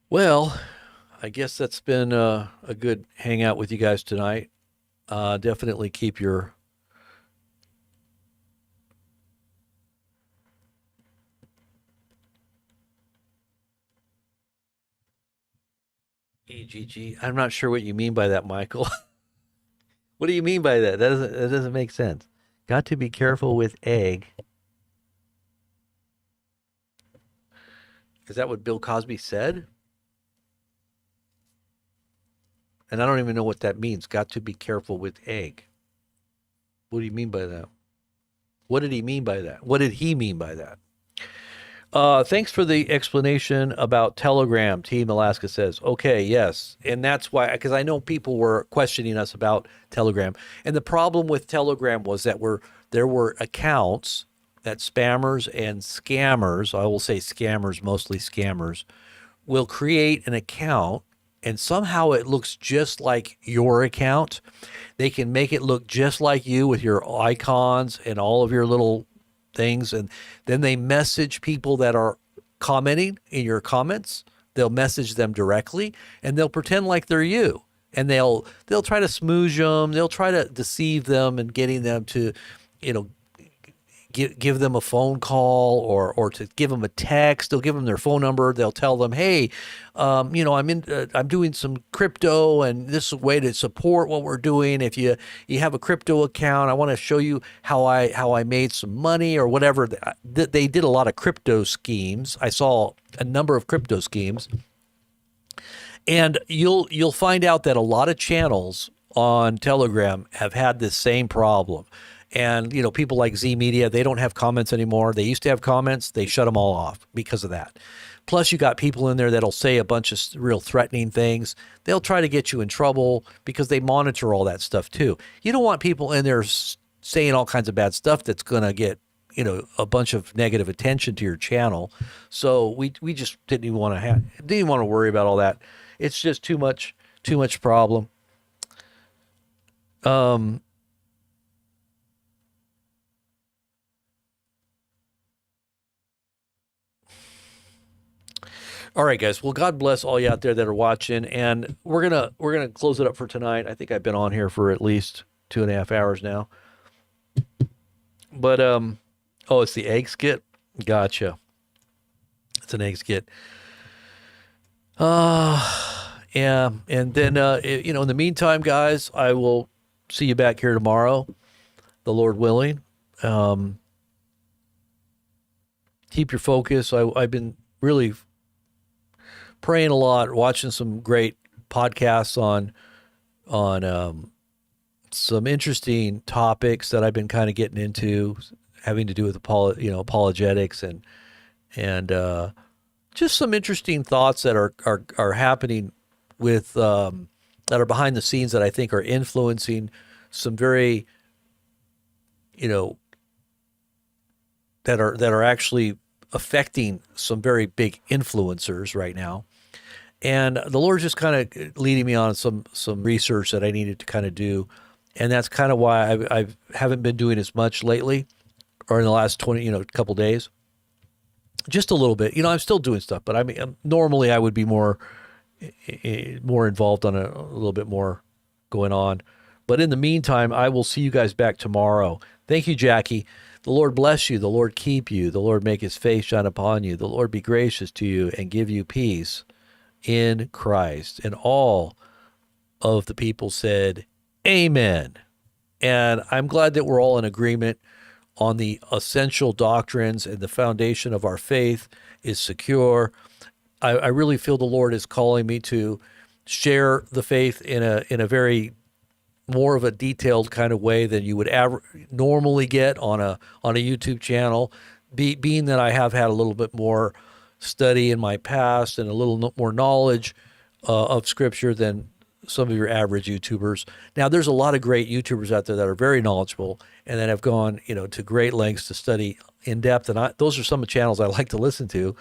Well, I guess that's been a good hangout with you guys tonight. Definitely keep your EGG. I'm not sure what you mean by that, Michael. What do you mean by that? That doesn't make sense. Got to be careful with egg. Is that what Bill Cosby said? And I don't even know what that means. Got to be careful with egg. What do you mean by that? What did he mean by that? What did he mean by that? Thanks for the explanation about Telegram, Team Alaska says. Okay, yes. And that's why, because I know people were questioning us about Telegram. And the problem with Telegram was that there were accounts that spammers and scammers, I will say scammers, mostly scammers, will create an account, and somehow it looks just like your account. They can make it look just like you with your icons and all of your little things, and then they message people that are commenting in your comments. They'll message them directly, and they'll pretend like they're you, and they'll try to smooze them. They'll try to deceive them and getting them to, give them a phone call or to give them a text. They'll give them their phone number. They'll tell them, hey, I'm doing some crypto, and this is a way to support what we're doing. If you have a crypto account, I want to show you how I made some money or whatever. They did a lot of crypto schemes. I saw a number of crypto schemes, and you'll find out that a lot of channels on Telegram have had this same problem. And, people like Z Media, they don't have comments anymore. They used to have comments. They shut them all off because of that. Plus, you got people in there that'll say a bunch of real threatening things. They'll try to get you in trouble because they monitor all that stuff too. You don't want people in there saying all kinds of bad stuff that's going to get, a bunch of negative attention to your channel. So we just didn't even want to worry about all that. It's just too much problem. All right, guys. Well, God bless all you out there that are watching, and we're gonna close it up for tonight. I think I've been on here for at least 2.5 hours now. But it's the egg skit. Gotcha. It's an egg skit. Yeah, and then in the meantime, guys, I will see you back here tomorrow, the Lord willing. Um, Keep your focus. I've been really praying a lot, watching some great podcasts on some interesting topics that I've been kind of getting into, having to do with apologetics and just some interesting thoughts that are happening with that are behind the scenes that I think are influencing some very you know that are actually affecting some very big influencers right now. And the Lord's just kind of leading me on some research that I needed to kind of do, and that's kind of why I haven't been doing as much lately, or in the last 20 couple days, just a little bit. I'm still doing stuff, but I mean, normally I would be more involved on a little bit more going on. But in the meantime, I will see you guys back tomorrow. Thank you, Jackie. The Lord bless you. The Lord keep you. The Lord make his face shine upon you. The Lord be gracious to you and give you peace in Christ. And all of the people said, Amen. And I'm glad that we're all in agreement on the essential doctrines, and the foundation of our faith is secure. I really feel the Lord is calling me to share the faith in a very more of a detailed kind of way than you would normally get on a YouTube channel. Being that I have had a little bit more study in my past and a little more knowledge of Scripture than some of your average YouTubers. Now, there's a lot of great YouTubers out there that are very knowledgeable and that have gone, to great lengths to study in depth. And those are some of the channels I like to listen to.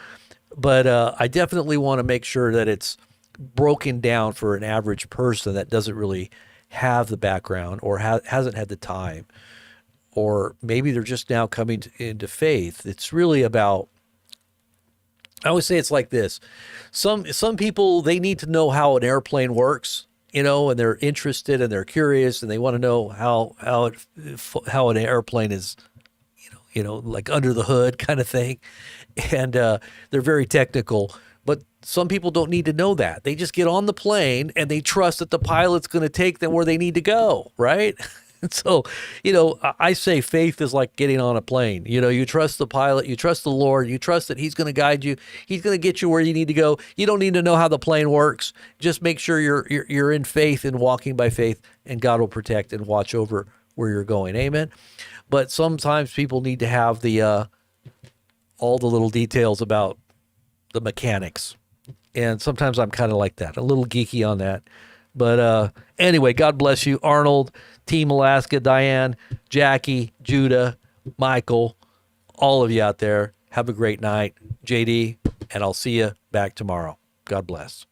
But I definitely want to make sure that it's broken down for an average person that doesn't really have the background or hasn't had the time, or maybe they're just now coming into faith. It's really about, I always say it's like this. Some people, they need to know how an airplane works, and they're interested and they're curious and they want to know how an airplane is, like under the hood kind of thing. And they're very technical. But some people don't need to know that. They just get on the plane and they trust that the pilot's going to take them where they need to go, right? So, I say faith is like getting on a plane. You trust the pilot, you trust the Lord, you trust that he's going to guide you. He's going to get you where you need to go. You don't need to know how the plane works. Just make sure you're in faith and walking by faith, and God will protect and watch over where you're going. Amen. But sometimes people need to have the all the little details about the mechanics. And sometimes I'm kind of like that, a little geeky on that. But anyway, God bless you, Arnold, Team Alaska, Diane, Jackie, Judah, Michael, all of you out there. Have a great night, JD, and I'll see you back tomorrow. God bless.